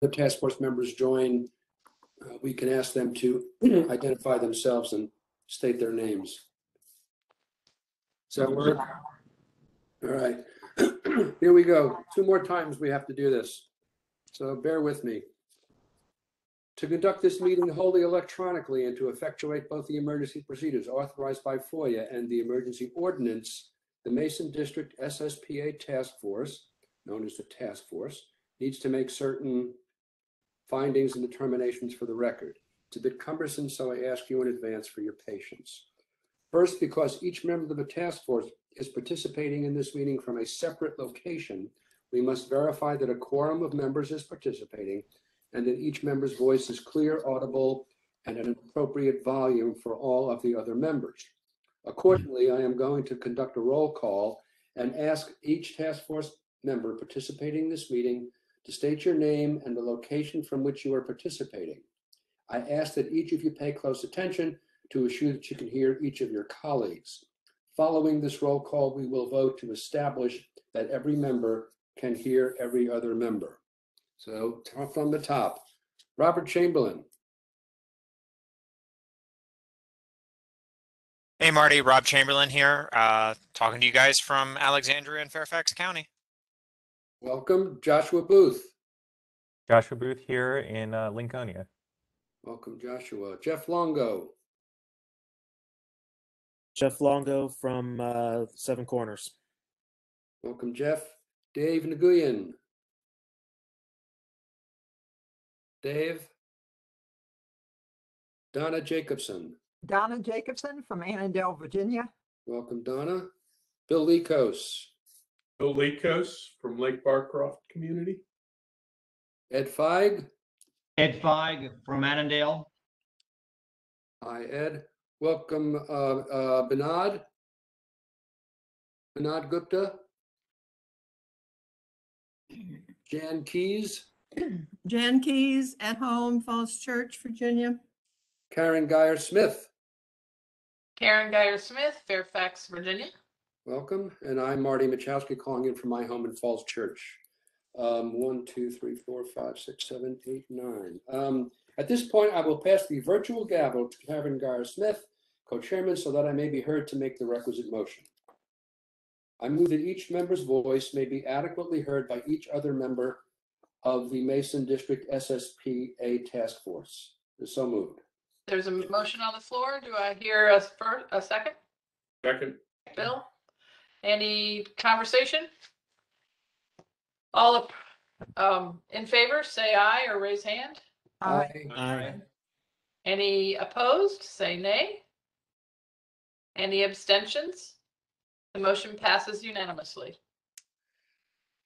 the task force members join, we can ask them to identify themselves and state their names. So we're, all right, here we go. 2 more times we have to do this. So bear with me. To conduct this meeting wholly electronically and to effectuate both the emergency procedures authorized by FOIA and the emergency ordinance, the Mason District SSPA Task Force, known as the Task Force, needs to make certain findings and determinations for the record. It's a bit cumbersome, so I ask you in advance for your patience. First, because each member of the task force is participating in this meeting from a separate location, we must verify that a quorum of members is participating and that each member's voice is clear, audible, and at an appropriate volume for all of the other members. Accordingly, I am going to conduct a roll call and ask each task force member participating in this meeting to state your name and the location from which you are participating. I ask that each of you pay close attention to assure that you can hear each of your colleagues. Following this roll call, we will vote to establish that every member can hear every other member. So from the top, Robert Chamberlain. Hey, Marty, Rob Chamberlain here, talking to you guys from Alexandria and Fairfax County. Welcome. Joshua Booth. Joshua Booth here in Lincolnia. Welcome, Joshua. Jeff Longo. Jeff Longo from Seven Corners. Welcome, Jeff. Dave Nguyen. Dave. Donna Jacobson. Donna Jacobson from Annandale, Virginia. Welcome, Donna. Bill Likos. Bill Likos from Lake Barcroft Community. Ed Feig. Ed Feig from Annandale. Hi, Ed. Welcome, Binod. Binod Gupta. Jan Keys. Jan Keys at home, Falls Church, Virginia. Karen Geyer Smith. Karen Geyer Smith, Fairfax, Virginia. Welcome. And I'm Marty Machowski calling in from my home in Falls Church. 1, 2, 3, 4, 5, 6, 7, 8, 9. At this point, I will pass the virtual gavel to Karen Geyer Smith, co-chairman, so that I may be heard to make the requisite motion. I move that each member's voice may be adequately heard by each other member of the Mason District SSPA Task Force. Is so moved. There's a motion on the floor. Do I hear a second? Second. Bill, any conversation? All in favor, say aye or raise hand. Aye. Aye. Any opposed, say nay. Any abstentions? The motion passes unanimously.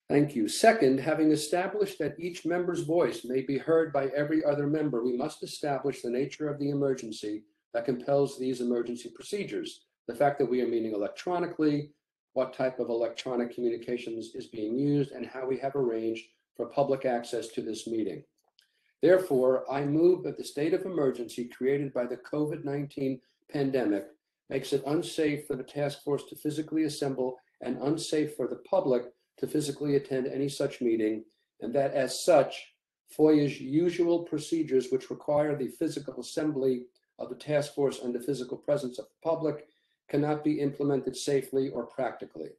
Thank you. Second, having established that each member's voice may be heard by every other member, we must establish the nature of the emergency that compels these emergency procedures. The fact that we are meeting electronically, what type of electronic communications is being used, and how we have arranged for public access to this meeting. Therefore, I move that the state of emergency created by the COVID-19 pandemic makes it unsafe for the task force to physically assemble and unsafe for the public to physically attend any such meeting, and that as such, FOIA's usual procedures which require the physical assembly of the task force and the physical presence of the public cannot be implemented safely or practically.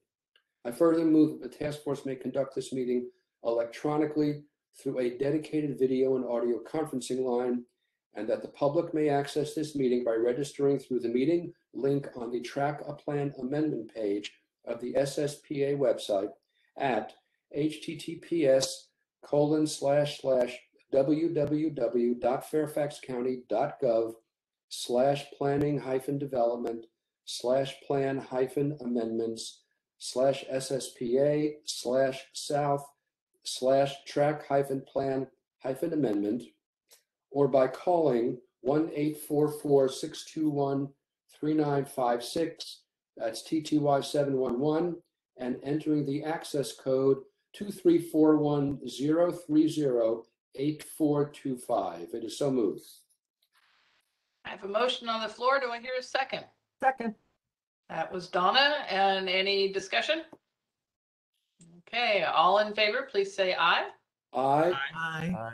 I further move that the task force may conduct this meeting electronically through a dedicated video and audio conferencing line, and that the public may access this meeting by registering through the meeting link on the Track a Plan Amendment page of the SSPA website at https://www.fairfaxcounty.gov/plan-development/SSPA/track-plan-amendment, or by calling 1-844-621-3956, that's TTY 711, and entering the access code 23410308425. It is so moved. I have a motion on the floor. Do I hear a second? Second. That was Donna. And any discussion? Okay, all in favor, please say aye. Aye. Aye.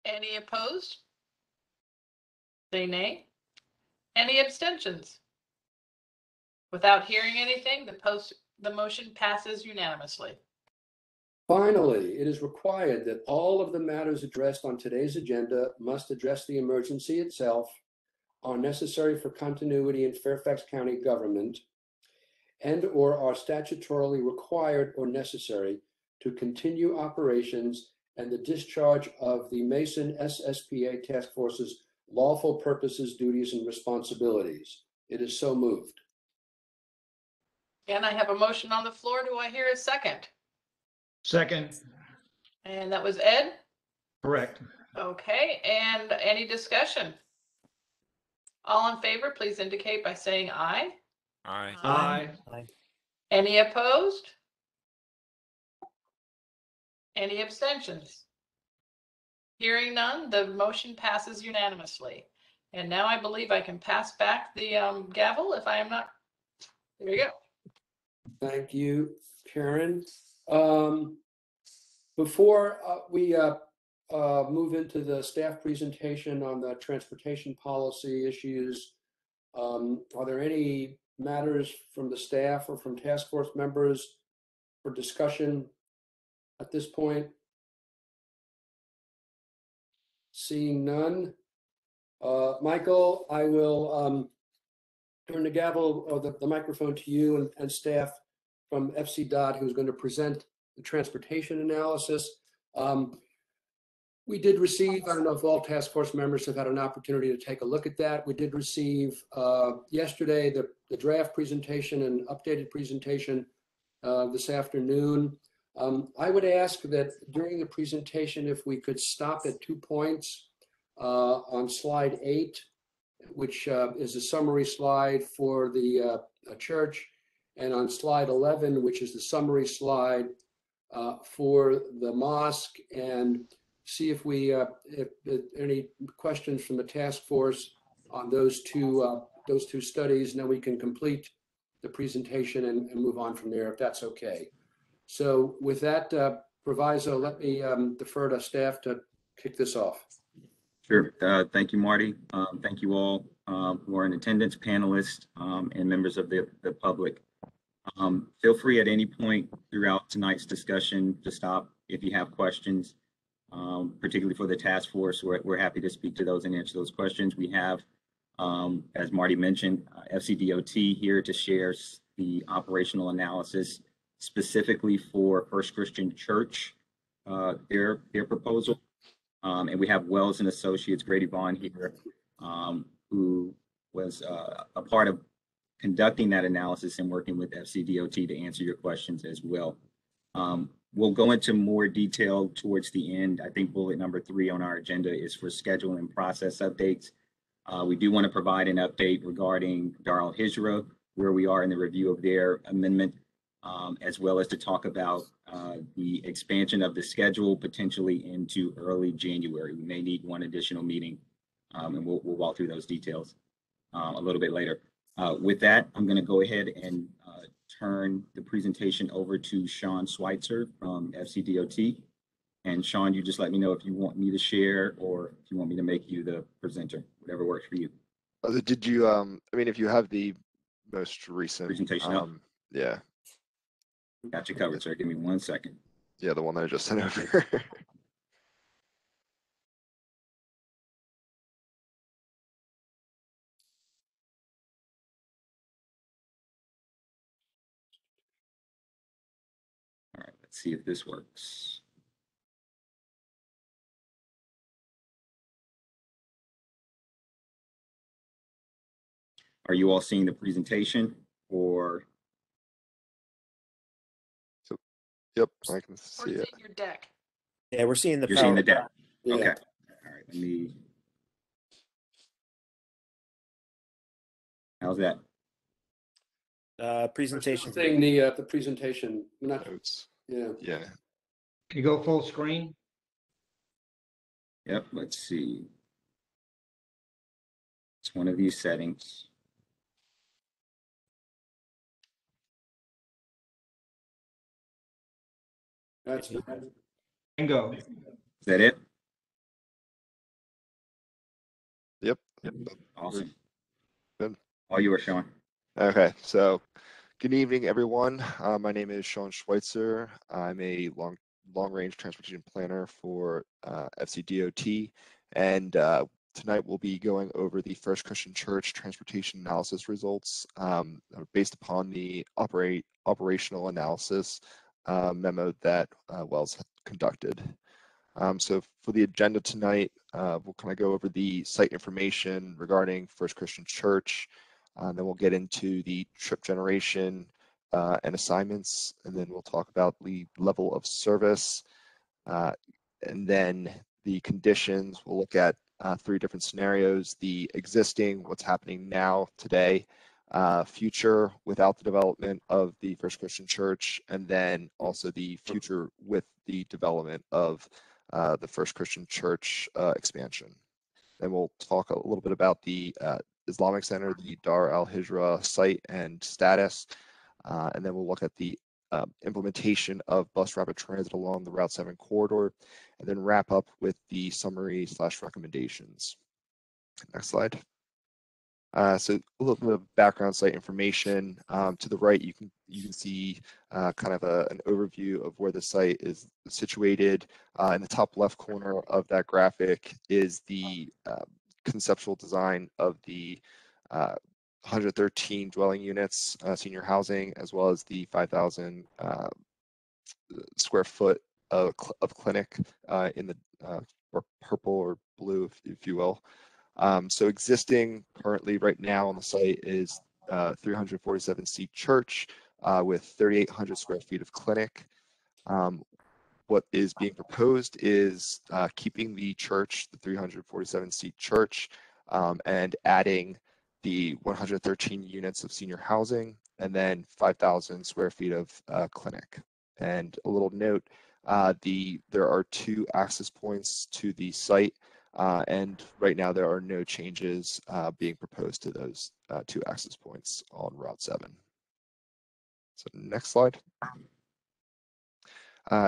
Any opposed? Say nay. Any abstentions? Without hearing anything, the motion passes unanimously. Finally, it is required that all of the matters addressed on today's agenda must address the emergency itself, are necessary for continuity in Fairfax County government, and/or are statutorily required or necessary to continue operations and the discharge of the Mason SSPA Task Force's lawful purposes, duties, and responsibilities. It is so moved. And I have a motion on the floor. Do I hear a second? Second, And that was Ed? correct. Okay, and any discussion? All in favor, please indicate by saying aye. Aye. Aye. Any opposed? Any abstentions? Hearing none, the motion passes unanimously. And now I believe I can pass back the gavel if I am not. There you go. Thank you, Karen. Before we move into the staff presentation on the transportation policy issues, are there any matters from the staff or from task force members for discussion at this point? Seeing none. Michael, I will turn the gavel or the microphone to you and staff from FC DOT, who's going to present the transportation analysis. We did receive, I don't know if all task force members have had an opportunity to take a look at that. We did receive yesterday the draft presentation and updated presentation this afternoon. I would ask that during the presentation, if we could stop at 2 points on slide 8, which is a summary slide for the church, and on slide 11, which is the summary slide for the mosque, and see if we if any questions from the task force on those two studies, and then we can complete the presentation and move on from there, if that's okay. So with that proviso, let me defer to staff to kick this off. Sure. Thank you, Marty. Thank you all who are in attendance, panelists, and members of the public. Feel free at any point throughout tonight's discussion to stop if you have questions, particularly for the task force. We're happy to speak to those and answer those questions. We have, as Marty mentioned, FCDOT here to share the operational analysis specifically for First Christian Church, their proposal. And we have Wells and Associates, Grady Vaughn here, who was a part of conducting that analysis and working with FCDOT to answer your questions as well. We'll go into more detail towards the end. I think bullet number 3 on our agenda is for schedule and process updates. We do want to provide an update regarding Dar al-Hijra, where we are in the review of their amendment, as well as to talk about the expansion of the schedule potentially into early January. We may need one additional meeting, and we'll walk through those details a little bit later. With that, I'm going to go ahead and turn the presentation over to Sean Schweitzer from FCDOT. And Sean, you just let me know if you want me to share or if you want me to make you the presenter, whatever works for you. Did you, I mean, if you have the most recent Presentation up? Yeah. Got you covered, sir. Give me 1 second. Yeah, the one that I just sent over. All right, let's see if this works. Are you all seeing the presentation or? Yep, I can Or see is it. it your deck? Yeah, we're seeing the You're seeing the power. deck? Yeah. Okay. All right, let me. How's that? Presentation. Thing the presentation, not, Notes. yeah. Yeah. Can you go full screen? Yep, let's see. It's one of these settings. That's go. Is that it? Yep. Awesome. Good. All you were showing. Okay, so good evening, everyone. My name is Sean Schweitzer. I'm a long-range transportation planner for FCDOT, and tonight we'll be going over the First Christian Church transportation analysis results based upon the operational analysis memo that Wells conducted. So for the agenda tonight, we'll kind of go over the site information regarding First Christian Church. Then we'll get into the trip generation and assignments, and then we'll talk about the level of service, and then the conditions. We'll look at 3 different scenarios: the existing, what's happening now, today, future without the development of the First Christian Church, and then also the future with the development of the First Christian Church expansion. Then we'll talk a little bit about the Islamic Center, the Dar al-Hijra site and status, and then we'll look at the implementation of bus rapid transit along the Route 7 corridor, and then wrap up with the summary/recommendations. Next slide. So a little bit of background site information. To the right, you can see kind of an overview of where the site is situated. In the top left corner of that graphic is the conceptual design of the 113 dwelling units, senior housing, as well as the 5,000 square foot of clinic in the or purple or blue, if you will. So existing currently right now on the site is 347 seat church with 3,800 square feet of clinic. What is being proposed is keeping the church, the 347 seat church, and adding the 113 units of senior housing, and then 5,000 square feet of clinic. And a little note, there are 2 access points to the site, and right now there are no changes being proposed to those 2 access points on Route 7. So next slide.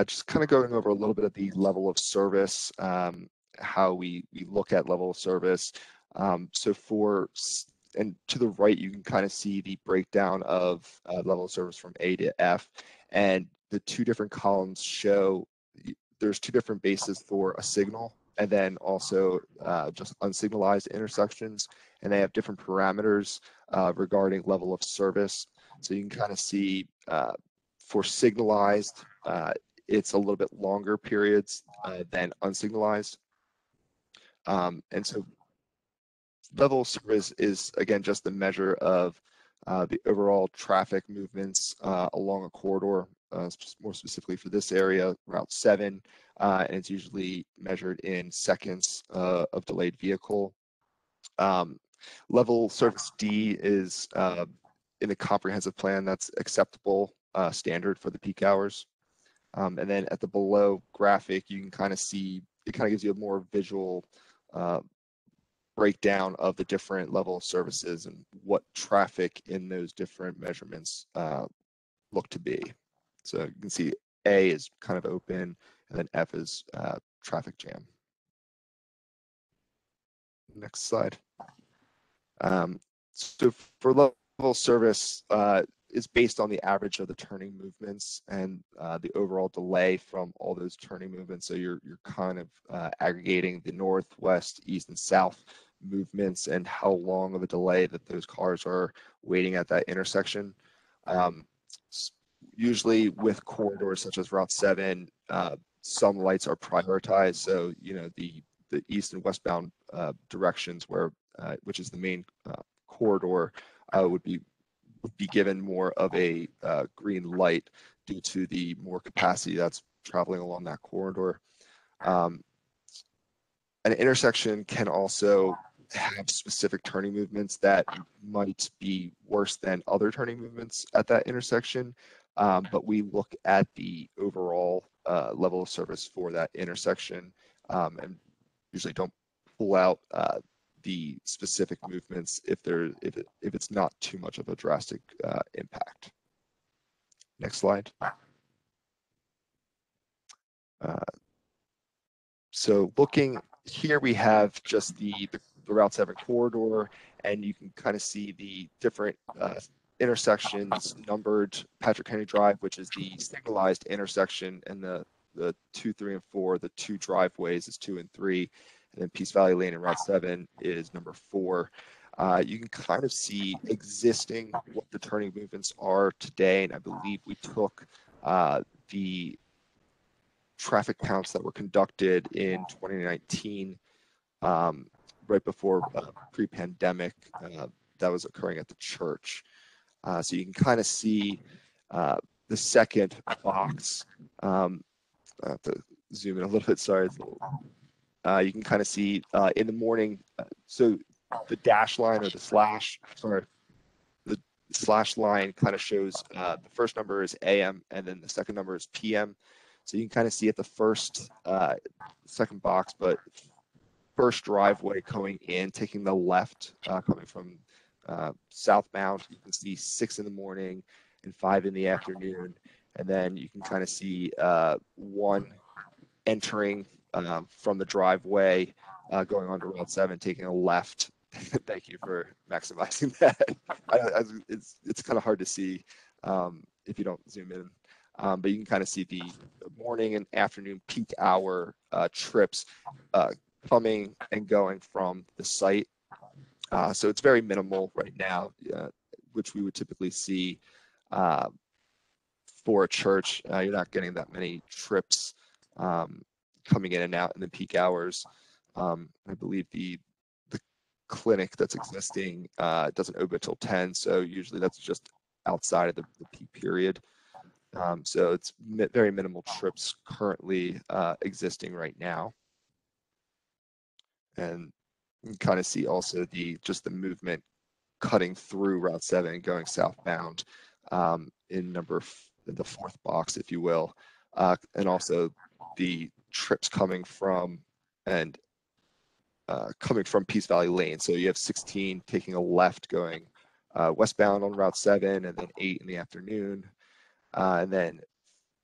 Just kind of going over a little bit of the level of service, how we look at level of service. And to the right, you can kind of see the breakdown of level of service from A to F, and the 2 different columns show there's 2 different bases for a signal, and then also just unsignalized intersections, and they have different parameters regarding level of service. So you can kind of see for signalized, it's a little bit longer periods than unsignalized. And so level of service is, again, just the measure of the overall traffic movements along a corridor, more specifically for this area, Route 7, and it's usually measured in seconds of delayed vehicle. Level service D is in the comprehensive plan, that's acceptable standard for the peak hours. And then at the below graphic, you can kind of see, it kind of gives you a more visual breakdown of the different level of services and what traffic in those different measurements look to be. So you can see A is kind of open, and then F is traffic jam. Next slide. So for level service, is based on the average of the turning movements and the overall delay from all those turning movements. So you're kind of aggregating the north, west, east, and south movements and how long of a delay that those cars are waiting at that intersection. Usually with corridors such as Route 7, some lights are prioritized. So, you know, the east and westbound directions where, which is the main corridor, would be given more of a green light due to the more capacity that's traveling along that corridor. An intersection can also have specific turning movements that might be worse than other turning movements at that intersection, but we look at the overall level of service for that intersection and usually don't pull out the specific movements if it's not too much of a drastic impact. Next slide. So looking here, we have just the Route 7 corridor, and you can kind of see the different intersections numbered. Patrick Henry Drive, which is the signalized intersection, and the 2, 3, and 4, the 2 driveways is 2 and 3, and then Peace Valley Lane and Route 7 is number 4. You can kind of see existing what the turning movements are today, and I believe we took the traffic counts that were conducted in 2019, right before pre-pandemic, that was occurring at the church. So you can kind of see the second box. I have to zoom in a little bit, sorry. You can kind of see in the morning, so the dash line or the slash, sorry, the slash line kind of shows the first number is AM and then the second number is PM. So you can kind of see at the first, second box, but first driveway going in, taking the left, coming from southbound, you can see 6 in the morning and 5 in the afternoon. And then you can kind of see 1 entering from the driveway, going onto Route 7, taking a left. Thank you for maximizing that. It's kind of hard to see if you don't zoom in. But you can kind of see the morning and afternoon peak hour trips coming and going from the site. So it's very minimal right now, which we would typically see for a church. You're not getting that many trips coming in and out in the peak hours. I believe the clinic that's existing doesn't open until 10, so usually that's just outside of the peak period. So it's very minimal trips currently existing right now. And you can kind of see also just the movement cutting through Route 7 and going southbound in the 4th box, if you will, and also the trips coming from Peace Valley Lane. So you have 16 taking a left going westbound on Route 7, and then 8 in the afternoon, and then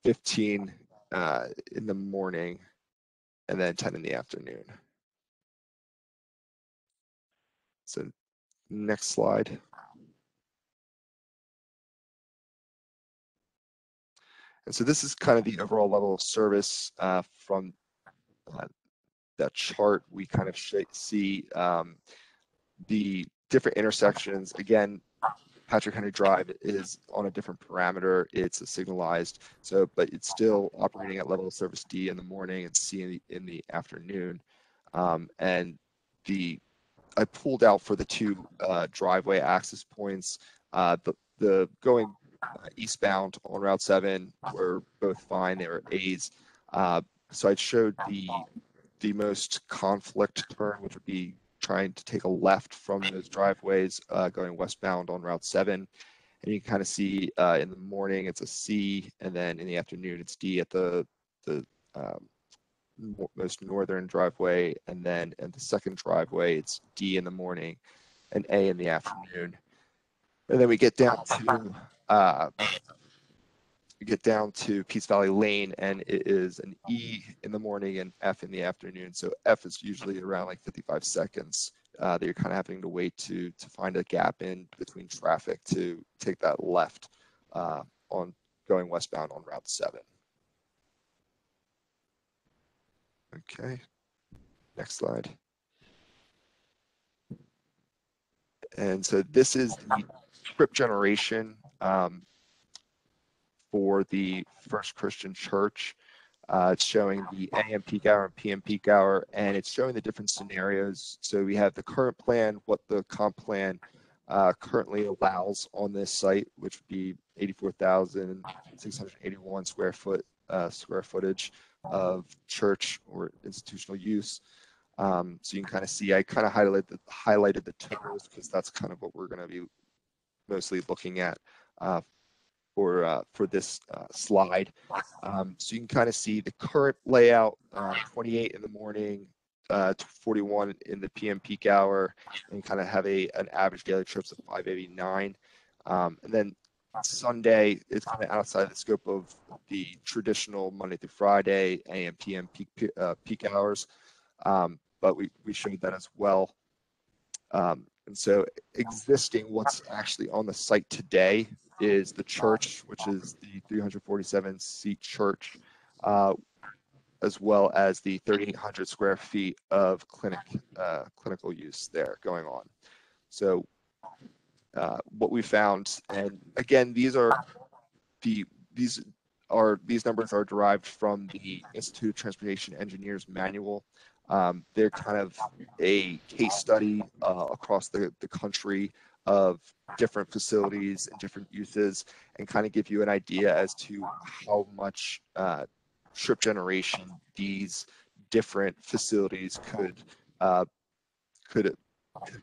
15 in the morning, and then 10 in the afternoon. So next slide. And so this is kind of the overall level of service from that chart. We kind of see the different intersections. Again, Patrick Henry Drive is on a different parameter. It's a signalized, but it's still operating at level of service D in the morning and C in the afternoon. And I pulled out for the 2 driveway access points. The going eastbound on Route 7 were both fine. They were A's. So I showed the most conflict turn, which would be trying to take a left from those driveways going westbound on Route 7. And you can kind of see in the morning it's a C, and then in the afternoon it's D at the most northern driveway, and then at the second driveway it's D in the morning and A in the afternoon. And then we get down to Peace Valley Lane, and it is an E in the morning and F in the afternoon. So F is usually around like 55 seconds that you're kind of having to wait to find a gap in between traffic to take that left on going westbound on Route 7. Okay, next slide. And so this is the trip generation for the First Christian Church. It's showing the AM peak hour and PM peak hour, and it's showing the different scenarios. So we have the current plan, what the comp plan currently allows on this site, which would be 84,681 square footage of church or institutional use. So you can kind of see, I kind of highlighted the totals because that's kind of what we're going to be mostly looking at for this slide. So you can kind of see the current layout, 28 in the morning, 41 in the PM peak hour, and kind of have an average daily trips of 589. And then Sunday is kind of outside the scope of the traditional Monday through Friday AM PM peak hours, but we showed that as well. And so existing, what's actually on the site today is the church, which is the 347 seat church, as well as the 3,800 square feet of clinical use there going on. So what we found, and again, these numbers are derived from the Institute of Transportation Engineers manual. They're kind of a case study across the country of different facilities and different uses, and kind of give you an idea as to how much trip generation these different facilities could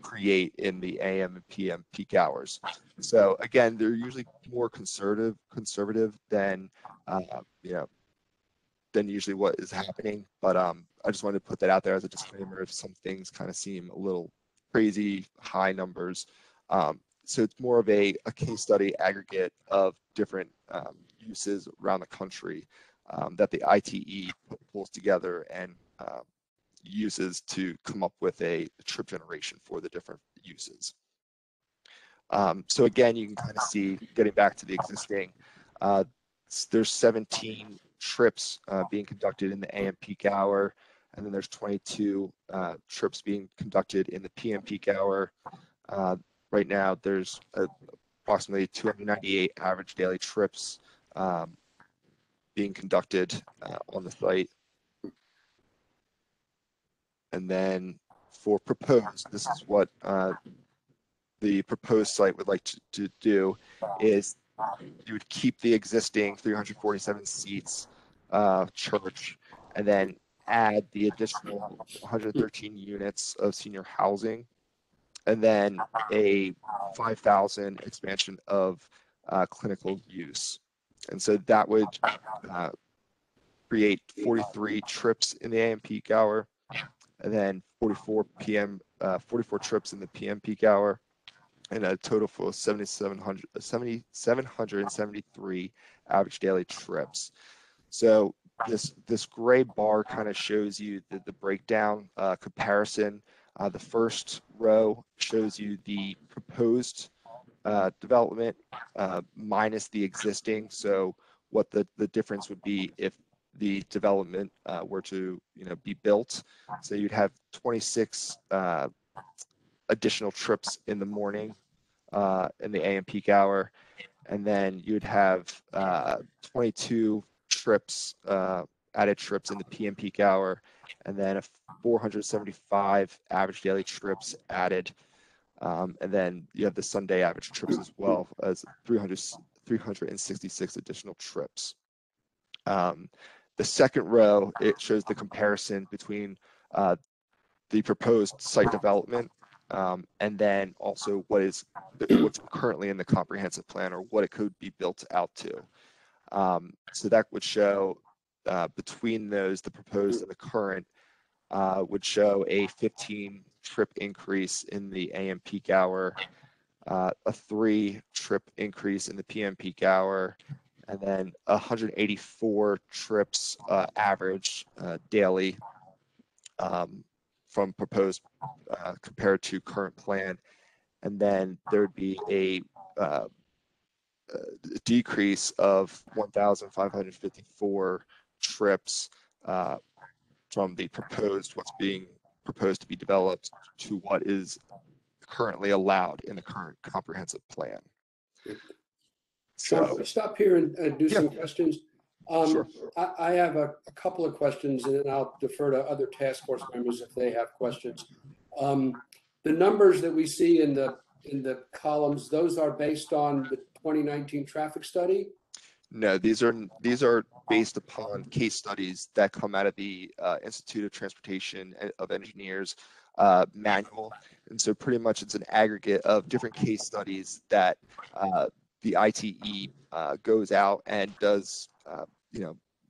create in the AM and PM peak hours. So again, they're usually more conservative than than usually what is happening. But I just wanted to put that out there as a disclaimer if some things kind of seem a little crazy high numbers. So it's more of a case study aggregate of different uses around the country that the ITE pulls together and uses to come up with a trip generation for the different uses. So again, you can kind of see, getting back to the existing, there's 17 trips being conducted in the AM peak hour, and then there's 22 trips being conducted in the PM peak hour. Right now, there's approximately 298 average daily trips being conducted on the site. And then for proposed, this is what the proposed site would like to do, is you would keep the existing 347 seats church, and then add the additional 113 units of senior housing, and then a 5,000 expansion of clinical use. And so that would create 43 trips in the AM peak hour, and then 44 trips in the PM peak hour, and a total for 773 average daily trips. So this gray bar kind of shows you the breakdown comparison. The first row shows you the proposed development minus the existing. So what the difference would be if the development were to be built. So you'd have 26 additional trips in the morning in the AM peak hour, and then you'd have 22 trips, added trips in the PM peak hour, and then 475 average daily trips added, and then you have the Sunday average trips as well as 366 additional trips. The second row, it shows the comparison between the proposed site development and then also what's currently in the comprehensive plan, or what it could be built out to. So that would show between those, the proposed and the current, would show a 15 trip increase in the AM peak hour, a 3 trip increase in the PM peak hour, and then 184 trips average daily from proposed compared to current plan. And then there would be a decrease of 1,554 trips from the what's being proposed to be developed, to what is currently allowed in the current comprehensive plan. So stop here and do some questions. Sure. I have a couple of questions, and then I'll defer to other task force members if they have questions. The numbers that we see in the columns, those are based on the 2019 traffic study? No, these are based upon case studies that come out of the Institute of Transportation of Engineers manual. And so pretty much it's an aggregate of different case studies that the ITE goes out and does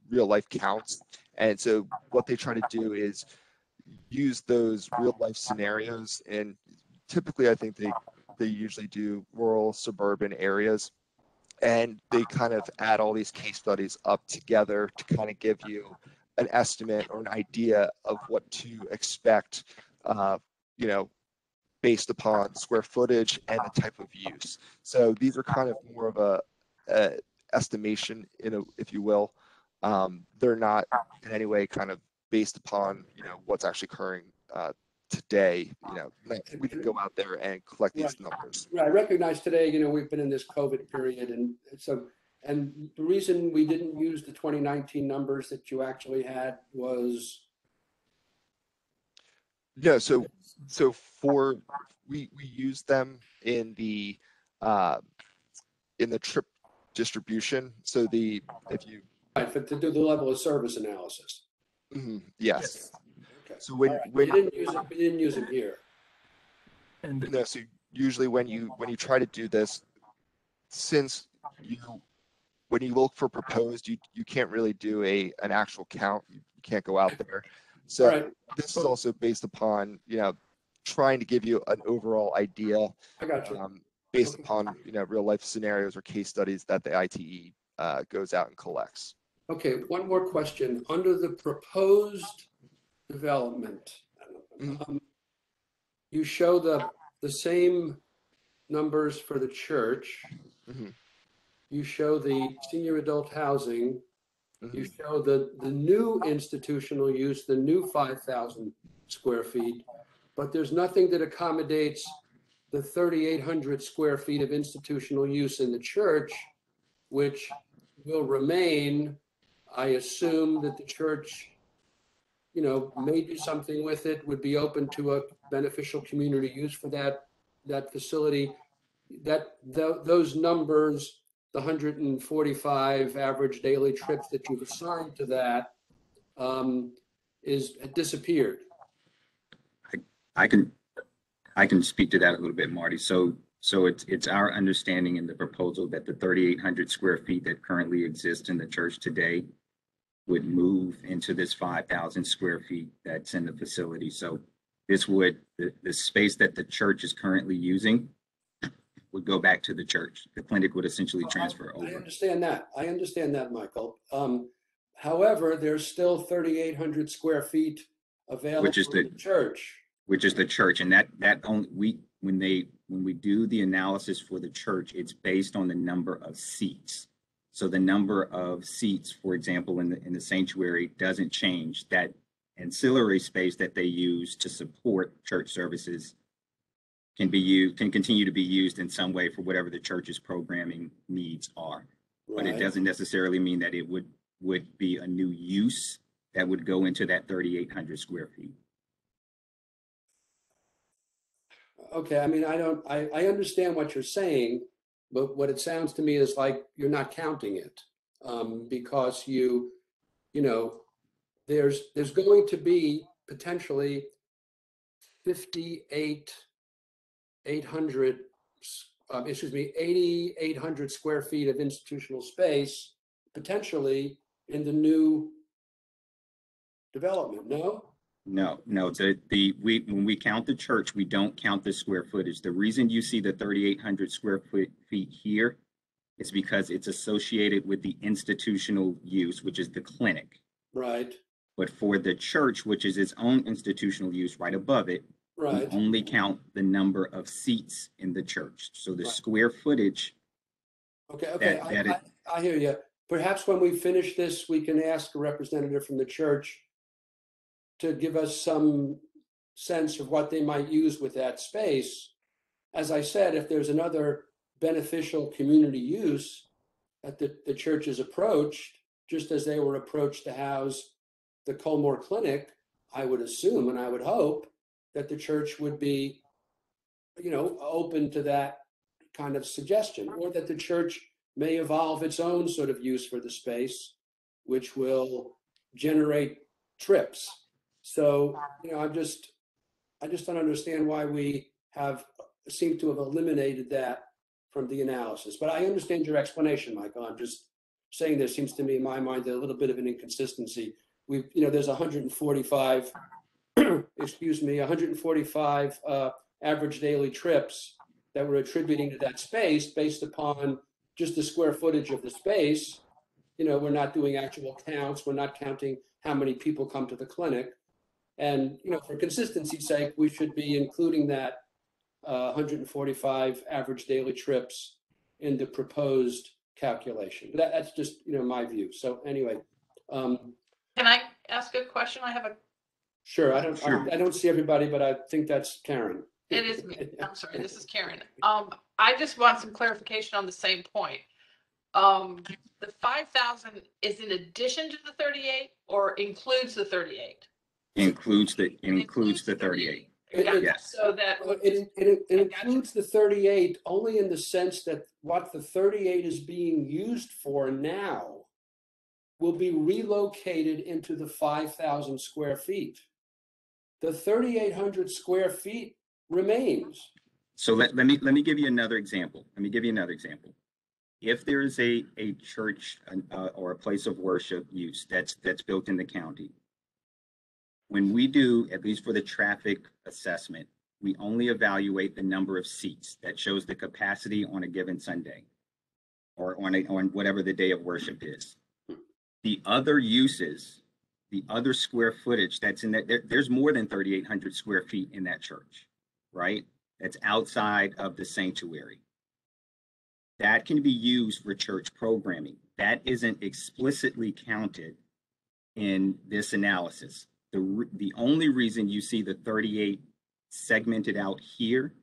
real life counts. And so what they try to do is use those real life scenarios, and typically I think they usually do rural suburban areas, and they kind of add all these case studies up together to kind of give you an estimate or an idea of what to expect, you know, based upon square footage and the type of use. So these are kind of more of a estimation, if you will. They're not in any way kind of based upon, what's actually occurring today. We can go out there and collect these numbers. I recognize today, we've been in this COVID period, and the reason we didn't use the 2019 numbers that you actually had was. No, so we use them in the trip distribution. So if you Right, but to do the level of service analysis. yes. Okay. So when you didn't use it here. No, so usually when you try to do this, since when you look for proposed, you can't really do an actual count. You can't go out there. So Right. This is also based upon trying to give you an overall idea. I got you. Based upon real life scenarios or case studies that the ITE goes out and collects. Okay, one more question. Under the proposed development, you show the same numbers for the church. You show the senior adult housing. You show the new institutional use, the new 5,000 square feet, but there's nothing that accommodates the 3,800 square feet of institutional use in the church, which will remain. I assume that the church, may do something with it, would be open to a beneficial community use for that facility. Those numbers, the 145 average daily trips that you've assigned to that, is disappeared. I can speak to that a little bit, Marty. So it's our understanding in the proposal that the 3,800 square feet that currently exist in the church today would move into this 5,000 square feet that's in the facility. So this would, the space that the church is currently using would go back to the church. The clinic would essentially transfer over. I understand that, Michael. However, there's still 3,800 square feet available Which is in the church. Which is the church, and that only when we do the analysis for the church, it's based on the number of seats. So the number of seats, for example, in the sanctuary doesn't change. That ancillary space that they use to support church services can continue to be used in some way for whatever the church's programming needs are. Right. But it doesn't necessarily mean that it would be a new use that would go into that 3,800 square feet. Okay, I mean, I understand what you're saying, but what it sounds to me is like you're not counting it, because there's going to be potentially 8,800 square feet of institutional space potentially in the new development. No. When we count the church, we don't count the square footage. The reason you see the 3,800 square feet here is because it's associated with the institutional use, which is the clinic. Right. But for the church, which is its own institutional use right above it, right, we only count the number of seats in the church. So the square footage. Okay. I hear you. Perhaps when we finish this, we can ask a representative from the church to give us some sense of what they might use with that space. As I said, if there's another beneficial community use that the church is approached, just as they were approached to house the Colmore Clinic, I would assume and I would hope that the church would be, open to that kind of suggestion, or that the church may evolve its own sort of use for the space, which will generate trips. So, I just don't understand why we seem to have eliminated that from the analysis. But I understand your explanation, Michael. I'm just saying there seems to me in my mind a little bit of an inconsistency. There's 145, 145 average daily trips that we're attributing to that space based upon just the square footage of the space. We're not doing actual counts. We're not counting how many people come to the clinic. And, for consistency's sake, we should be including that 145 average daily trips in the proposed calculation. That's just, my view. So anyway. Can I ask a question? I have a. Sure. Sure. I don't see everybody, but I think that's Karen. It is me. I'm sorry. This is Karen. I just want some clarification on the same point. The 5,000 is in addition to the 38 or includes the 38? Includes the 38. Yes. So that It includes the 38 only in the sense that what the 38 is being used for now will be relocated into the 5,000 square feet. The 3,800 square feet remains. So let me give you another example. If there is a church or a place of worship use that's built in the county, when we do, at least for the traffic assessment, we only evaluate the number of seats. That shows the capacity on a given Sunday or on whatever the day of worship is. The other uses, the other square footage that's in that, there's more than 3,800 square feet in that church, right? That's outside of the sanctuary. That can be used for church programming. That isn't explicitly counted in this analysis. The only reason you see the 38 segmented out here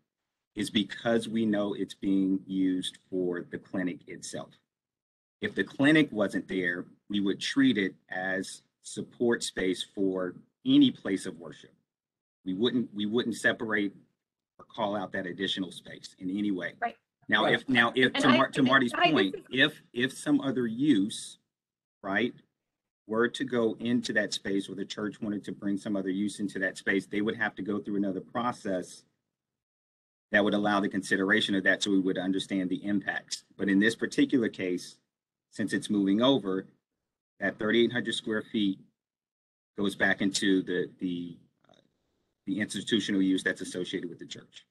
is because we know it's being used for the clinic itself. If the clinic wasn't there, we would treat it as support space for any place of worship. We wouldn't separate or call out that additional space in any way. Right. Now, if to Marty's point, if some other use, right, were to go into that space, or the church wanted to bring some other use into that space, they would have to go through another process that would allow the consideration of that, so we would understand the impacts. But in this particular case, since it's moving over, that 3,800 square feet goes back into the institutional use that's associated with the church.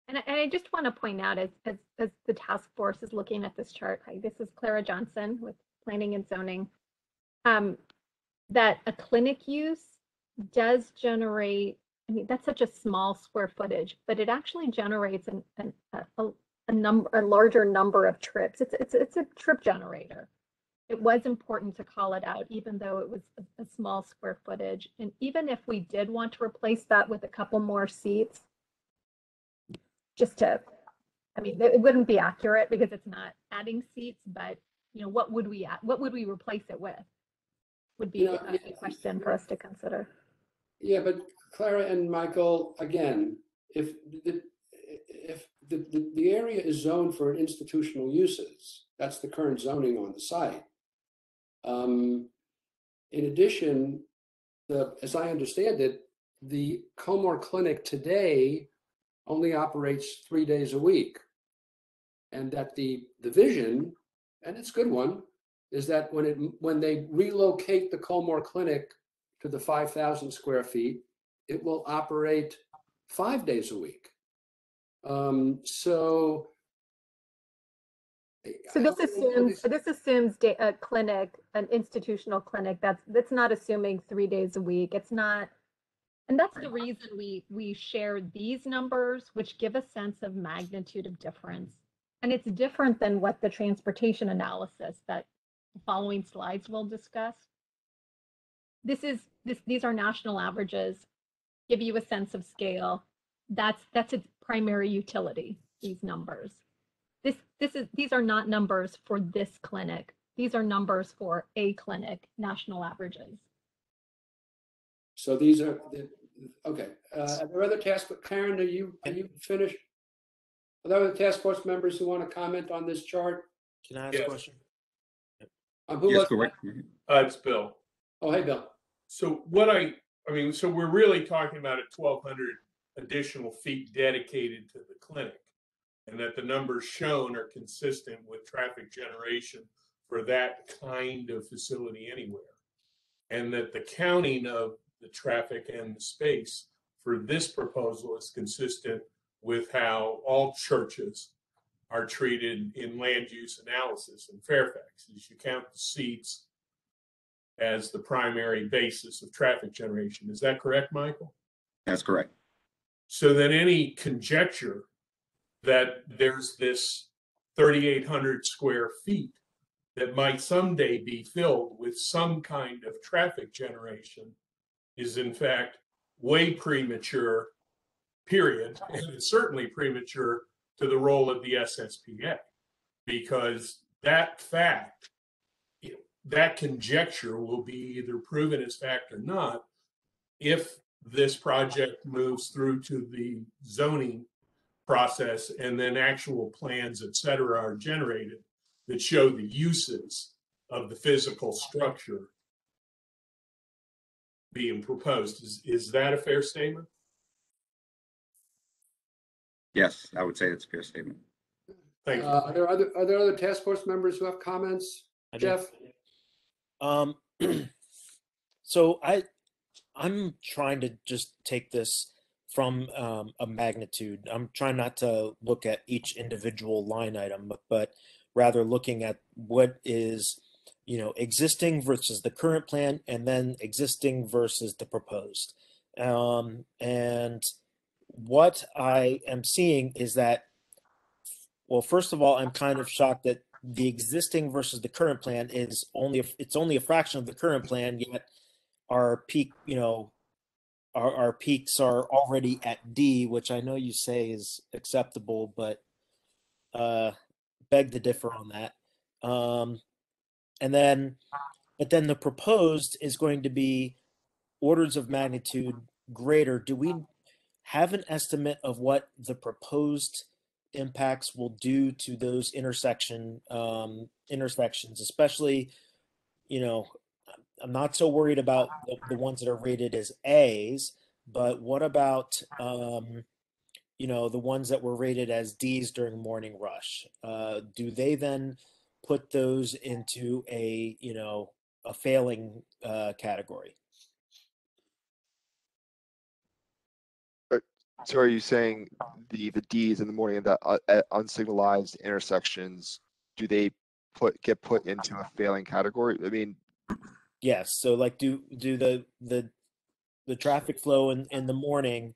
And I just want to point out, as the task force is looking at this chart, right, this is Clara Johnson with Planning and Zoning, that a clinic use does generate, I mean, that's such a small square footage, but it actually generates a larger number of trips. It's a trip generator. It was important to call it out, even though it was a small square footage. And even if we did want to replace that with a couple more seats, I mean, it wouldn't be accurate because it's not adding seats, but what would we replace it with? Would be a question for us to consider. Yeah, but Clara and Michael, again, if the area is zoned for institutional uses, that's the current zoning on the site. In addition, as I understand it, the Comor Clinic today only operates 3 days a week, and that the vision, and it's a good one, is that when they relocate the Comor Clinic to the 5,000 square feet, it will operate 5 days a week. So this assumes a clinic, an institutional clinic, that's not assuming 3 days a week. It's not, and that's the reason we share these numbers, which give a sense of magnitude of difference. And it's different than what the transportation analysis that the following slides will discuss. These are national averages, give you a sense of scale. That's its primary utility, these numbers. These are not numbers for this clinic. These are numbers for a clinic, national averages. So these are okay. Are there other task? Karen, are you finished? Are there other task force members who want to comment on this chart? Can I ask a question? Who Yes, was correct. It's Bill. Oh, hey, Bill. So so we're really talking about 1,200 additional feet dedicated to the clinic, and that the numbers shown are consistent with traffic generation for that kind of facility anywhere. And that the counting of the traffic and the space for this proposal is consistent with how all churches are treated in land use analysis in Fairfax. Is you count the seats as the primary basis of traffic generation. Is that correct, Michael? That's correct. So then any conjecture that there's this 3,800 square feet that might someday be filled with some kind of traffic generation is in fact way premature, period. And it's certainly premature to the role of the SSPA, because that fact, that conjecture will be either proven as fact or not if this project moves through to the zoning process and then actual plans, et cetera, are generated that show the uses of the physical structure being proposed. Is that a fair statement? Yes, I would say that's a fair statement. Thank you. Are there other task force members who have comments? I do. Jeff? So I'm trying to just take this from a magnitude. I'm trying not to look at each individual line item, but rather looking at what is, existing versus the current plan, and then existing versus the proposed. And what I am seeing is that, well, first of all, I'm kind of shocked that the existing versus the current plan is it's only a fraction of the current plan, yet our peak, our peaks are already at D, which I know you say is acceptable, but beg to differ on that. But then the proposed is going to be orders of magnitude greater. Do we have an estimate of what the proposed impacts will do to those intersections, especially, I'm not so worried about the ones that are rated as A's, but what about, the ones that were rated as D's during morning rush? Do they then put those into a failing category? So are you saying the Ds in the morning that at unsignalized intersections, do they get put into a failing category? I mean, yes. So like do the traffic flow in the morning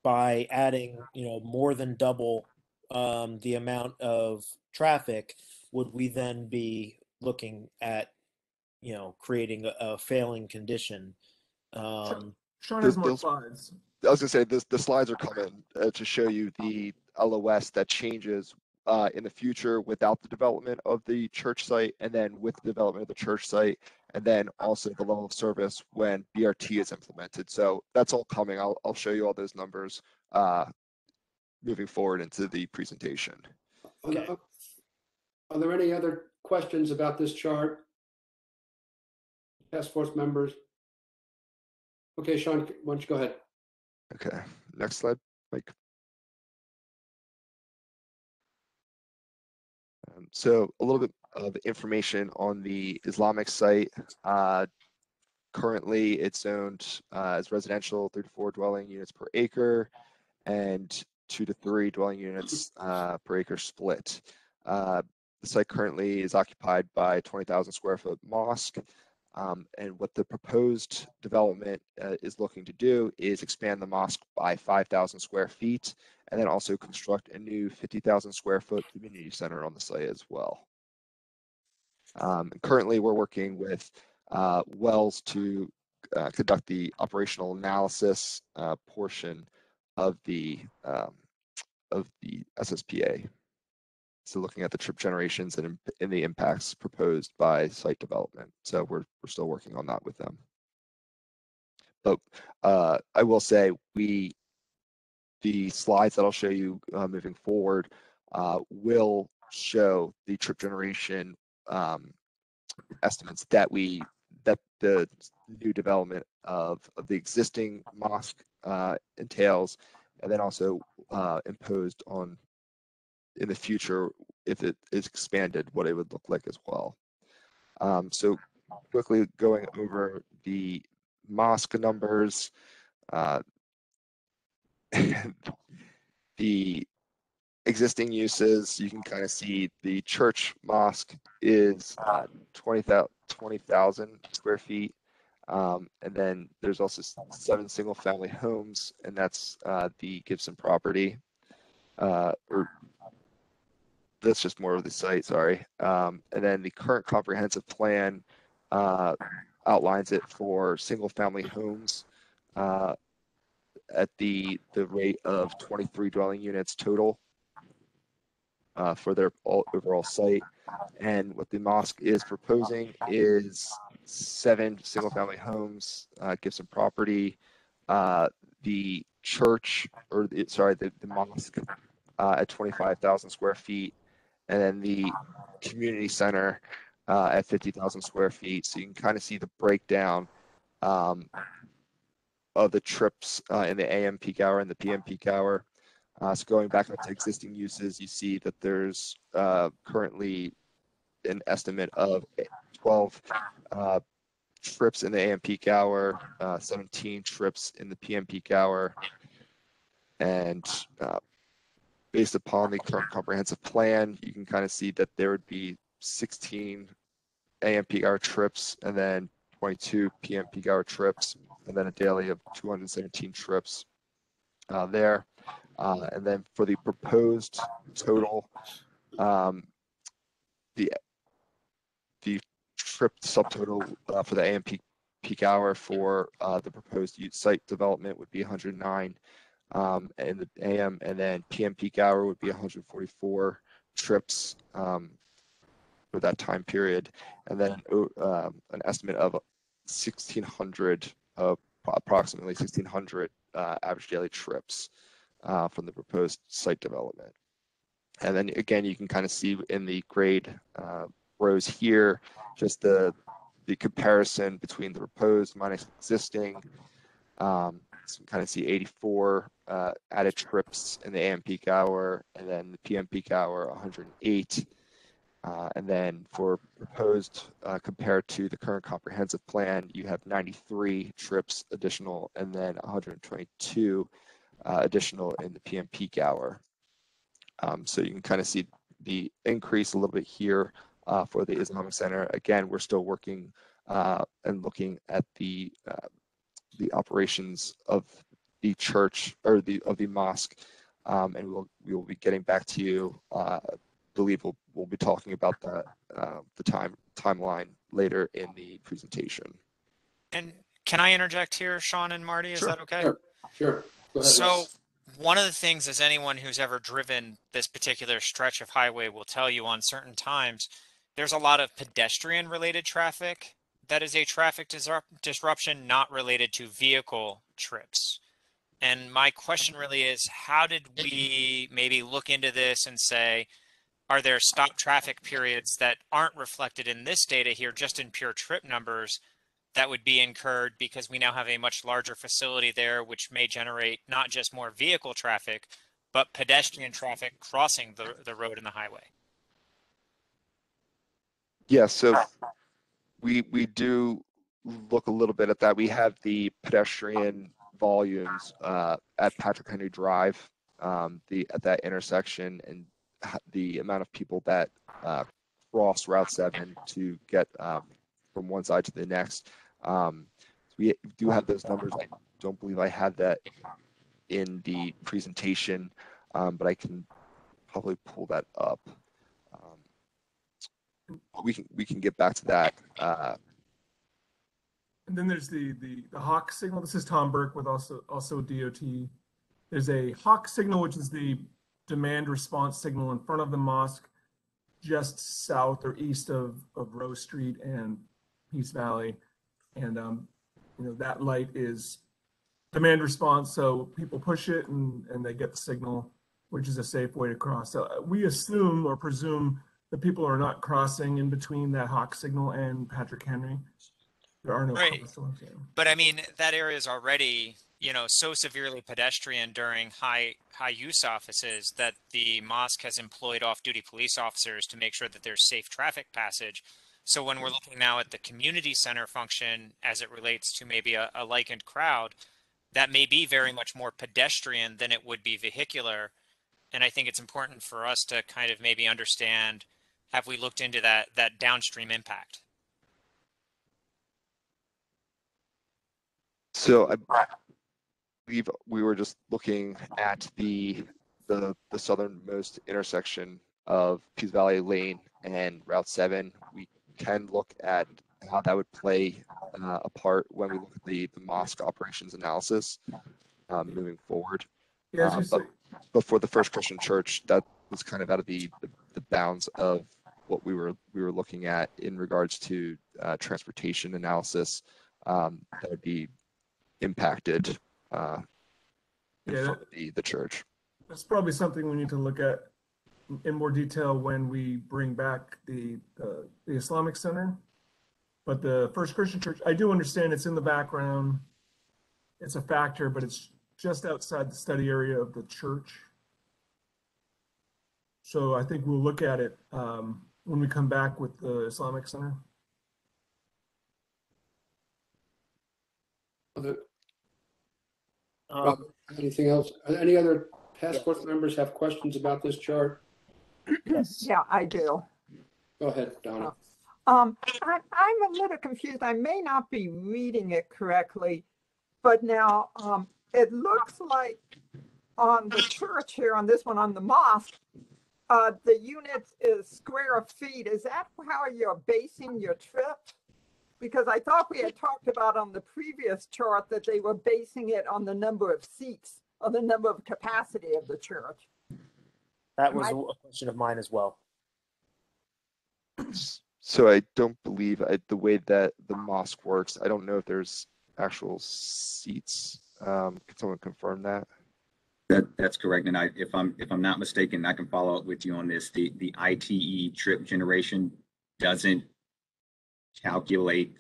by adding more than double the amount of traffic, would we then be looking at creating a failing condition? Sean has more slides. I was gonna say the slides are coming to show you the LOS that changes in the future without the development of the church site, and then with the development of the church site, and then also the level of service when BRT is implemented. So that's all coming. I'll show you all those numbers moving forward into the presentation. Okay. Are there any other questions about this chart? Task force members? Okay, Sean, why don't you go ahead? Okay, next slide, Mike. So a little bit of information on the Islamic site. Currently, it's zoned as residential, 3 to 4 dwelling units per acre, and 2 to 3 dwelling units per acre split. The site currently is occupied by a 20,000 square foot mosque. And what the proposed development is looking to do is expand the mosque by 5,000 square feet, and then also construct a new 50,000 square foot community center on the site as well. Currently, we're working with Wells to conduct the operational analysis portion of the SSPA. So looking at the trip generations and the impacts proposed by site development. So we're still working on that with them. But I will say the slides that I'll show you moving forward will show the trip generation estimates that the new development of the existing mosque entails, and then also imposed on in the future, if it is expanded, what it would look like as well. So quickly going over the mosque numbers, the existing uses, you can kind of see the church mosque is 20,000 square feet. And then there's also 7 single family homes, and that's the Gibson property. Or that's just more of the site, sorry. And then the current comprehensive plan outlines it for single family homes at the rate of 23 dwelling units total for their overall site. And what the mosque is proposing is 7 single family homes, Gibson property, the church, or the mosque at 25,000 square feet, and then the community center at 50,000 square feet. So you can kind of see the breakdown of the trips in the AM peak hour and the PM peak hour. So going back up to existing uses, you see that there's currently an estimate of 12 trips in the AM peak hour, 17 trips in the PM peak hour, and based upon the current comprehensive plan, you can kind of see that there would be 16 AM peak hour trips and then 22 PM peak hour trips, and then a daily of 217 trips there. And then for the proposed total, the trip subtotal for the AM peak hour for the proposed site development would be 109 in the AM, and then PM peak hour would be 144 trips for that time period, and then an estimate of 1,600, approximately 1,600 average daily trips from the proposed site development. And then again, you can kind of see in the grade rows here, just the comparison between the proposed minus existing. So you kind of see 84 added trips in the AM peak hour, and then the PM peak hour 108. And then for proposed compared to the current comprehensive plan, you have 93 trips additional, and then 122 additional in the PM peak hour. So you can kind of see the increase a little bit here for the Islamic Center. Again, we're still working and looking at the operations of the church, or of the mosque, and we will be getting back to you. I believe we'll be talking about the timeline later in the presentation. And can I interject here, Sean and Marty? Is that okay? Sure. Go ahead. So one of the things, as anyone who's ever driven this particular stretch of highway will tell you, on certain times, there's a lot of pedestrian related traffic that is a traffic disruption not related to vehicle trips. And my question really is, how did we maybe look into this and say, are there stop traffic periods that aren't reflected in this data here, just in pure trip numbers, that would be incurred because we now have a much larger facility there, which may generate not just more vehicle traffic, but pedestrian traffic crossing the road and the highway? Yeah, so we do look a little bit at that. We have the pedestrian volumes at Patrick Henry Drive, at that intersection, and the amount of people that cross Route 7 to get from one side to the next. We do have those numbers. I don't believe I had that in the presentation, but I can probably pull that up. We can get back to that. And then there's the hawk signal. This is Tom Burke with also DOT. There's a hawk signal, which is the demand response signal in front of the mosque, just south or east of Rose Street and Peace Valley. And that light is demand response, so people push it and they get the signal, which is a safe way to cross. So we assume or presume that people are not crossing in between that hawk signal and Patrick Henry. There are no crosswalks. But I mean, that area is already, so severely pedestrian during high use offices that the mosque has employed off-duty police officers to make sure that there's safe traffic passage. So when we're looking now at the community center function as it relates to maybe a likened crowd, that may be very much more pedestrian than it would be vehicular. And I think it's important for us to kind of maybe understand, have we looked into that downstream impact? So I believe we were just looking at the southernmost intersection of Peace Valley Lane and Route 7. We can look at how that would play a part when we look at the mosque operations analysis moving forward. Yeah, as you say, But for the First Christian Church, that was kind of out of the bounds of what we were looking at in regards to transportation analysis that would be impacted from the church. that's probably something we need to look at in more detail when we bring back the Islamic Center. But the First Christian Church, I do understand it's in the background. It's a factor, but it's just outside the study area of the church. So I think we'll look at it when we come back with the Islamic Center. Rob, anything else? Any other task force members have questions about this chart? Yeah, I do. Go ahead, Donna. I'm a little confused. I may not be reading it correctly, but now it looks like on the church here, on this one, on the mosque, the units is square feet. Is that how you're basing your trip? Because I thought we had talked about on the previous chart that they were basing it on the number of seats or the number of capacity of the church. That was a question of mine as well. So I don't believe the way that the mosque works, I don't know if there's actual seats. Can someone confirm that? That's correct. And if I'm not mistaken, I can follow up with you on this. The ITE trip generation doesn't calculate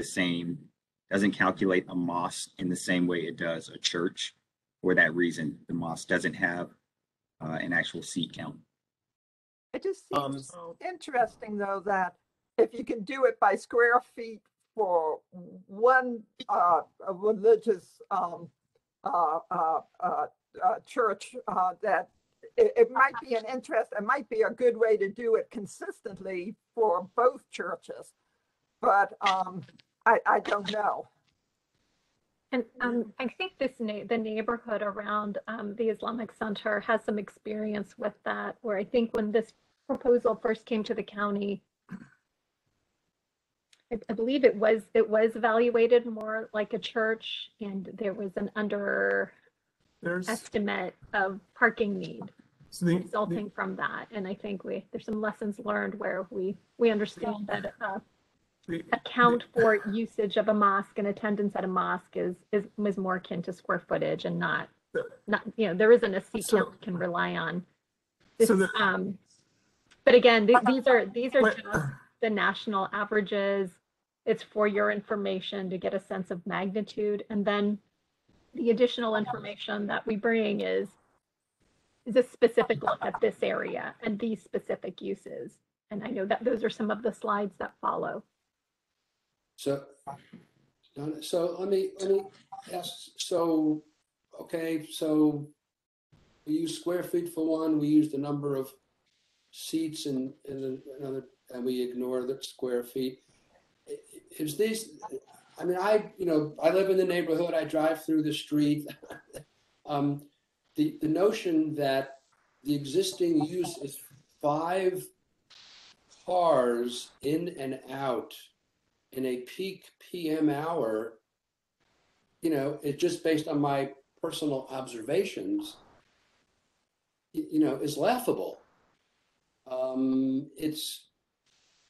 a mosque in the same way it does a church. For that reason, the mosque doesn't have an actual seat count. It just seems interesting, though, that if you can do it by square feet for one religious church, that it might be an interest. It might be a good way to do it consistently for both churches, but I don't know. And I think the neighborhood around the Islamic Center has some experience with that, where I think when this proposal first came to the county, I believe it was evaluated more like a church, and there was an estimate of parking need resulting from that. And I think there's some lessons learned where we understand that account for usage of a mosque and attendance at a mosque is more akin to square footage and not there isn't a seat count we can rely on. But again, these are just the national averages. It's for your information to get a sense of magnitude, and then the additional information that we bring is a specific look at this area and these specific uses. And I know that those are some of the slides that follow. So let me ask. So we use square feet for one. We use the number of seats in another, and we ignore the square feet. Is these? I mean, I live in the neighborhood. I drive through the street. The notion that the existing use is 5 cars in and out in a peak PM hour, it's just based on my personal observations, is laughable.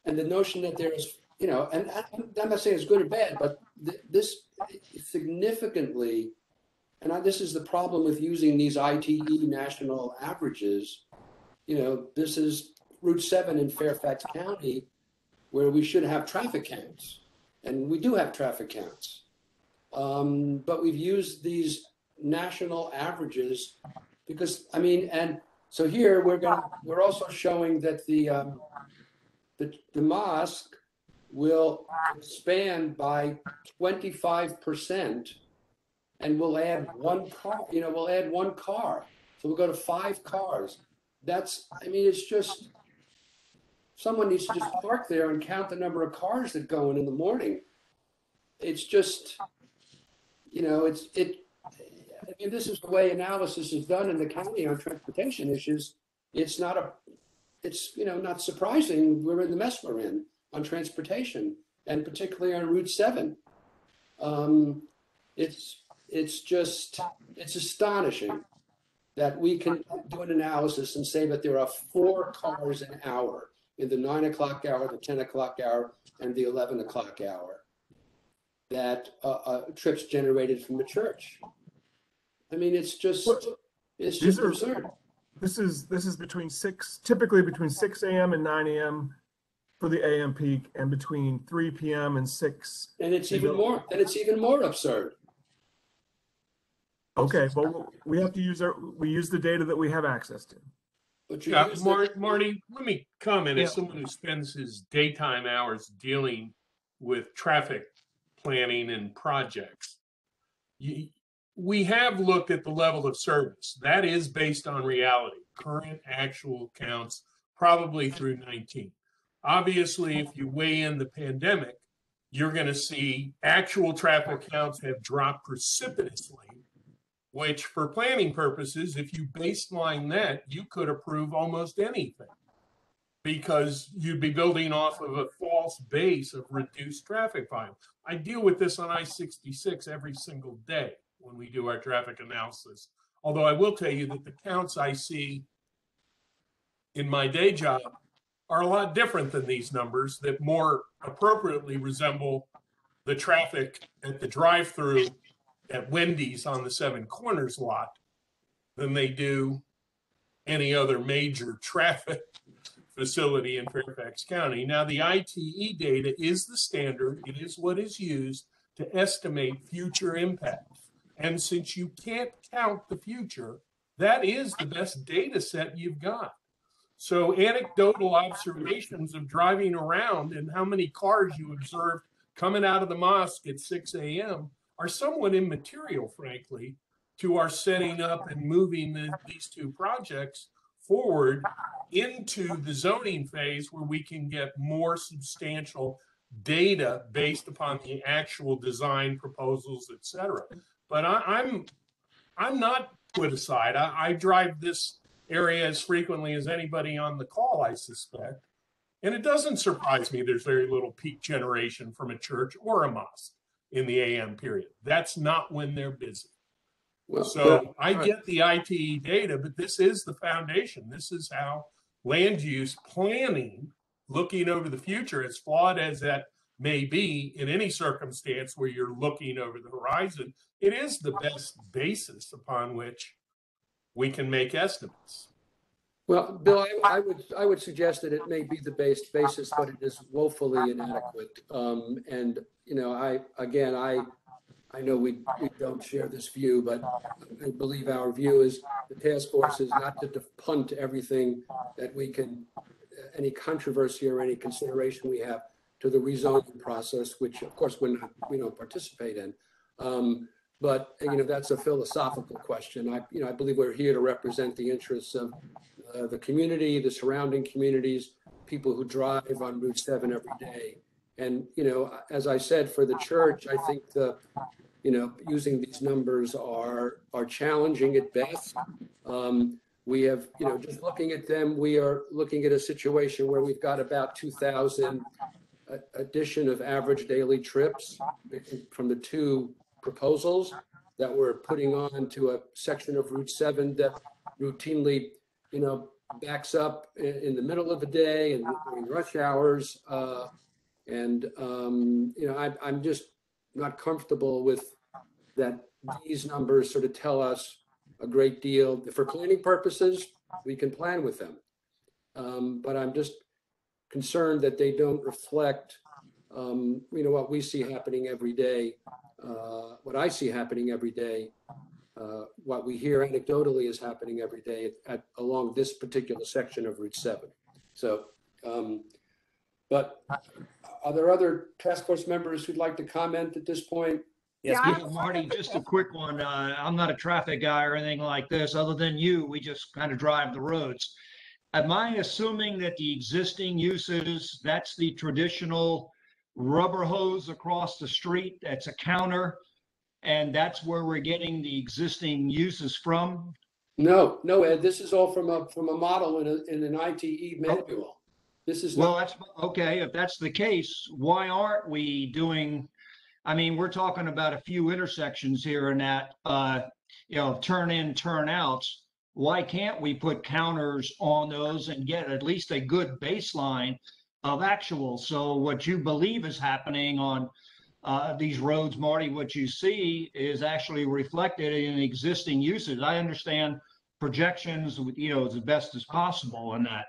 And the notion that there's, and I'm not saying it's good or bad, but this significantly, and this is the problem with using these ITE national averages. This is Route 7 in Fairfax County, where we should have traffic counts, and we do have traffic counts. But we've used these national averages because, and so here we're also showing that the mosque will expand by 25%, and we'll add one car. So we'll go to 5 cars. I mean, it's just, someone needs to just park there and count the number of cars that go in the morning. It's just, you know, I mean, this is the way analysis is done in the county on transportation issues. It's not not surprising we're in the mess we're in on transportation, and particularly on Route 7. It's astonishing that we can do an analysis and say that there are 4 cars an hour in the 9 o'clock hour, the 10 o'clock hour, and the 11 o'clock hour that trips generated from the church. I mean, it's just absurd. This is typically between 6 a.m. and 9 a.m. for the AM peak, and between 3 p.m. and 6. And it's even more absurd. Okay, well, we have to use the data that we have access to. Yeah, Marty, let me comment as someone who spends his daytime hours dealing with traffic planning and projects. We have looked at the level of service. That is based on reality, current actual counts, probably through 19. Obviously, if you weigh in the pandemic, you're going to see actual traffic counts have dropped precipitously, which for planning purposes, if you baseline that, you could approve almost anything because you'd be building off of a false base of reduced traffic volume. I deal with this on I-66 every single day when we do our traffic analysis. Although I will tell you that the counts I see in my day job are a lot different than these numbers that more appropriately resemble the traffic at the drive-through at Wendy's on the Seven Corners lot than they do any other major traffic facility in Fairfax County. Now, the ITE data is the standard. It is what is used to estimate future impact. And since you can't count the future, that is the best data set you've got. So anecdotal observations of driving around and how many cars you observed coming out of the mosque at 6 a.m. are somewhat immaterial, frankly, to our setting up and moving these 2 projects forward into the zoning phase where we can get more substantial data based upon the actual design proposals, et cetera. But I'm not put aside. I drive this area as frequently as anybody on the call, I suspect. And it doesn't surprise me there's very little peak generation from a church or a mosque in the AM period. That's not when they're busy. Well, so I get the ITE data, but this is the foundation. This is how land use planning, looking over the future, as flawed as that may be in any circumstance where you're looking over the horizon, it is the best basis upon which we can make estimates. Well, Bill, I would suggest that it may be the basis, but it is woefully inadequate. And you know, I know we don't share this view, but I believe our view is the task force is not to punt everything that we can, any controversy or any consideration we have to the rezoning process, which of course we don't participate in. But you know, that's a philosophical question. I believe we're here to represent the interests of the community, the surrounding communities, people who drive on Route 7 every day. And you know, as I said, for the church, I think using these numbers are challenging at best. We have, just looking at them, we are looking at a situation where we've got about 2,000 addition of average daily trips from the 2 proposals that we're putting on to a section of Route 7 that routinely, backs up in the middle of the day and during rush hours. I'm just not comfortable with that. These numbers sort of tell us a great deal. For planning purposes, we can plan with them. But I'm just concerned that they don't reflect, what we see happening every day, what I see happening every day, what we hear anecdotally is happening every day along this particular section of Route 7. So, but are there other task force members who'd like to comment at this point? Yes, yeah, Marty, just a quick one. I'm not a traffic guy or anything like this. Other than you, we just kind of drive the roads. am I assuming that the existing uses, that's the traditional rubber hose across the street, that's a counter, and that's where we're getting the existing uses from? No, no, Ed, this is all from a model in an ITE manual. This is Well, not, that's okay. If that's the case, why aren't we doing, I mean, we're talking about a few intersections here and that, turn in, turn outs. Why can't we put counters on those and get at least a good baseline of actual? So what you believe is happening on these roads, Marty, what you see is actually reflected in existing uses. I understand projections, as best as possible on that.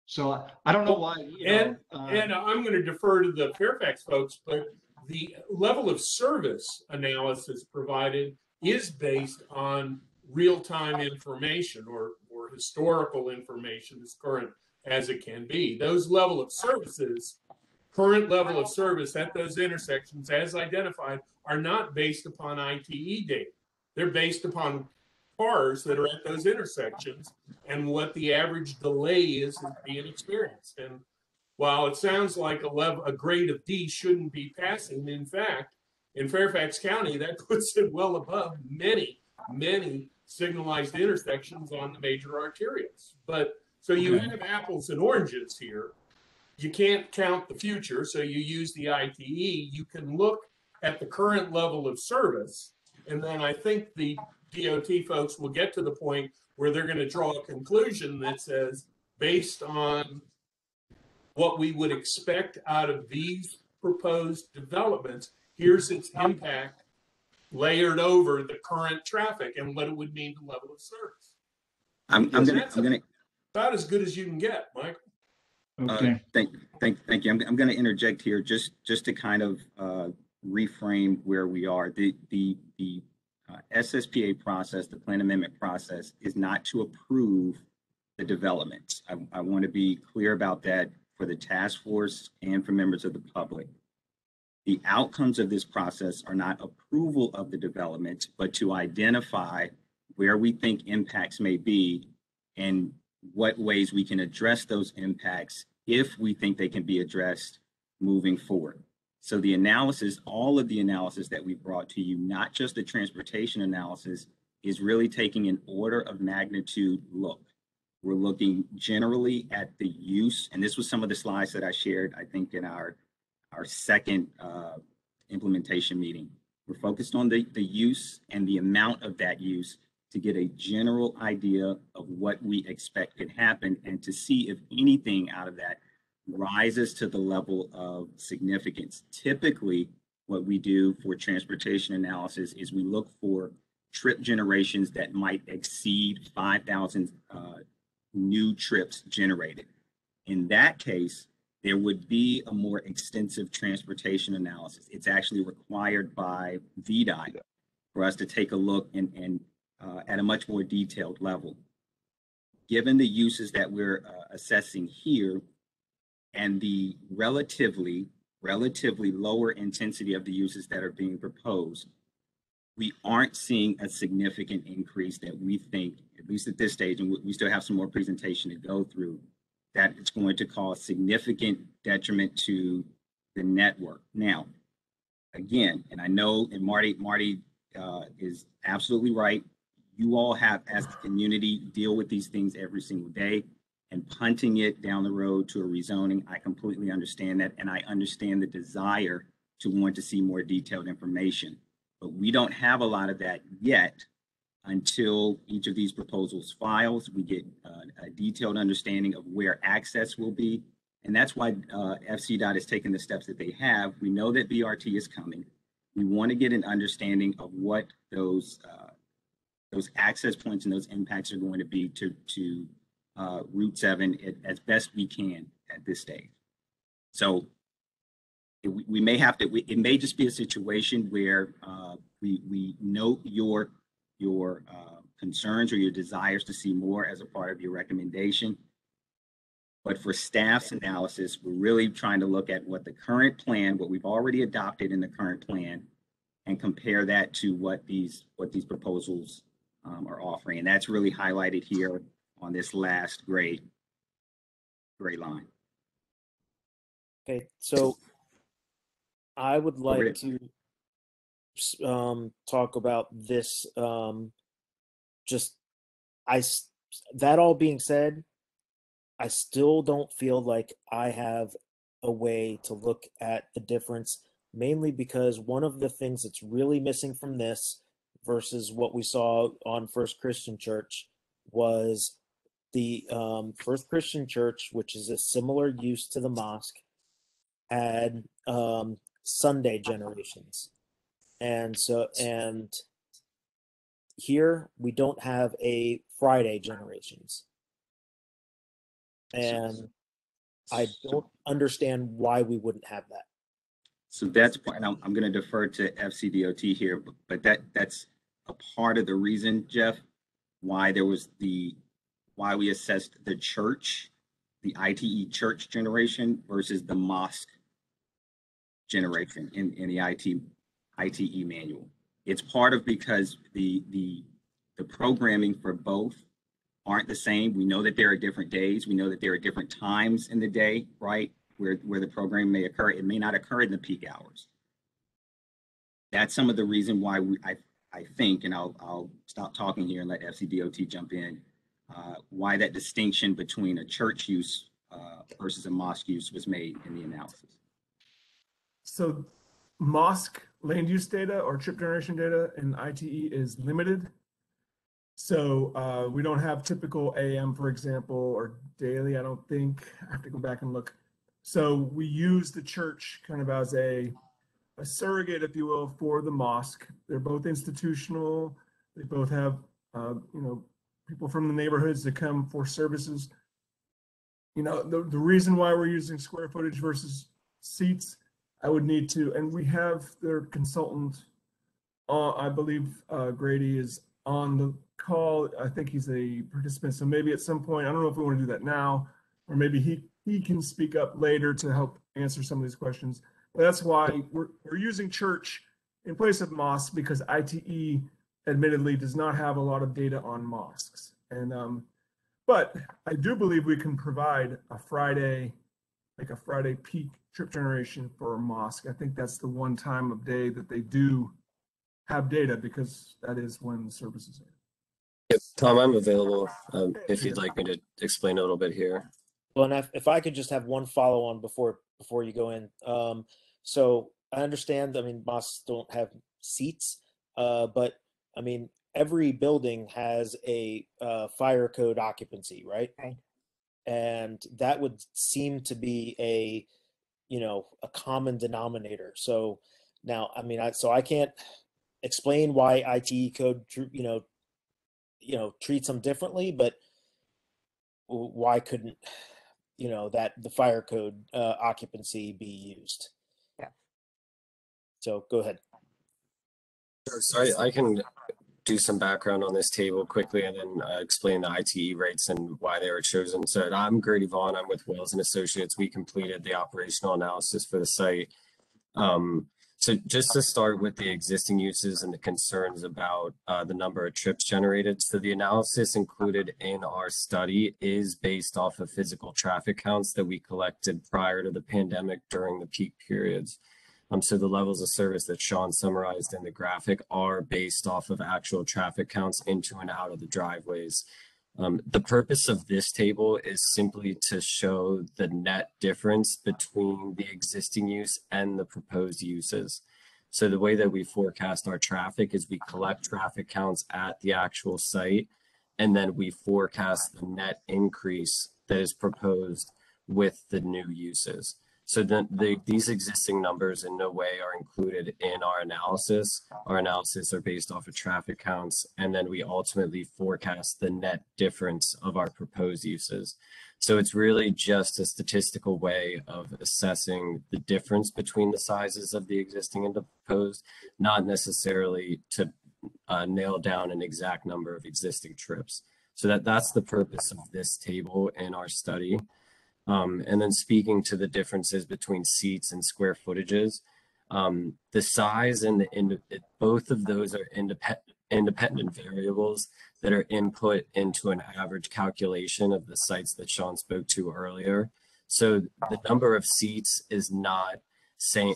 So I don't know why, and I'm going to defer to the Fairfax folks, but the level of service analysis provided is based on real-time information or historical information as current as it can be. Those level of services, current level of service at those intersections as identified, are not based upon ITE data. They're based upon cars that are at those intersections and what the average delay is being experienced. And while it sounds like a grade of D shouldn't be passing, in fact, in Fairfax County, that puts it well above many signalized intersections on the major arterials. But so you have apples and oranges here. You can't count the future, so you use the ITE. You can look at the current level of service, and then I think the DOT folks will get to the point where they're going to draw a conclusion that says, based on what we would expect out of these proposed developments, here's its impact layered over the current traffic and what it would mean to level of service. I'm gonna about as good as you can get, Michael. Okay. Thank you. I'm going to interject here just to kind of reframe where we are. The SSPA process, the plan amendment process, is not to approve the developments. I want to be clear about that for the task force and for members of the public. The outcomes of this process are not approval of the development, but to identify where we think impacts may be and what ways we can address those impacts if we think they can be addressed moving forward. So the analysis, all of the analysis that we brought to you, not just the transportation analysis, is really taking an order of magnitude look. We're looking generally at the use, and this was some of the slides that I shared, I think, in our second implementation meeting. We're focused on the use and the amount of that use to get a general idea of what we expect could happen and to see if anything out of that rises to the level of significance. Typically, what we do for transportation analysis is we look for trip generations that might exceed 5,000 new trips generated. In that case, there would be a more extensive transportation analysis. It's actually required by VDOT for us to take a look and at a much more detailed level. Given the uses that we're assessing here and the relatively lower intensity of the uses that are being proposed, we aren't seeing a significant increase that we think, at least at this stage, and we still have some more presentation to go through, that it's going to cause significant detriment to the network. Now, again, and I know, and Marty is absolutely right. You all have, as the community, deal with these things every single day, and punting it down the road to a rezoning, I completely understand that, and I understand the desire to want to see more detailed information. But we don't have a lot of that yet until each of these proposals files. We get a detailed understanding of where access will be, and that's why FCDOT has taken the steps that they have. We know that BRT is coming. We want to get an understanding of what those access points and those impacts are going to be to Route 7 as best we can at this stage. So we may have to, it may just be a situation where we note your concerns or your desires to see more as a part of your recommendation. But for staff's analysis, we're really trying to look at what the current plan, what we've already adopted in the current plan, and compare that to what these proposals are offering. And that's really highlighted here on this last grade. gray line. Okay, so I would like Rick. to talk about this. Just that all being said, I still don't feel like I have a way to look at the difference, mainly because one of the things that's really missing from this versus what we saw on First Christian Church was the First Christian Church, which is a similar use to the mosque, had Sunday generations. And here we don't have a Friday generations. And I don't understand why we wouldn't have that. So that's part, and I'm going to defer to FCDOT here, but that's a part of the reason, Jeff, why why we assessed the church, the ITE church generation versus the mosque generation in the ITE manual. It's part of because the programming for both aren't the same. We know that there are different days. We know that there are different times in the day, right? Where the program may occur. It may not occur in the peak hours. That's some of the reason why I think, and I'll stop talking here and let FCDOT jump in, why that distinction between a church use versus a mosque use was made in the analysis. So mosque land use data or trip generation data in ITE is limited. So we don't have typical AM, for example, or daily, I don't think. I have to go back and look. So we use the church kind of as a surrogate, if you will, for the mosque. They're both institutional. They both have, people from the neighborhoods that come for services. The reason why we're using square footage versus seats, I would need to, and we have their consultant, I believe Grady is on the call. I think he's a participant. So maybe at some point, I don't know if we want to do that now, or maybe he can speak up later to help answer some of these questions. But that's why we're using church in place of mosque, because ITE admittedly does not have a lot of data on mosques. And but I do believe we can provide a Friday peak trip generation for a mosque. I think that's the one time of day that they do have data, because that is when the services are. Yep, Tom, I'm available if you'd like me to explain a little bit here. Well, and if I could just have one follow on before you go in. So I understand, mosques don't have seats, but every building has a fire code occupancy, right? Right. And that would seem to be a common denominator. So now, I can't explain why ITE code, treats them differently, but why couldn't, that the fire code occupancy be used? Yeah. So go ahead. So I can do some background on this table quickly and then explain the ITE rates and why they were chosen. So I'm Grady Vaughn. I'm with Wells and Associates. We completed the operational analysis for the site. So just to start with the existing uses and the concerns about the number of trips generated. So the analysis included in our study is based off of physical traffic counts that we collected prior to the pandemic during the peak periods. So the levels of service that Sean summarized in the graphic are based off of actual traffic counts into and out of the driveways. The purpose of this table is simply to show the net difference between the existing use and the proposed uses. So the way that we forecast our traffic is we collect traffic counts at the actual site, and then we forecast the net increase that is proposed with the new uses. So then these existing numbers in no way are included in our analysis. Our analysis are based off of traffic counts, and then we ultimately forecast the net difference of our proposed uses. So it's really just a statistical way of assessing the difference between the sizes of the existing and the proposed, not necessarily to nail down an exact number of existing trips. So that's the purpose of this table in our study. And then speaking to the differences between seats and square footages, the size and both of those are independent variables that are input into an average calculation of the sites that Sean spoke to earlier. So the number of seats is not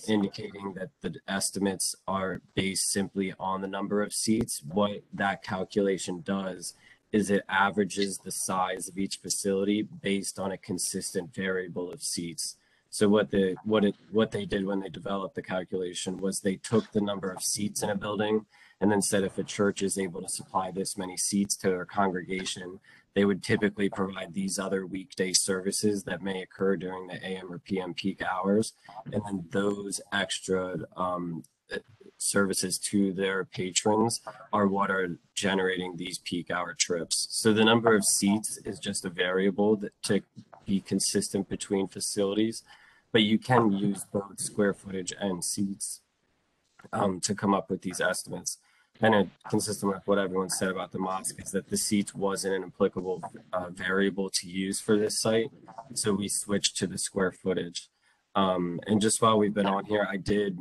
indicating that the estimates are based simply on the number of seats. What that calculation does is it averages the size of each facility based on a consistent variable of seats. So what they did when they developed the calculation was they took the number of seats in a building and then said if a church is able to supply this many seats to their congregation, they would typically provide these other weekday services that may occur during the AM or PM peak hours. And then those extra services to their patrons are what are generating these peak hour trips. So the number of seats is just a variable that to be consistent between facilities, but you can use both square footage and seats to come up with these estimates. And consistent with what everyone said about the mosque is that the seats wasn't an applicable variable to use for this site. So we switched to the square footage. And just while we've been on here, I did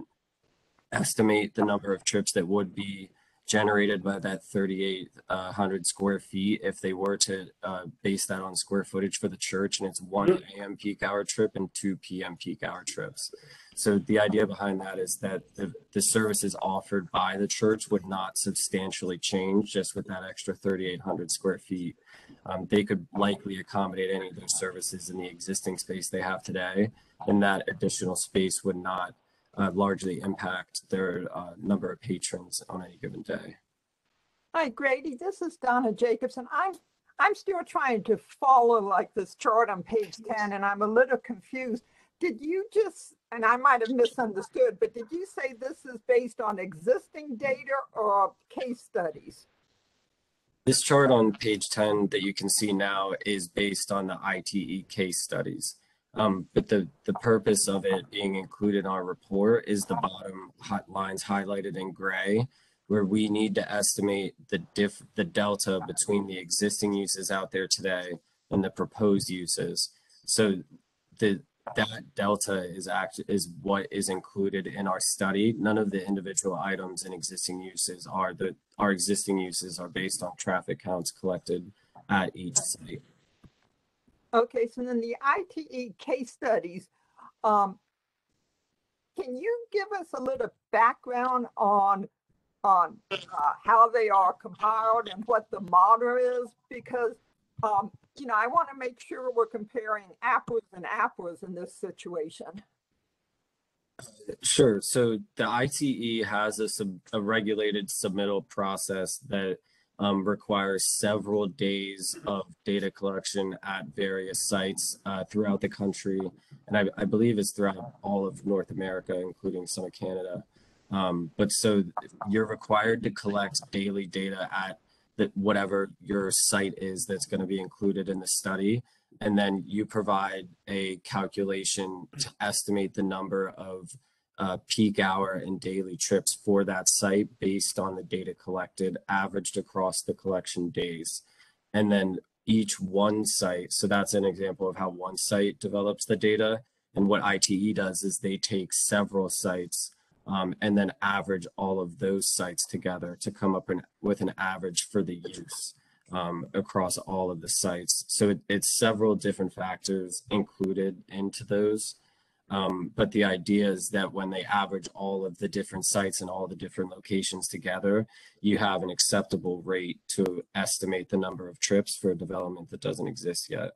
estimate the number of trips that would be generated by that 3,800 square feet if they were to base that on square footage for the church, and it's 1 AM peak hour trip and 2 PM peak hour trips. So the idea behind that is that the services offered by the church would not substantially change just with that extra 3,800 square feet. They could likely accommodate any of those services in the existing space they have today, and that additional space would not largely impact their number of patrons on any given day. Hi, Grady. This is Donna Jacobson. I'm still trying to follow like this chart on page 10, and I'm a little confused. Did you just, and I might have misunderstood, but did you say this is based on existing data or case studies? This chart on page 10 that you can see now is based on the ITE case studies. But the purpose of it being included in our report is the bottom lines highlighted in gray, where we need to estimate the delta between the existing uses out there today and the proposed uses. So that delta is what is included in our study. None of the individual items in existing uses our existing uses are based on traffic counts collected at each site. Okay, so then the ITE case studies, can you give us a little background on how they are compiled and what the model is? Because, you know, I want to make sure we're comparing apples and apples in this situation. Sure. So the ITE has a regulated submittal process that requires several days of data collection at various sites throughout the country. And I believe it's throughout all of North America, including some of Canada. But so you're required to collect daily data at whatever your site is that's going to be included in the study. And then you provide a calculation to estimate the number of peak hour and daily trips for that site based on the data collected, averaged across the collection days. And then each one site, so that's an example of how one site develops the data. And what ITE does is they take several sites and then average all of those sites together to come up with an average for the use across all of the sites. So it's several different factors included into those. But the idea is that when they average all of the different sites and all the different locations together, you have an acceptable rate to estimate the number of trips for a development that doesn't exist yet.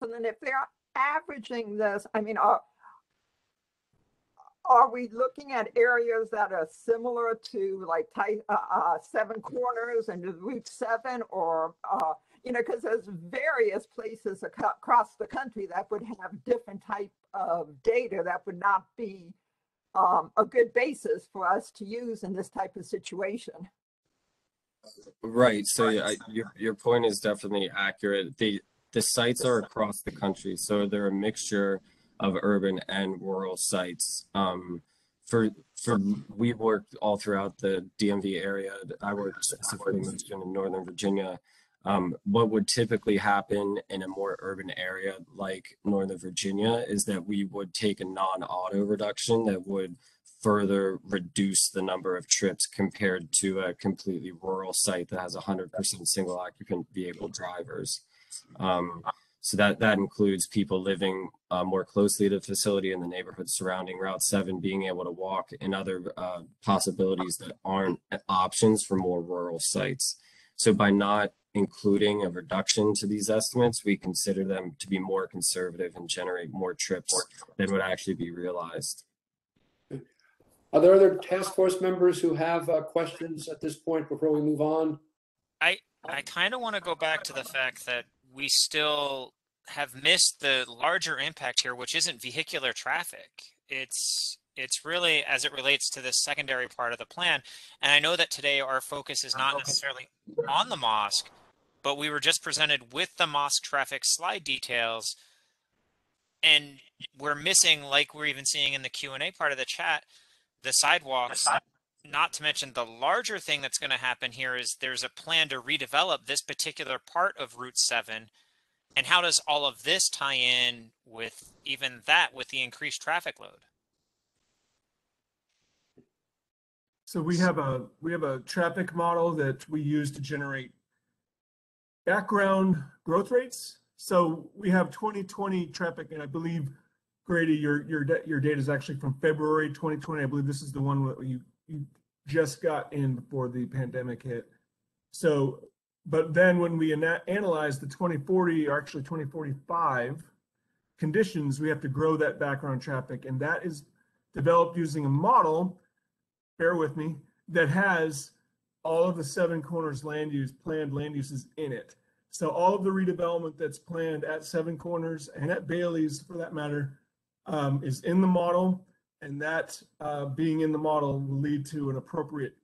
And then if they're averaging this, I mean, are we looking at areas that are similar to like Seven Corners and Route 7, or you know, because there's various places across the country that would have different type of data that would not be a good basis for us to use in this type of situation. Right. So your point is definitely accurate. The sites are across the country, so they're a mixture of urban and rural sites. We worked all throughout the DMV area. I worked specifically in Northern Virginia. What would typically happen in a more urban area like Northern Virginia is that we would take a non-auto reduction that would further reduce the number of trips compared to a completely rural site that has 100% single occupant vehicle drivers. So that includes people living more closely to the facility in the neighborhood surrounding Route 7, being able to walk, and other possibilities that aren't options for more rural sites. So by not including a reduction to these estimates, we consider them to be more conservative and generate more trips than would actually be realized. Are there other task force members who have questions at this point before we move on? I kind of want to go back to the fact that we still have missed the larger impact here, which isn't vehicular traffic. It's really as it relates to this secondary part of the plan. And I know that today our focus is not necessarily on the mosque, but we were just presented with the mosque traffic slide details. And we're missing, like we're even seeing in the Q&A part of the chat, the sidewalks. Not to mention the larger thing that's going to happen here is there's a plan to redevelop this particular part of Route 7. And how does all of this tie in with even that, with the increased traffic load? So we have a traffic model that we use to generate background growth rates. So we have 2020 traffic, and I believe, Grady, your data is actually from February 2020. I believe this is the one that you just got in before the pandemic hit. So, but then when we analyze the 2040, or actually 2045 conditions, we have to grow that background traffic, and that is developed using a model, bear with me, that has all of the Seven Corners planned land uses in it. So all of the redevelopment that's planned at Seven Corners and at Bailey's, for that matter, is in the model, and that being in the model will lead to an appropriate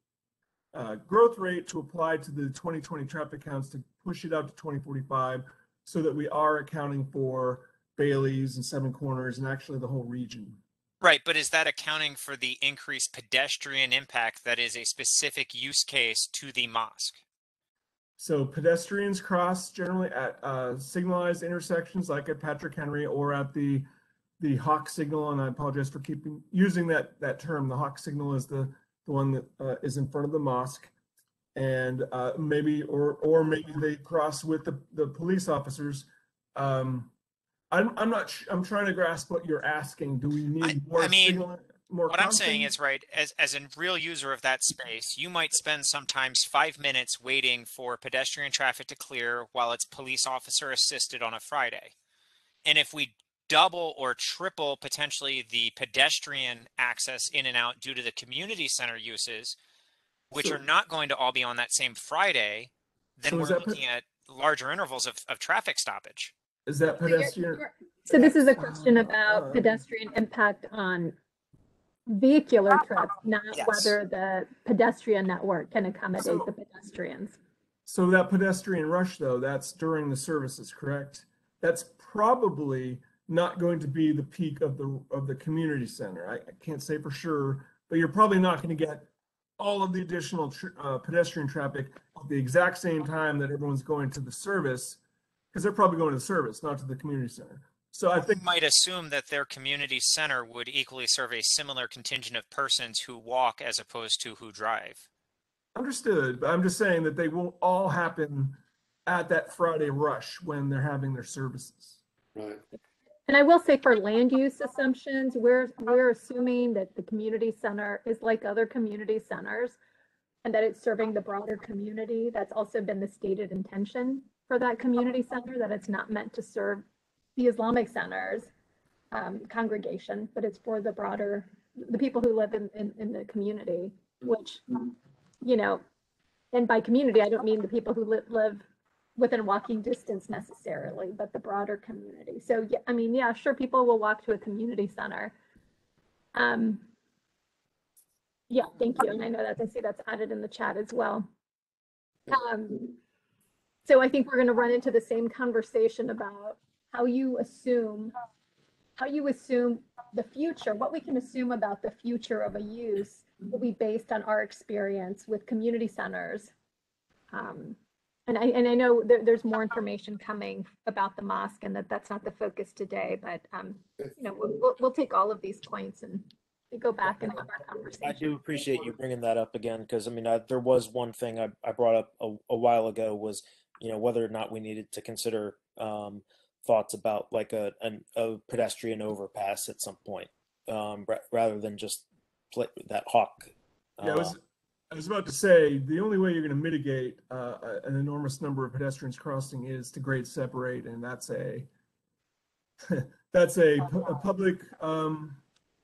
growth rate to apply to the 2020 traffic counts to push it out to 2045, so that we are accounting for Bailey's and Seven Corners and actually the whole region. Right, but is that accounting for the increased pedestrian impact that is a specific use case to the mosque? So pedestrians cross generally at signalized intersections like at Patrick Henry or at the hawk signal, and I apologize for using that term. The hawk signal is the one that is in front of the mosque, and maybe they cross with the police officers. I'm trying to grasp what you're asking. Do we need more signal? What I'm saying is, right, as a real user of that space, you might spend sometimes 5 minutes waiting for pedestrian traffic to clear while it's police officer assisted on a Friday. And if we double or triple potentially the pedestrian access in and out due to the community center uses, which are not going to all be on that same Friday, then we're looking at larger intervals of traffic stoppage. Is that pedestrian? So this is a question about pedestrian impact on vehicular trips, not whether the pedestrian network can accommodate the pedestrians. So that pedestrian rush, though, that's during the services, correct? That's probably not going to be the peak of the community center. I can't say for sure, but you're probably not going to get all of the additional pedestrian traffic at the exact same time that everyone's going to the service, because they're probably going to the service, not to the community center. So I think might assume that their community center would equally serve a similar contingent of persons who walk as opposed to who drive. Understood, but I'm just saying that they won't all happen at that Friday rush when they're having their services. Right. And I will say, for land use assumptions, we're assuming that the community center is like other community centers and that it's serving the broader community. That's also been the stated intention for that community center, that it's not meant to serve the Islamic center's congregation, but it's for the broader, the people who live in the community, which, you know, and by community, I don't mean the people who live within walking distance necessarily, but the broader community. So, yeah, I mean, yeah, sure, people will walk to a community center. Yeah, thank you. And I know that I see that's added in the chat as well. So I think we're going to run into the same conversation about how you assume the future, what we can assume about the future of a use will be based on our experience with community centers. And I know there's more information coming about the mosque, and that's not the focus today, but you know, we'll take all of these points and We go back and have our I conversation. do appreciate you bringing that up again, because I mean, there was one thing I brought up a while ago was, whether or not we needed to consider thoughts about like a pedestrian overpass at some point, rather than just that hawk. Yeah, I was about to say, the only way you're going to mitigate an enormous number of pedestrians crossing is to grade separate, and that's a a public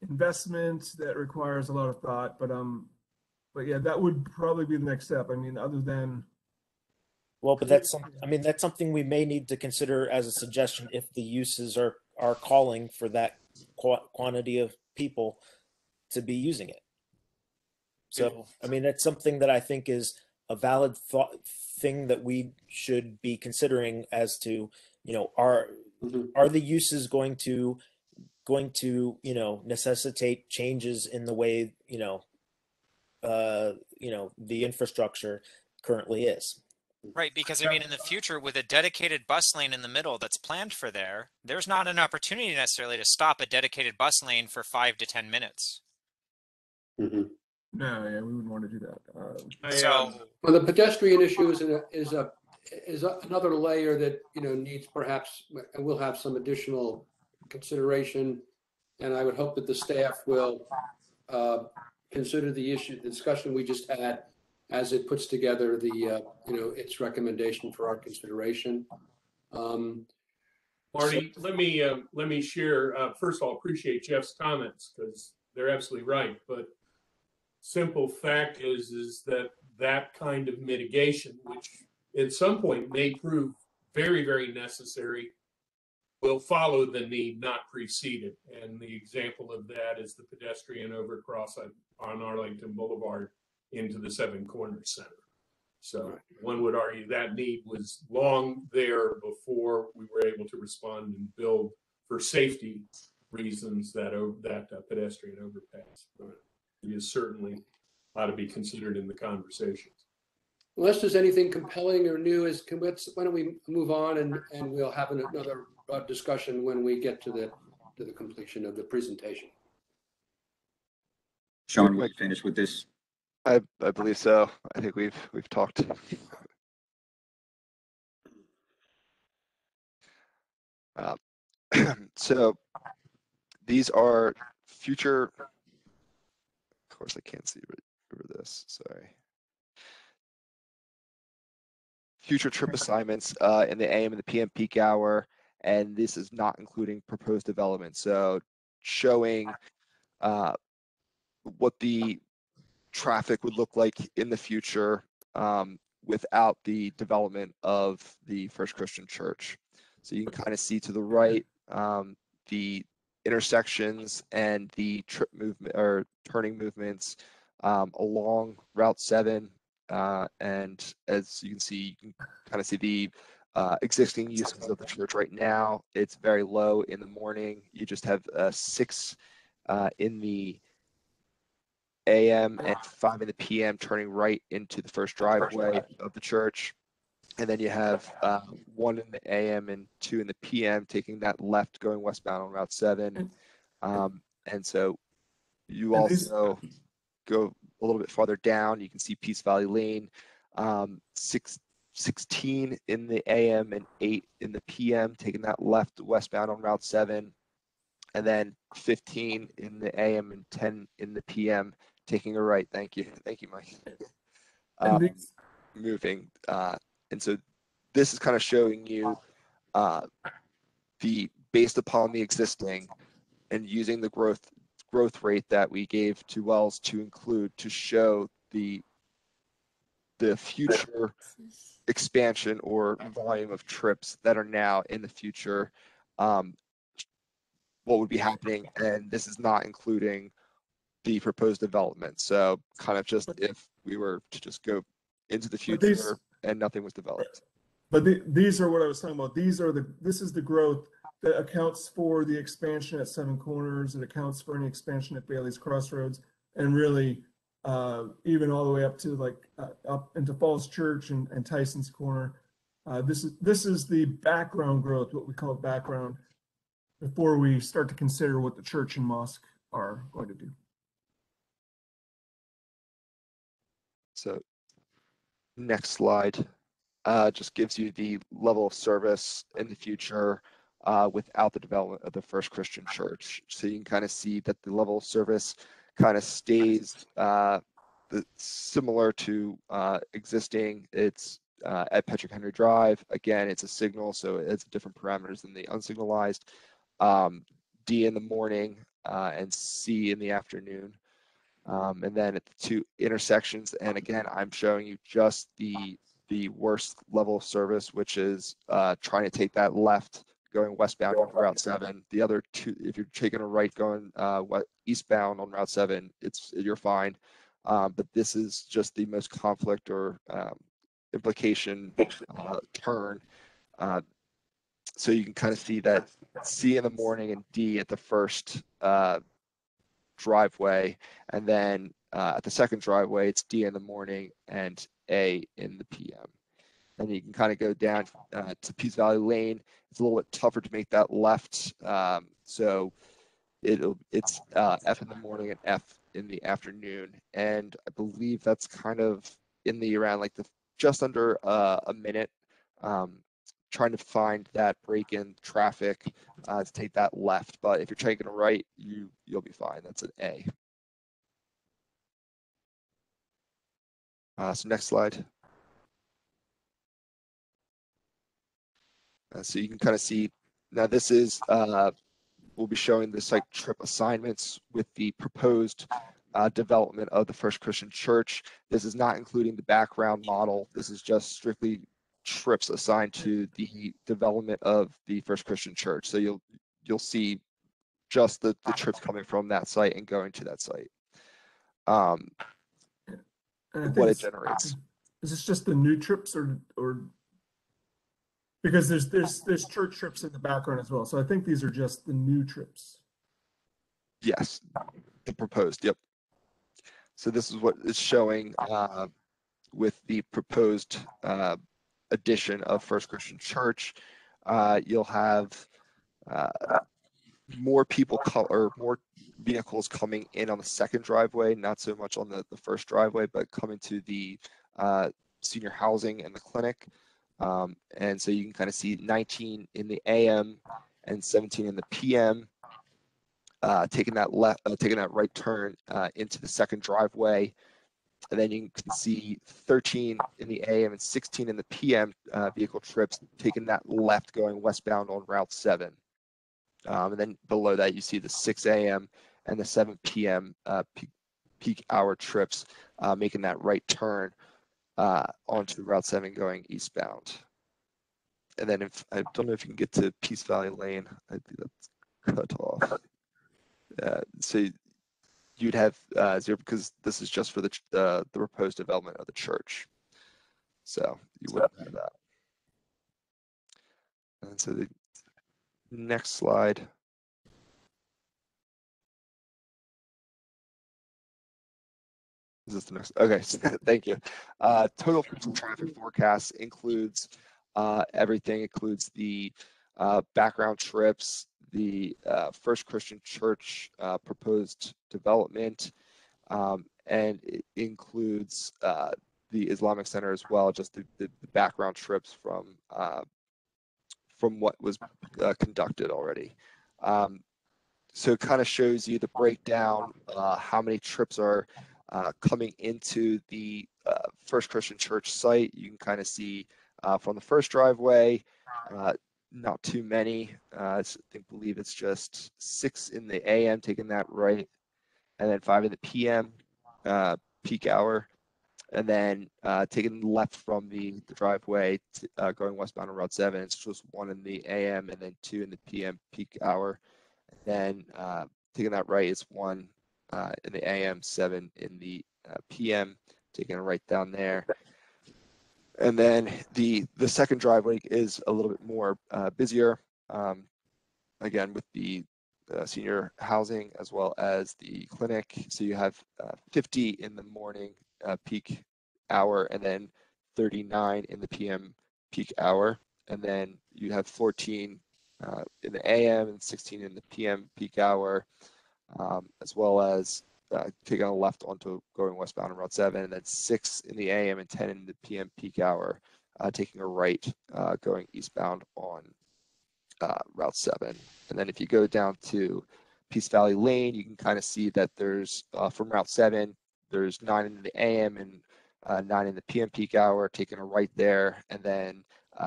investment that requires a lot of thought. But yeah, that would probably be the next step. I mean, other than Well, but that's something we may need to consider as a suggestion if the uses are calling for that quantity of people to be using it. So, I mean, that's something that I think is a valid thing that we should be considering as to, are the uses going to necessitate changes in the way the infrastructure currently is. Right, because I mean, in the future, with a dedicated bus lane in the middle that's planned for there's not an opportunity necessarily to stop a dedicated bus lane for 5 to 10 minutes. no, yeah, we wouldn't want to do that. Well, the pedestrian issue is another layer that needs perhaps, and will have some additional consideration, and I would hope that the staff will consider the discussion we just had as it puts together the its recommendation for our consideration. Marty, let me share. First of all, appreciate Jeff's comments because they're absolutely right. But simple fact is that kind of mitigation, which at some point may prove very, very necessary, will follow the need, not precede it. And the example of that is the pedestrian overcross on Arlington Boulevard into the Seven Corners Center. So one would argue that need was long there before we were able to respond and build for safety reasons that pedestrian overpass. But it is certainly ought to be considered in the conversations. Unless there's anything compelling or new, why don't we move on and we'll have another discussion when we get to the completion of the presentation. Sean, will you finish with this? I believe so. I think we've talked. So these are future. Of course, I can't see over this. Sorry. Future trip assignments in the AM and the PM peak hour, and this is not including proposed development. So showing what the traffic would look like in the future without the development of the First Christian Church. So you can kind of see to the right the intersections and the trip movement or turning movements along Route 7. And as you can kind of see the existing uses of the church right now. It's very low in the morning. You just have 6 in the AM and 5 in the PM turning right into the first driveway of the church. And then you have 1 in the AM and 2 in the PM taking that left going westbound on Route 7. And so you also go a little bit farther down, you can see Peace Valley Lane, 16 in the AM and 8 in the PM taking that left westbound on Route 7. And then 15 in the AM and 10 in the PM taking a right. Thank you, Mike. Moving. And so this is kind of showing you based upon the existing and using the growth rate that we gave to Wells to include to show the future expansion or volume of trips that are now in the future, what would be happening. And this is not including the proposed development. So kind of just if we were to just go into the future and nothing was developed. But these are what I was talking about. This is the growth that accounts for the expansion at Seven Corners. It accounts for any expansion at Bailey's Crossroads, and really even all the way up to up into Falls Church and Tyson's Corner. This is the background growth, what we call background, before we start to consider what the church and mosque are going to do. So next slide just gives you the level of service in the future without the development of the First Christian Church. So you can kind of see that the level of service kind of stays similar to existing. It's at Patrick Henry Drive. Again, it's a signal, so it's different parameters than the unsignalized. D in the morning and C in the afternoon. And then at the two intersections, and again, I'm showing you just the worst level of service, which is trying to take that left going westbound on Route 7. The other two, if you're taking a right going eastbound on Route 7, you're fine. But this is just the most conflict or implication turn. So you can kind of see that C in the morning and D at the first driveway, and then at the second driveway, it's D in the morning and A in the PM. And you can kind of go down to Peace Valley Lane. It's a little bit tougher to make that left. So it's F in the morning and F in the afternoon. And I believe that's kind of in the around like just under a minute. Trying to find that break in traffic to take that left. But if you're taking a right, you'll be fine. That's an A. So next slide. So you can kind of see, now this is, we'll be showing the site trip assignments with the proposed development of the First Christian Church. This is not including the background model. This is just strictly trips assigned to the development of the First Christian Church. So you'll see just the trips coming from that site and going to that site. What it generates. Is this just the new trips or because there's church trips in the background as well. So I think these are just the new trips. Yes, the proposed, yep. So this is what it's showing with the proposed addition of First Christian Church. You'll have more people or more vehicles coming in on the second driveway, not so much on the first driveway, but coming to the senior housing and the clinic. And so you can kind of see 19 in the AM and 17 in the PM, taking that right turn into the second driveway. And then you can see 13 in the AM and 16 in the PM vehicle trips taking that left going westbound on Route 7. And then below that, you see the 6 AM and the 7 PM peak hour trips making that right turn onto Route 7 going eastbound. And then I don't know if you can get to Peace Valley Lane. I think that's cut off. So you'd have 0 because this is just for the proposed development of the church. So you wouldn't have that. And so the next slide. Is this the next? Okay, thank you. Total traffic forecast includes everything. Includes the background trips, the First Christian Church proposed development, and it includes the Islamic Center as well, just the background trips from what was conducted already. So it kind of shows you the breakdown, how many trips are coming into the First Christian Church site. You can kind of see from the first driveway, not too many. I believe it's just 6 in the AM taking that right, and then 5 in the PM peak hour, and then taking left from the driveway going westbound on Route 7. It's just 1 in the AM and then 2 in the PM peak hour. And then taking that right is 1 in the AM, 7 in the PM, taking it right down there. And then the second driveway is a little bit more busier, again with the senior housing as well as the clinic. So you have 50 in the morning peak hour, and then 39 in the PM peak hour, and then you have 14 in the AM and 16 in the PM peak hour, as well as taking a left onto going westbound on Route 7, and then 6 in the AM and 10 in the PM peak hour, taking a right going eastbound on Route 7. And then if you go down to Peace Valley Lane, you can kind of see that there's from Route 7, there's 9 in the AM and 9 in the PM peak hour, taking a right there, and then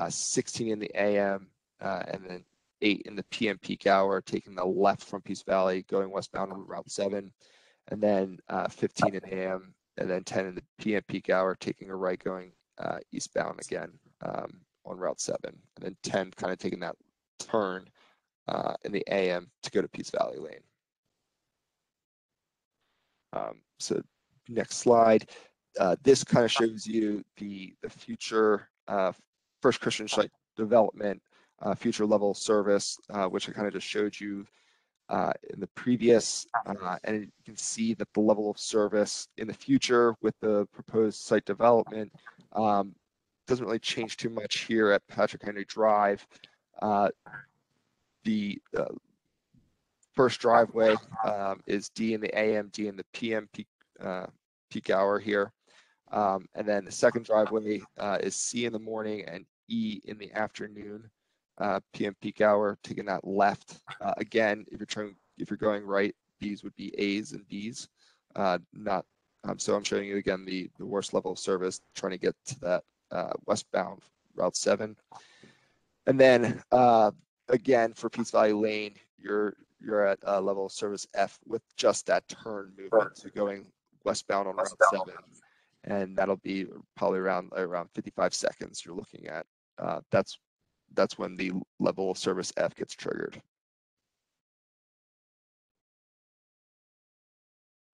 16 in the AM and then 8 in the PM peak hour, taking the left from Peace Valley, going westbound on Route 7, and then 15 in the AM and then 10 in the PM peak hour, taking a right going eastbound again on Route 7, and then 10 kind of taking that turn in the AM to go to Peace Valley Lane. So next slide. This kind of shows you the future First Christian site development, future level service, which I kind of just showed you in the previous, and you can see that the level of service in the future with the proposed site development doesn't really change too much here at Patrick Henry Drive. The first driveway is D in the AM, D in the PM peak hour here. And then the second driveway is C in the morning and E in the afternoon, PM peak hour, taking that left. Again, if you're going right, these would be A's and B's, not. So I'm showing you again the worst level of service, trying to get to that westbound Route 7. And then again, for Peace Valley Lane, you're at level of service F with just that turn movement, so going westbound on Route 7, and that'll be probably around 55 seconds you're looking at. That's when the level of service F gets triggered.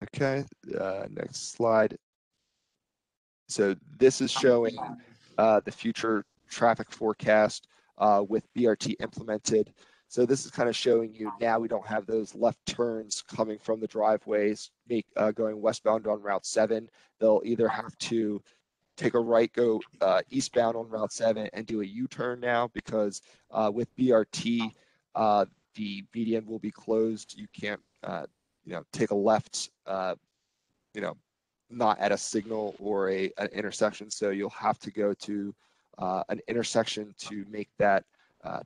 Okay, next slide. So this is showing the future traffic forecast with BRT implemented. So this is kind of showing you now we don't have those left turns coming from the driveways going westbound on Route 7. They'll either have to take a right, go eastbound on Route 7 and do a U-turn now, because with BRT, the median will be closed. You can't, take a left, not at a signal or an intersection. So you'll have to go to an intersection to make that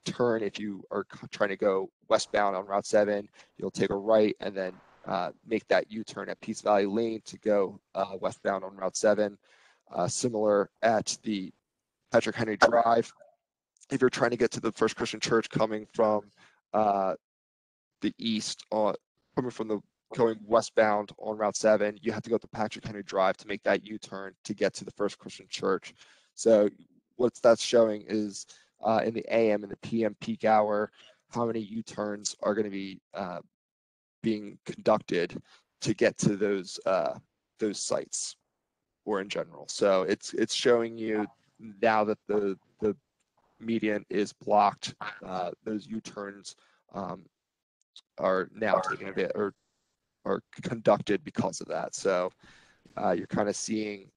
turn. If you are trying to go westbound on Route 7, you'll take a right and then make that U-turn at Peace Valley Lane to go westbound on Route 7. Similar at the Patrick Henry Drive. If you're trying to get to the First Christian Church coming from the east, going westbound on Route 7, you have to go to Patrick Henry Drive to make that U-turn to get to the First Christian Church. So what that's showing is in the AM and the PM peak hour, how many U-turns are going to be being conducted to get to those sites, or in general. So it's showing you now that the median is blocked, those U-turns are now taken a bit or are conducted because of that. So you're kind of seeing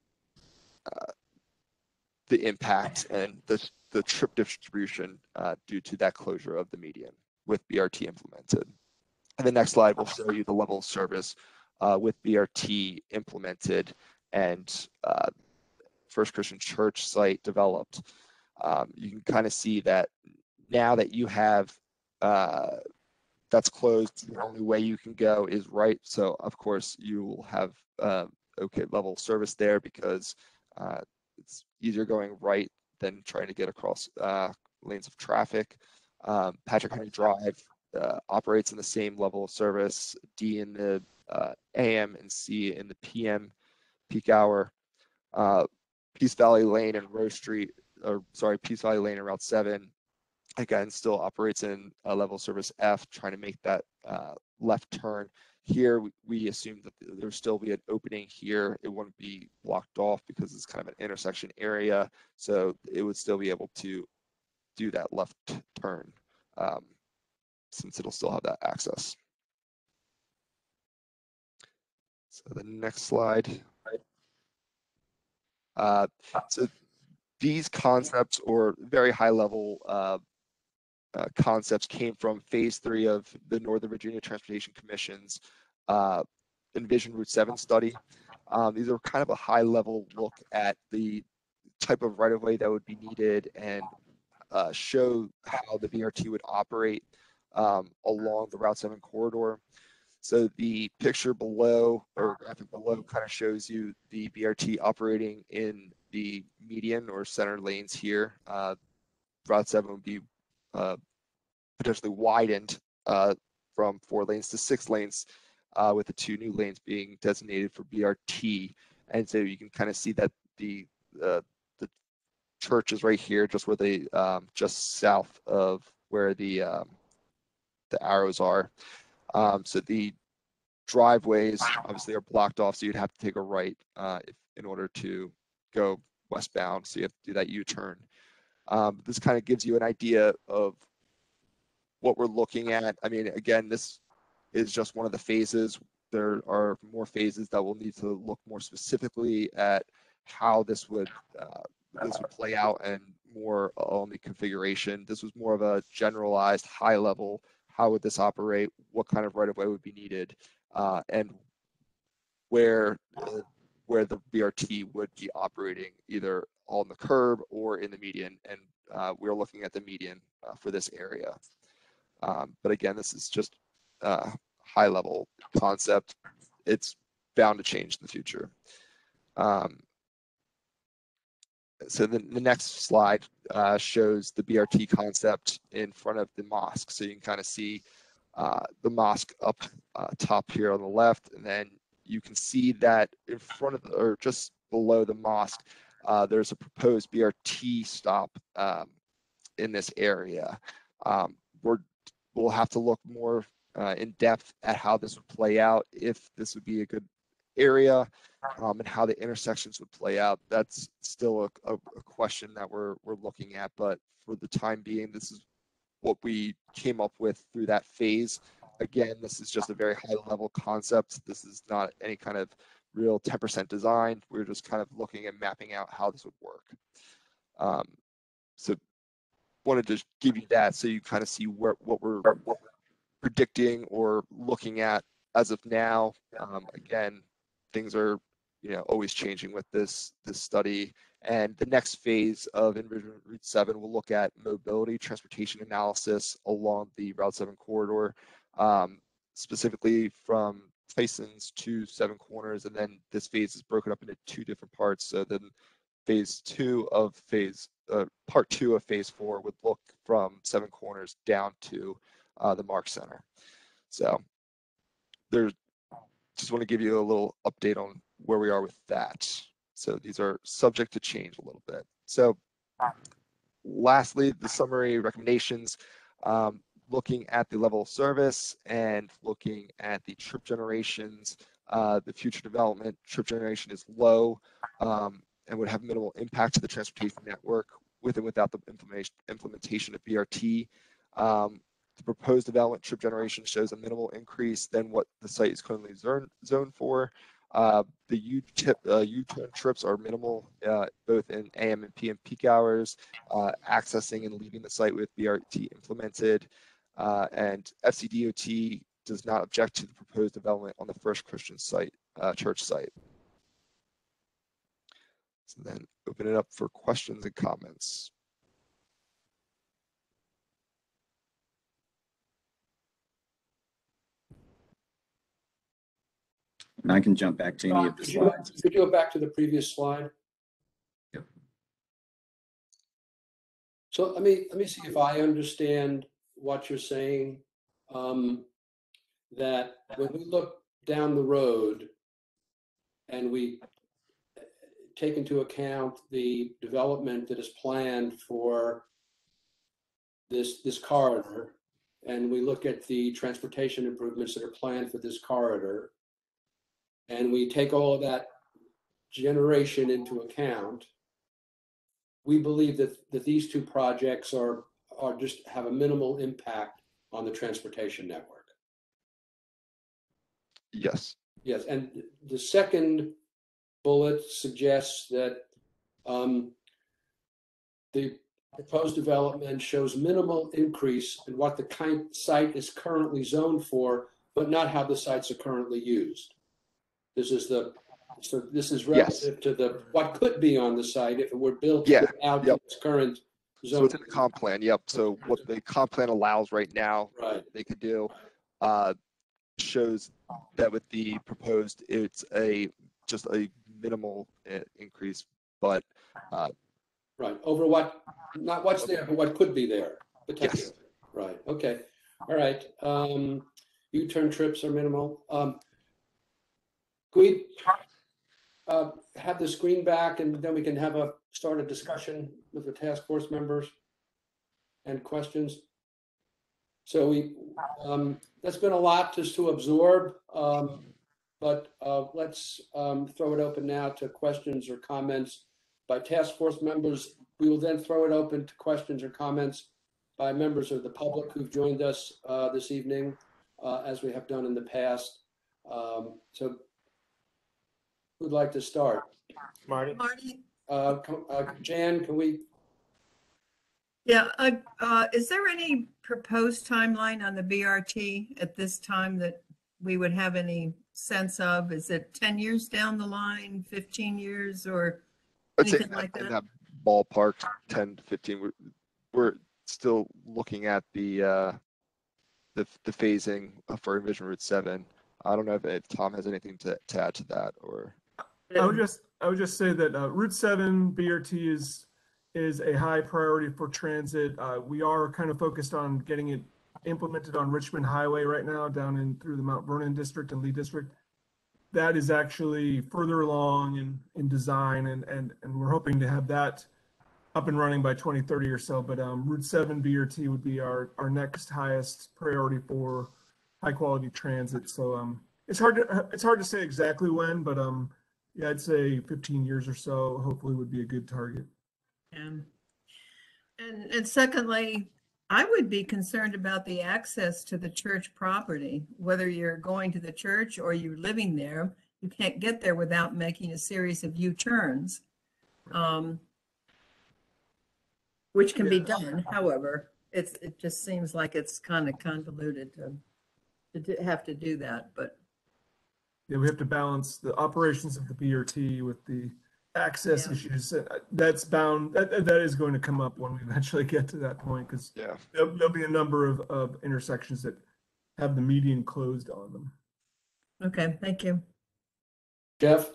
the impact and the trip distribution due to that closure of the median with BRT implemented. And the next slide will show you the level of service with BRT implemented and First Christian Church site developed. You can kind of see that now that you have that's closed, the only way you can go is right. So of course you will have okay level of service there, because it's easier going right than trying to get across lanes of traffic. Patrick Henry Drive operates in the same level of service, D in the AM and C in the PM peak hour. Peace Valley Lane and Peace Valley Lane and Route 7, again, still operates in a level of service F, trying to make that left turn. Here, we assume that there'll still be an opening here. It wouldn't be blocked off because it's kind of an intersection area. So it would still be able to do that left turn since it'll still have that access. So the next slide. So these concepts, or very high level concepts, came from phase 3 of the Northern Virginia Transportation Commission's Envision Route 7 study. These are kind of a high level look at the type of right of way that would be needed and show how the BRT would operate along the Route 7 corridor. So the picture below, or graphic below, kind of shows you the BRT operating in the median or center lanes here. Route 7 would be potentially widened from 4 lanes to 6 lanes, with the 2 new lanes being designated for BRT. And so you can kind of see that the church is right here, just where the just south of where the arrows are. So the driveways obviously are blocked off, so you'd have to take a right in order to go westbound. So you have to do that U-turn. This kind of gives you an idea of what we're looking at. I mean, again, this is just one of the phases. There are more phases that will need to look more specifically at how this would play out and more on the configuration. This was more of a generalized, high level. How would this operate? What kind of right of way would be needed? And where the BRT would be operating, either on the curb or in the median. And we're looking at the median for this area. But again, this is just a high level concept. It's bound to change in the future. So the next slide shows the BRT concept in front of the mosque. So you can kind of see the mosque up top here on the left, and then you can see that in front of, or just below the mosque, there's a proposed BRT stop in this area. We'll have to look more in depth at how this would play out, if this would be a good area, and how the intersections would play out. That's still a question that we're looking at, but for the time being, this is what we came up with through that phase. Again, this is just a very high level concept. This is not any kind of real 10% design. We're just kind of looking and mapping out how this would work. So wanted to give you that so you kind of see what we're predicting or looking at as of now. Again, things are always changing with this study. And the next phase of Envision Route 7 will look at mobility transportation analysis along the Route 7 corridor, specifically from Tyson's to Seven Corners. And then this phase is broken up into 2 different parts. So then part 2 of phase 4 would look from Seven Corners down to the Mark Center. So just want to give you a little update on where we are with that. So these are subject to change a little bit. So lastly, the summary recommendations, looking at the level of service and looking at the trip generations, the future development trip generation is low and would have minimal impact to the transportation network with and without the implementation of BRT. The proposed development trip generation shows a minimal increase than what the site is currently zoned for. The U-turn trips are minimal, both in AM and PM peak hours, accessing and leaving the site with BRT implemented. And FCDOT does not object to the proposed development on the First Christian site, church site. So then open it up for questions and comments. And I can jump back to any of the slides. Could you go back to the previous slide? Yep. So let me see if I understand what you're saying. That when we look down the road and we take into account the development that is planned for this corridor, and we look at the transportation improvements that are planned for this corridor, and we take all of that generation into account, we believe that these 2 projects are just have a minimal impact on the transportation network. Yes. Yes, and the second bullet suggests that the proposed development shows minimal increase in what the site is currently zoned for, but not how the sites are currently used. This is this is Yes. relative to the, what could be on the site if it were built Yeah, without yep. its current So zone. it's in the comp plan, yep. So what the comp plan allows right now, Right. they could do, shows that with the proposed, it's just a minimal increase, but Right, over what, not what's there, but what could be there, potentially. yes. Right, okay, all right. U-turn trips are minimal. Can we have the screen back and then we can start a discussion with the task force members and questions? So that's been a lot just to absorb, but let's throw it open now to questions or comments by task force members. We will then throw it open to questions or comments by members of the public who've joined us this evening, as we have done in the past. So who'd like to start? Marty? Marty? Jan, can we? Yeah, is there any proposed timeline on the BRT at this time that we would have any sense of? Is it 10 years down the line, 15 years, or I'd say anything like in that? that ballpark, 10 to 15. We're still looking at the phasing for Envision Route 7. I don't know if Tom has anything to add to that, or. I would just say that Route 7 BRT is a high priority for transit. We are kind of focused on getting it implemented on Richmond Highway right now, down through the Mount Vernon district and Lee district. That is actually further along in design, and we're hoping to have that up and running by 2030 or so. But Route 7 BRT would be our next highest priority for high quality transit. So it's hard to say exactly when, but yeah, I'd say 15 years or so hopefully would be a good target. And secondly, I would be concerned about the access to the church property, whether you're going to the church or you're living there. You can't get there without making a series of U-turns, which can be done. However, it just seems like it's kind of convoluted to have to do that. But yeah, we have to balance the operations of the BRT with the access issues. That's bound. That is going to come up when we eventually get to that point, because there'll be a number of intersections that have the median closed on them. okay, thank you. Jeff?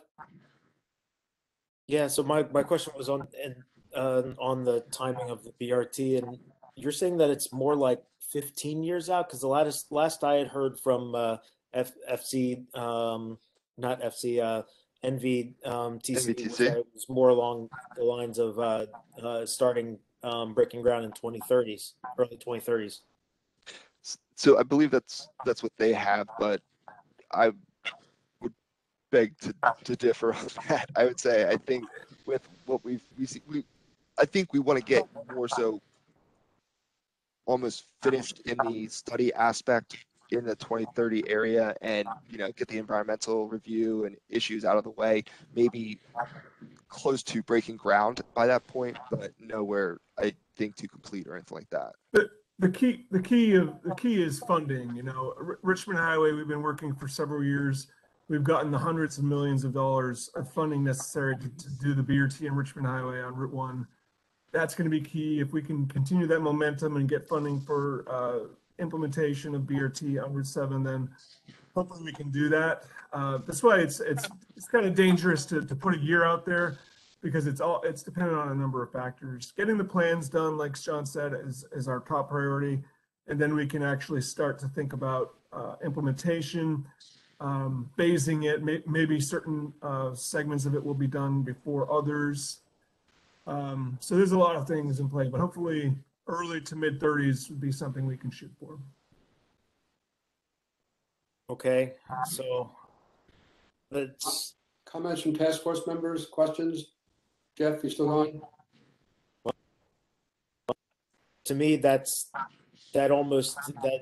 Yeah, so my question was on the timing of the BRT, and you're saying that it's more like 15 years out, because the last I had heard from FC, not FC, NVTC was that it was more along the lines of starting breaking ground in 2030s, early 2030s. So I believe that's what they have, but I would beg to differ on that. I would say I think with what I think we want to get more so almost finished in the study aspect in the 2030 area, and get the environmental review and issues out of the way, maybe close to breaking ground by that point, but nowhere I think to complete or anything like that. The key is funding. Richmond Highway, we've been working for several years. We've gotten the hundreds of millions of dollars of funding necessary to do the BRT and Richmond Highway on Route 1. That's going to be key. If we can continue that momentum and get funding for implementation of BRT on Route 7, then hopefully we can do that. That's why it's kind of dangerous to put a year out there, because it's dependent on a number of factors. Getting the plans done, like John said, is our top priority, and then we can actually start to think about implementation, phasing it. Maybe certain segments of it will be done before others. So there's a lot of things in play, but hopefully early to mid 30s would be something we can shoot for. Okay, so let's. Comments from task force members, questions? Jeff, you still on? To me, that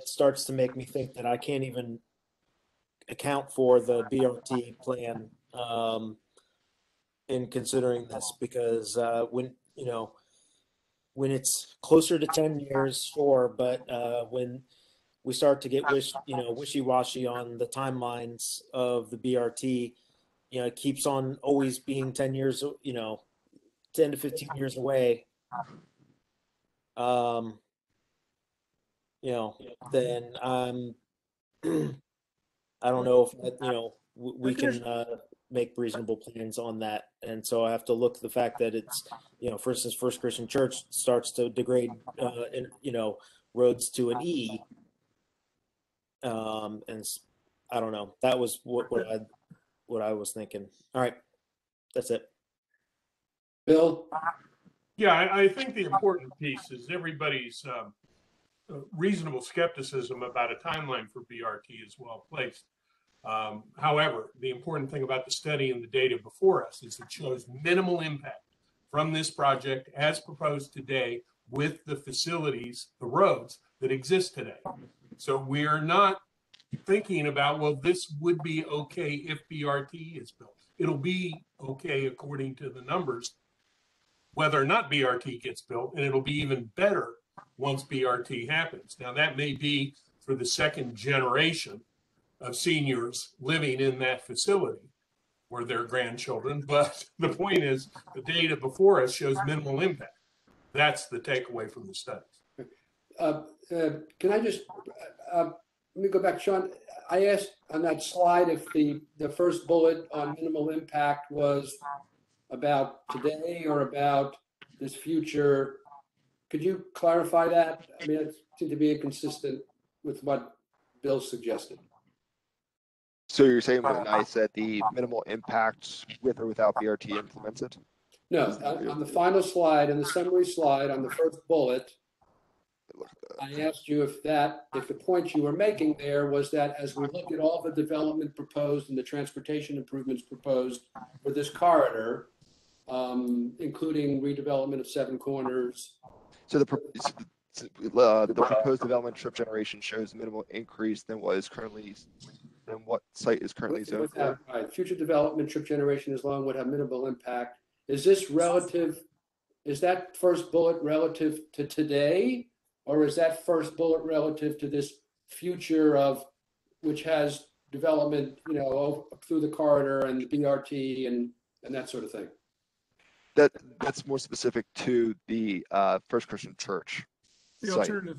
starts to make me think that I can't even account for the BRT plan in considering this, because when it's closer to 10 years, sure, but when we start to get wishy-washy on the timelines of the BRT, it keeps on always being 10 years, 10 to 15 years away, then I don't know if that, we can make reasonable plans on that. And so I have to look at the fact that it's, for instance, First Christian Church starts to degrade, roads to an E. And I don't know. That was what I was thinking. All right, that's it. Bill? Yeah, I think the important piece is everybody's reasonable skepticism about a timeline for BRT is well placed. However, the important thing about the study and the data before us is it shows minimal impact from this project as proposed today with the facilities, the roads that exist today. So we're not thinking about, well, this would be okay if BRT is built. It'll be okay according to the numbers, whether or not BRT gets built, and it'll be even better once BRT happens. Now, that may be for the second generation of seniors living in that facility or their grandchildren, but the point is the data before us shows minimal impact. That's the takeaway from the studies. Can I just, let me go back, Sean. I asked on that slide if the first bullet on minimal impact was about today or about this future. Could you clarify that? I mean, it seemed to be inconsistent with what Bill suggested. So you're saying when I said the minimal impact with or without BRT implemented? No, on the final slide, on the summary slide, on the first bullet, I asked you if the point you were making there was that as we look at all the development proposed and the transportation improvements proposed for this corridor, including redevelopment of Seven Corners. So the proposed development trip generation shows minimal increase than what site is currently zoned for. Right, future development trip generation as long would have minimal impact. Is this relative? Is that first bullet relative to today? Or is that first bullet relative to this future of which has development, through the corridor and the BRT and that sort of thing? That's more specific to the First Christian Church. The alternative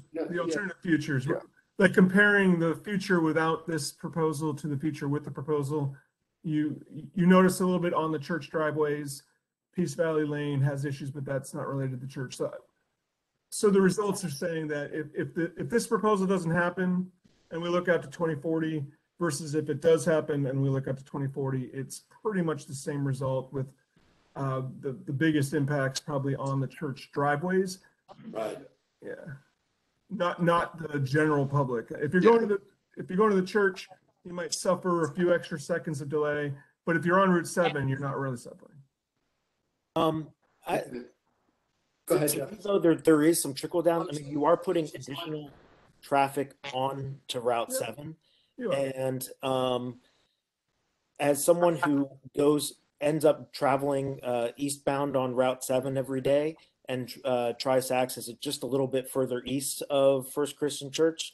futures. Yeah. Like comparing the future without this proposal to the future with the proposal, you notice a little bit on the church driveways. Peace Valley Lane has issues, but that's not related to the church. So the results are saying that if this proposal doesn't happen and we look out to 2040 versus if it does happen and we look out to 2040, it's pretty much the same result with the biggest impacts probably on the church driveways. Right. Yeah. Not the general public. If you're going to the church, you might suffer a few extra seconds of delay, but if you're on Route 7, you're not really suffering. Go ahead, Jeff. So there is some trickle down. I mean, you are putting additional traffic on to Route 7. And as someone who ends up traveling eastbound on Route 7 every day and tries to access it just a little bit further east of First Christian Church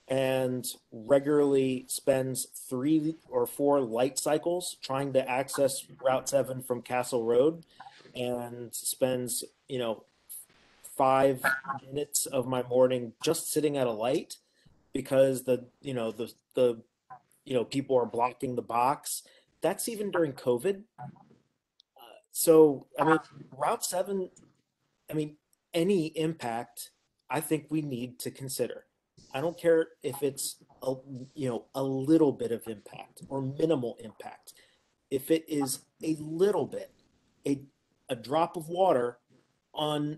and regularly spends 3 or 4 light cycles trying to access Route 7 from Castle Road and spends, 5 minutes of my morning just sitting at a light because the people are blocking the box. That's even during COVID. So, I mean, Route 7, any impact, I think we need to consider. I don't care if it's a little bit of impact or minimal impact. If it is a little bit, a drop of water on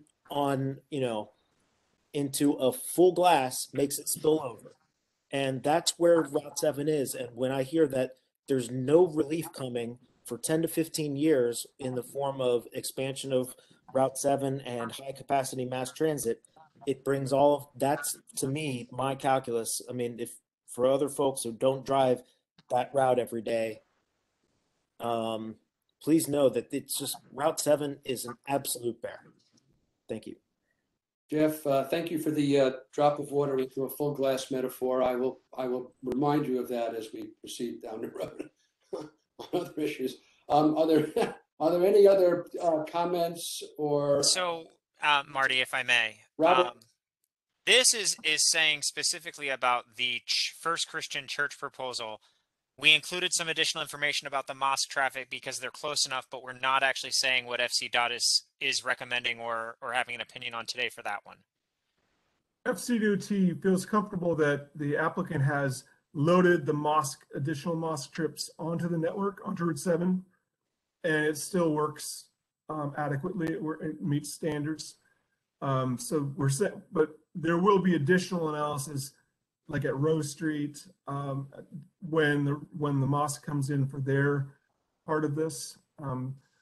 into a full glass makes it spill over. And that's where Route 7 is. And when I hear that there's no relief coming for 10 to 15 years in the form of expansion of Route 7 and high capacity mass transit, it brings all of that's, to me, my calculus. I mean, if for other folks who don't drive that route every day, please know that it's just Route 7 is an absolute bear. Thank you. Jeff, thank you for the drop of water into a full glass metaphor. I will remind you of that as we proceed down the road other issues. Are there are there any other comments or So, Marty, if I may, Robert? this is saying specifically about the First Christian Church proposal. We included some additional information about the mosque traffic because they're close enough, but we're not actually saying what FCDOT is recommending or having an opinion on today for that one. FCDOT feels comfortable that the applicant has loaded the additional mosque trips onto the network, onto Route 7, and it still works adequately. It meets standards. So we're set, but there will be additional analysis, like at Rose Street, when the mosque comes in for their part of this.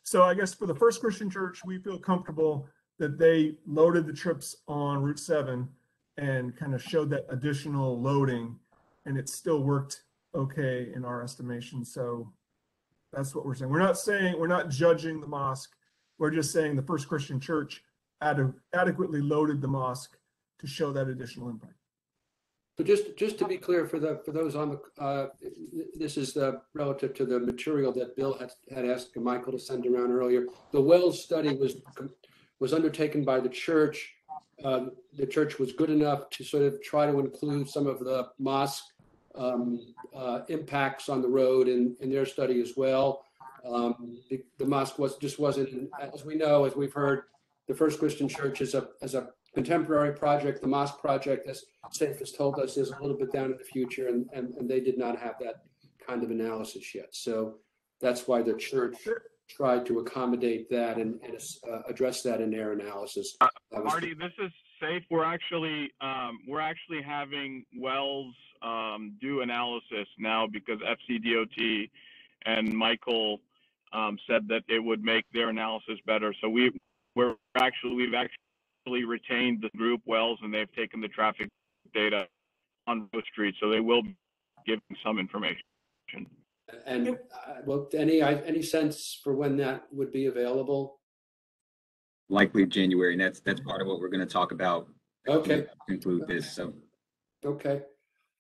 So I guess for the First Christian Church, we feel comfortable that they loaded the trips on Route 7 and kind of showed that additional loading, and it still worked okay in our estimation. So that's what we're saying. We're not judging the mosque. We're just saying the First Christian Church adequately loaded the mosque to show that additional impact. So just to be clear for those on the this is relative to the material that Bill had asked Michael to send around earlier. The Wells study was undertaken by the church. The church was good enough to sort of try to include some of the mosque impacts on the road in their study as well. The mosque wasn't, as we know, as we've heard, the First Christian Church is a contemporary project. The mosque project, as Safe has told us, is a little bit down in the future, and they did not have that kind of analysis yet. So that's why the church tried to accommodate that and address that in their analysis. Marty, this is Safe. We're actually having Wells do analysis now because FCDOT and Michael said that it would make their analysis better. So we've actually retained the group Wells, and they've taken the traffic data on Rose Street, so they will be giving some information. And well, any sense for when that would be available? Likely January, and that's part of what we're going to talk about. Okay. Conclude this. So. Okay.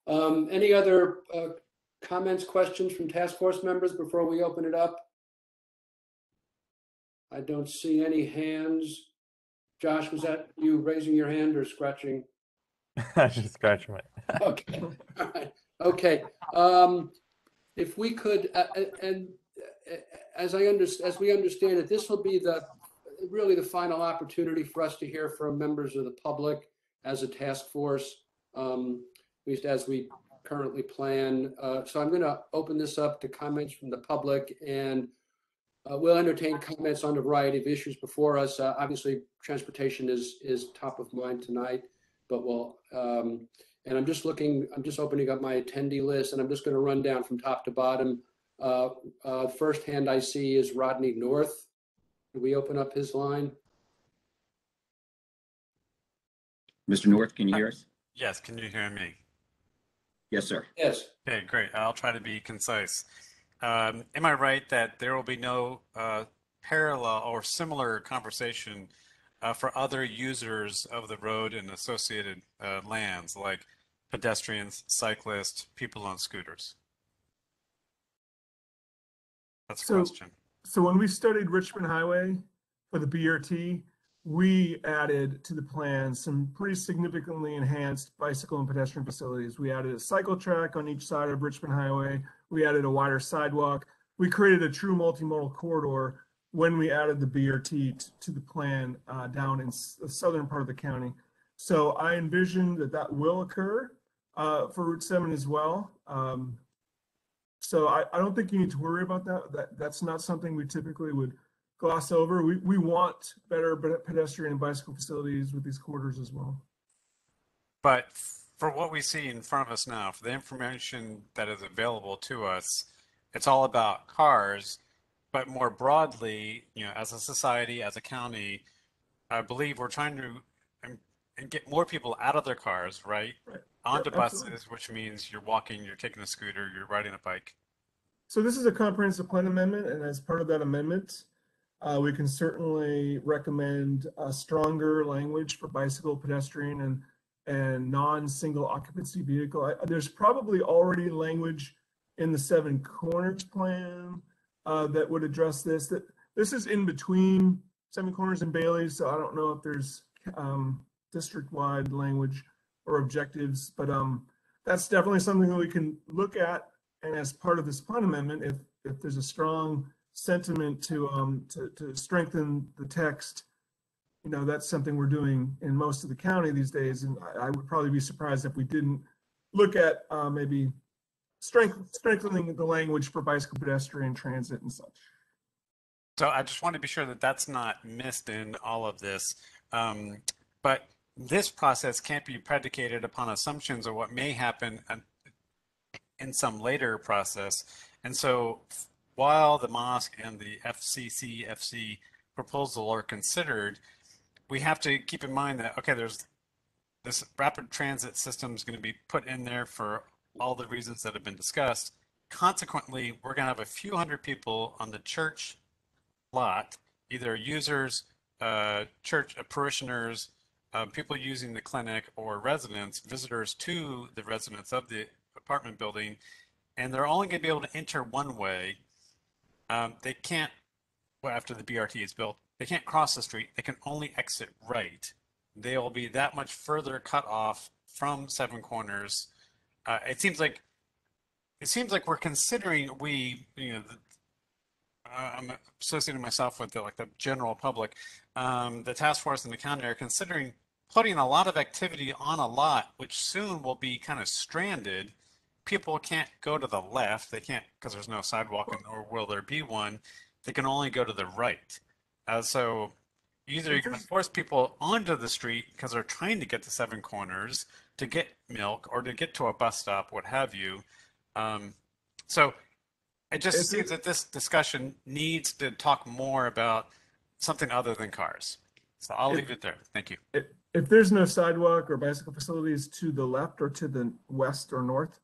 Any other comments, questions from task force members before we open it up? I don't see any hands. Josh, was that you raising your hand or scratching? Just scratching it. Okay. All right. Okay. If we could, and as we understand it, this will be really the final opportunity for us to hear from members of the public as a task force, at least as we currently plan. So I'm going to open this up to comments from the public, and we'll entertain comments on a variety of issues before us. Obviously, transportation is top of mind tonight, but we'll, and I'm just opening up my attendee list, and I'm just going to run down from top to bottom. First hand I see is Rodney North. Can we open up his line? Mr. North, can you hear us? Yes, can you hear me? Yes, sir. Yes. Okay, great. I'll try to be concise. Am I right that there will be no parallel or similar conversation for other users of the road and associated lands, like pedestrians, cyclists, people on scooters? That's a question. So when we studied Richmond Highway for the BRT, we added to the plan some pretty significantly enhanced bicycle and pedestrian facilities. We added a cycle track on each side of Richmond Highway. We added a wider sidewalk. We created a true multimodal corridor when we added the BRT to the plan down in the southern part of the county. So I envision that will occur for Route 7 as well. So I don't think you need to worry about that. That's not something we typically would gloss over. We want better pedestrian and bicycle facilities with these corridors as well. But for what we see in front of us now, for the information that is available to us, it's all about cars. But more broadly, as a society, as a county, I believe we're trying to and get more people out of their cars, right? Onto buses, which means you're walking, you're taking a scooter, you're riding a bike. So this is a comprehensive plan amendment, and as part of that amendment, we can certainly recommend a stronger language for bicycle, pedestrian, and non-single occupancy vehicle. There's probably already language in the 7 Corners plan that would address this. That this is in between Seven Corners and Bailey's, so I don't know if there's district-wide language or objectives, but that's definitely something that we can look at. And as part of this plan amendment, if there's a strong sentiment to strengthen the text, you know, that's something we're doing in most of the county these days. And I would probably be surprised if we didn't look at maybe strengthening the language for bicycle, pedestrian, transit, and such. So I just want to be sure that that's not missed in all of this. But this process can't be predicated upon assumptions of what may happen in some later process. And so while the mosque and the FCC proposal are considered, we have to keep in mind that, okay, there's this rapid transit system is going to be put in there for all the reasons that have been discussed. Consequently, we're going to have a few hundred people on the church lot, either users, church parishioners, people using the clinic, or residents, visitors to the residents of the apartment building, and they're only going to be able to enter one way. They can't, well, after the BRT is built, they can't cross the street. They can only exit right. They'll be that much further cut off from Seven Corners. It seems like we're considering, I'm associating myself with the general public, the task force and the county are considering putting a lot of activity on a lot, which soon will be kind of stranded. People can't go to the left. They can't, because there's no sidewalk, or will there be one? They can only go to the right. So either you can force people onto the street because they're trying to get to Seven Corners to get milk or to get to a bus stop, what have you. So it just seems that this discussion needs to talk more about something other than cars. So I'll leave it there. Thank you. If there's no sidewalk or bicycle facilities to the left or to the west or north,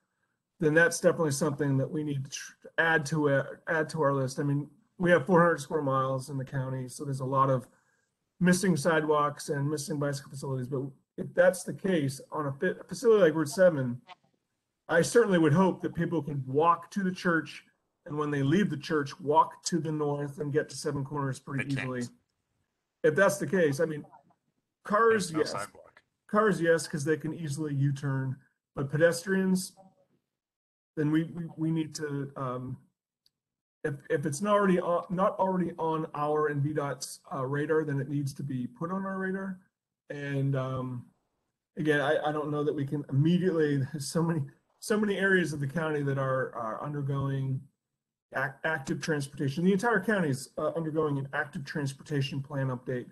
then that's definitely something that we need to add to our list. I mean, we have 400 square miles in the county, so there's a lot of missing sidewalks and missing bicycle facilities. But if that's the case on a facility like Route 7, I certainly would hope that people can walk to the church, and when they leave the church, walk to the north and get to Seven Corners pretty easily. If that's the case, I mean, cars, yes. Cars, yes, because they can easily U-turn. But pedestrians, then we need to, if it's not already on our and VDOT's radar, then it needs to be put on our radar. And again, I don't know that we can immediately. There's so many areas of the county that are undergoing active transportation. The entire county is undergoing an active transportation plan update,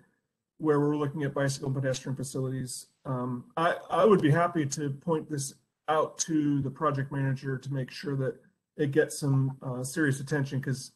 where we're looking at bicycle and pedestrian facilities. I would be happy to point this out to the project manager to make sure that it gets some serious attention, because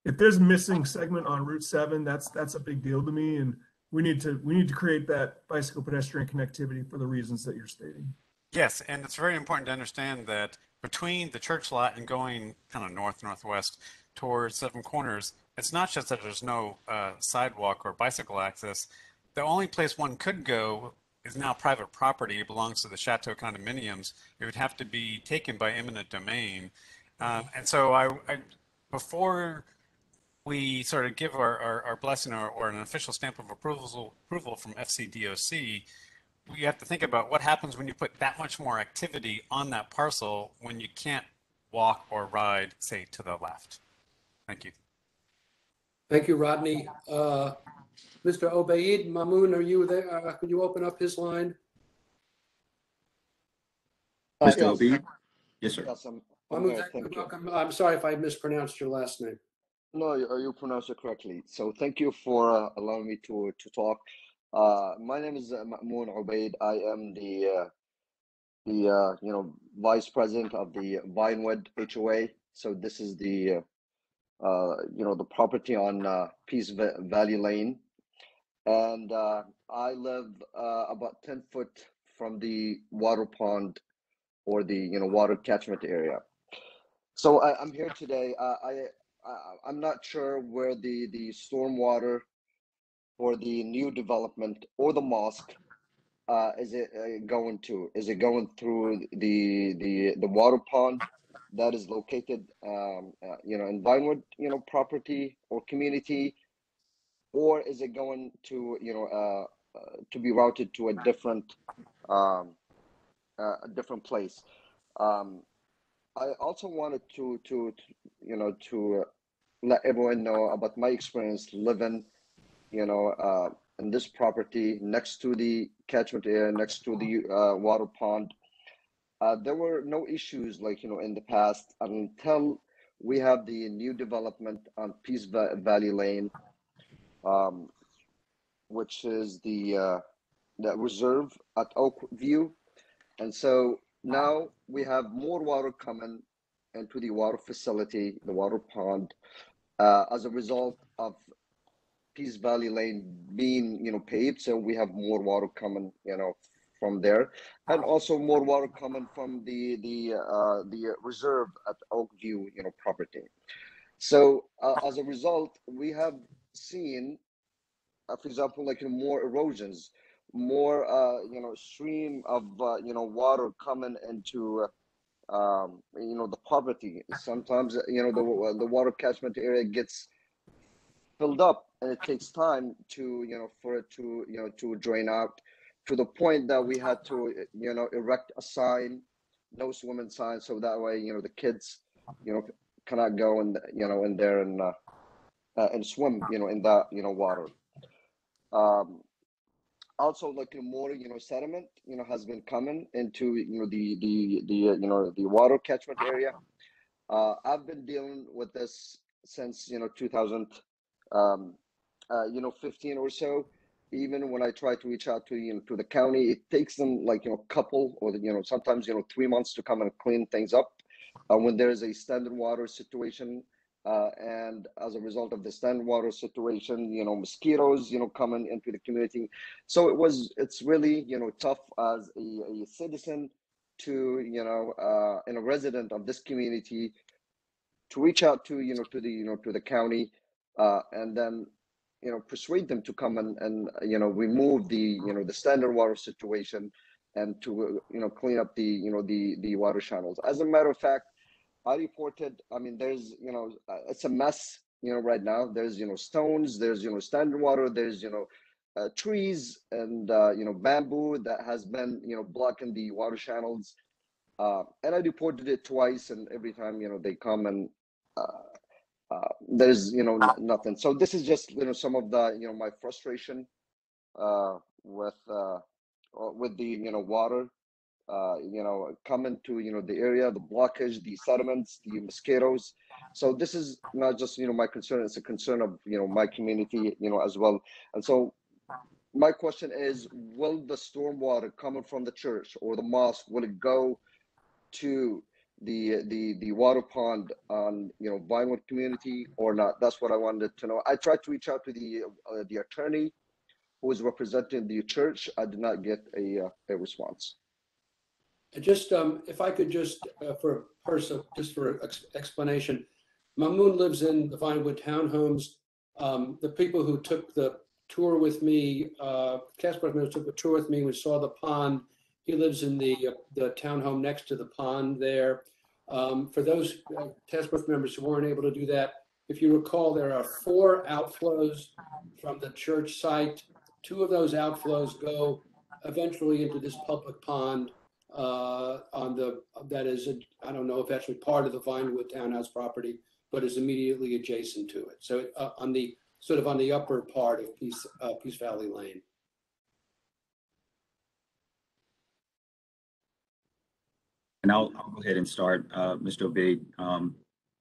if there's a missing segment on Route 7, that's a big deal to me, and we need to create that bicycle pedestrian connectivity for the reasons that you're stating. Yes, and it's very important to understand that between the church lot and going kind of northwest towards Seven Corners, it's not just that there's no sidewalk or bicycle access. The only place one could go is now private property. It belongs to the Chateau condominiums. It would have to be taken by eminent domain. And so before we sort of give our blessing or an official stamp of approval from FCDOC, we have to think about what happens when you put that much more activity on that parcel when you can't walk or ride, say, to the left. Thank you. Thank you, Rodney. Mr. Obaid Mamoun, are you there? Could you open up his line? Mr. Obaid? Yes, sir. Yes, Mahmoud, welcome. I'm sorry if I mispronounced your last name. No, you pronounced it correctly. So thank you for allowing me to talk. My name is Mamoun Obaid. I am the vice president of the Vinewood HOA. So this is the the property on Peace Valley Lane, and I live about 10 foot from the water pond or the water catchment area. So I'm here today. I'm not sure where the stormwater or the new development or the mosque is it going to? Is it going through the water pond, that is located, in Vinewood, property or community, or is it going to, to be routed to um, a different place? I also wanted to let everyone know about my experience living, in this property next to the catchment area, next to the water pond. There were no issues like, in the past until we have the new development on Peace Valley Lane, which is the reserve at Oak View. And so now we have more water coming into the water facility, the water pond, as a result of Peace Valley Lane being, paved. So we have more water coming, from there, and also more water coming from the reserve at Oak View, property. So as a result, we have seen, for example, like more erosions, more stream of water coming into the property. Sometimes the water catchment area gets filled up, and it takes time to for it to to drain out, to the point that we had to erect a sign, no swimming sign, so that way the kids cannot go in there and swim in that water. Also, like more sediment has been coming into the water catchment area. I've been dealing with this since 2015 or so. Even when I try to reach out to to the county, it takes them like couple or sometimes 3 months to come and clean things up when there is a standing water situation. And as a result of the standing water situation, mosquitoes coming into the community. So it's really tough as a citizen to and a resident of this community to reach out to to the county, and then persuade them to come and remove the the standard water situation, and to clean up the water channels. As a matter of fact, I reported, I mean, there's it's a mess right now. There's stones, there's standard water, there's trees and bamboo that has been blocking the water channels. And I reported it twice, and every time they come and there's nothing. So this is just some of the my frustration with the water coming to the area, the blockage, the sediments, the mosquitoes. So this is not just my concern, it's a concern of my community as well. And so my question is, will the stormwater coming from the church or the mosque, will it go to the water pond on Vinewood community or not? That's what I wanted to know. I tried to reach out to the attorney who is representing the church. I did not get a response. Just if I could just for explanation, Mamoon lives in the Vinewood townhomes. The people who took the tour with me, Casper took the tour with me. We saw the pond. He lives in the townhome next to the pond there. For those task force members who weren't able to do that, if you recall, there are 4 outflows from the church site. 2 of those outflows go eventually into this public pond that is, I don't know if actually part of the Vinewood townhouse property, but is immediately adjacent to it. So on the sort of on the upper part of Peace Valley Lane. And I'll go ahead and start, Mr. Obeid.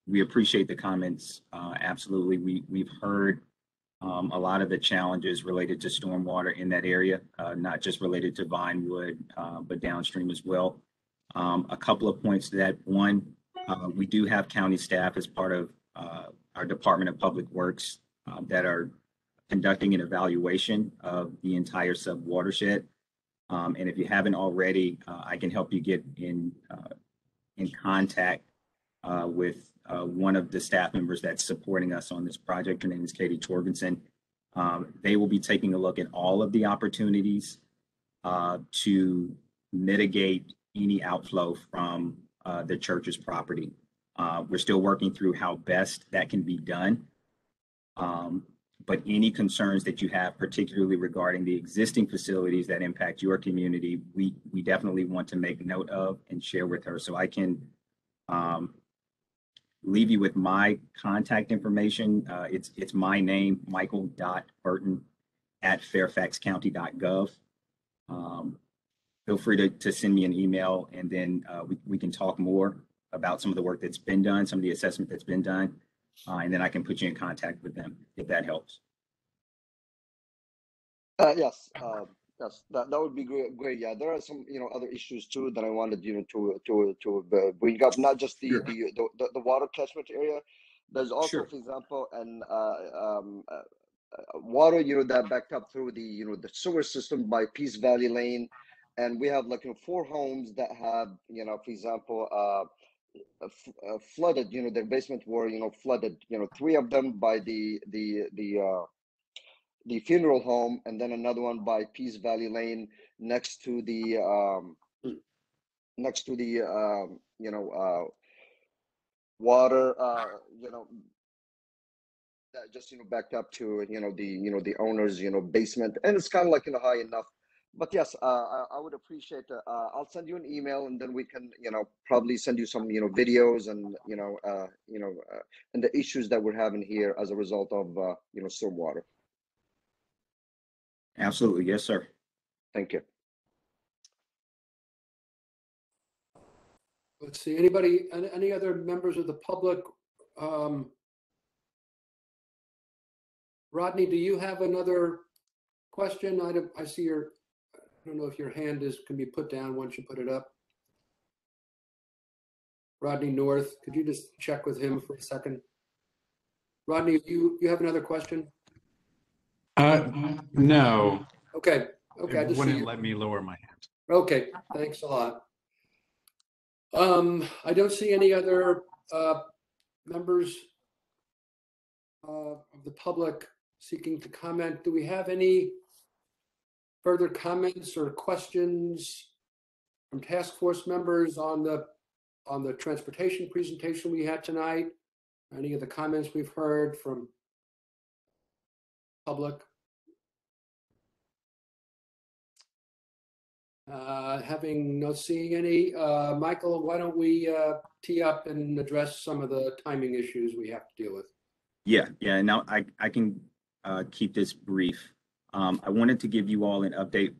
We appreciate the comments. Absolutely, we've heard a lot of the challenges related to stormwater in that area, not just related to Vinewood, but downstream as well. A couple of points to that. One, we do have county staff as part of our Department of Public Works that are conducting an evaluation of the entire sub-watershed. And if you haven't already, I can help you get in contact with one of the staff members that's supporting us on this project. Her name is Katie Torgensen. They will be taking a look at all of the opportunities to mitigate any outflow from the church's property. We're still working through how best that can be done. But any concerns that you have, particularly regarding the existing facilities that impact your community, we definitely want to make note of and share with her. So I can leave you with my contact information. It's my name, michael.burton@fairfaxcounty.gov. Feel free to send me an email, and then we can talk more about some of the work that's been done, some of the assessment that's been done, and then I can put you in contact with them if that helps. Yes, yes, that would be great. Yeah, there are some other issues too that I wanted to bring up. Not just Sure. the water catchment area. There's also, Sure. for example, water that backed up through the the sewer system by Peace Valley Lane, and we have like 4 homes that have for example flooded. Their basement were flooded. 3 of them by the funeral home, and then another one by Peace Valley Lane next to the water that just backed up to the owner's basement, and it's kind of like high enough. But yes, I would appreciate I'll send you an email, and then we can probably send you some videos and and the issues that we're having here as a result of stormwater. Absolutely. Yes, sir. Thank you. Let's see, any other members of the public? Rodney, do you have another question? I see I don't know if your hand can be put down once you put it up. Rodney North, could you just check with him for a second? Rodney, you have another question? No. Okay. It wouldn't let me lower my hand. Okay, thanks a lot. I don't see any other members of the public seeking to comment. Do we have any further comments or questions from task force members on the transportation presentation we had tonight? Any of the comments we've heard from public? Not seeing any, Michael, why don't we tee up and address some of the timing issues we have to deal with? Yeah. Now I can keep this brief. I wanted to give you all an update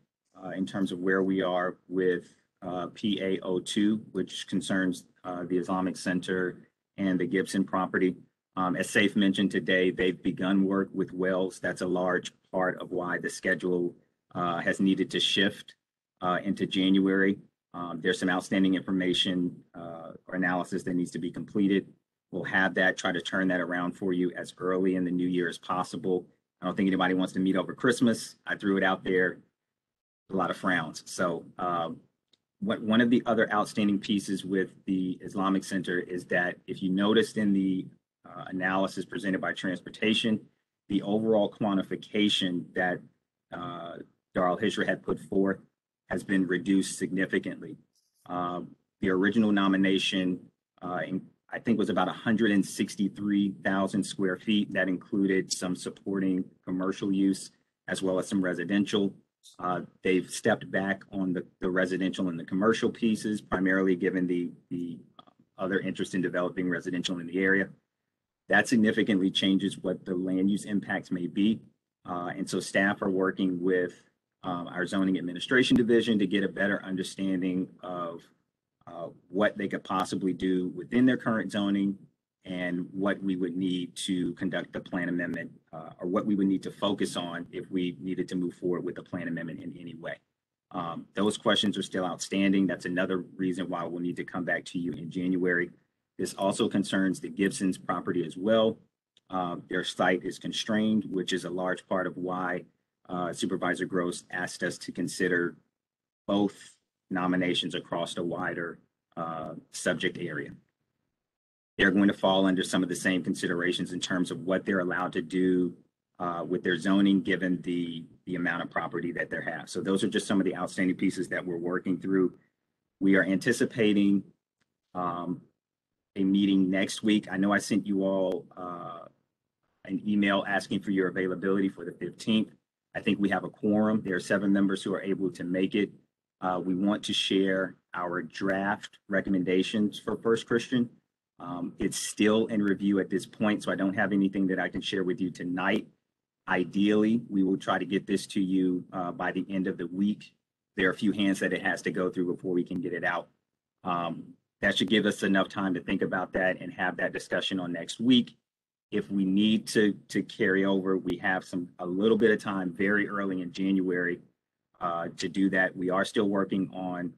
in terms of where we are with PA02, which concerns the Islamic Center and the Gibson property. As Saif mentioned today, they've begun work with Wells. That's a large part of why the schedule has needed to shift into January. There's some outstanding information or analysis that needs to be completed. We'll have that, try to turn that around for you as early in the new year as possible. I don't think anybody wants to meet over Christmas. I threw it out there, a lot of frowns. So one of the other outstanding pieces with the Islamic Center is that if you noticed in the analysis presented by transportation, the overall quantification that Darul Hijra had put forth has been reduced significantly. The original nomination, I think, was about 163,000 square feet. That included some supporting commercial use as well as some residential. They've stepped back on the residential and the commercial pieces, primarily given the other interest in developing residential in the area. That significantly changes what the land use impacts may be. And so staff are working with our zoning administration division to get a better understanding of what they could possibly do within their current zoning and what we would need to conduct the plan amendment or what we would need to focus on if we needed to move forward with the plan amendment in any way. Those questions are still outstanding. That's another reason why we'll need to come back to you in January. This also concerns the Gibson's property as well. Their site is constrained, which is a large part of why Supervisor Gross asked us to consider both nominations across a wider subject area. They're going to fall under some of the same considerations in terms of what they're allowed to do with their zoning, given the amount of property that they have. So those are just some of the outstanding pieces that we're working through. We are anticipating a meeting next week. I know I sent you all an email asking for your availability for the 15th. I think we have a quorum. There are 7 members who are able to make it. We want to share our draft recommendations for First Christian. It's still in review at this point, so I don't have anything that I can share with you tonight. Ideally, we will try to get this to you by the end of the week. There are a few hands that it has to go through before we can get it out. That should give us enough time to think about that and have that discussion on next week. If we need to carry over, we have a little bit of time very early in January to do that. We are still working on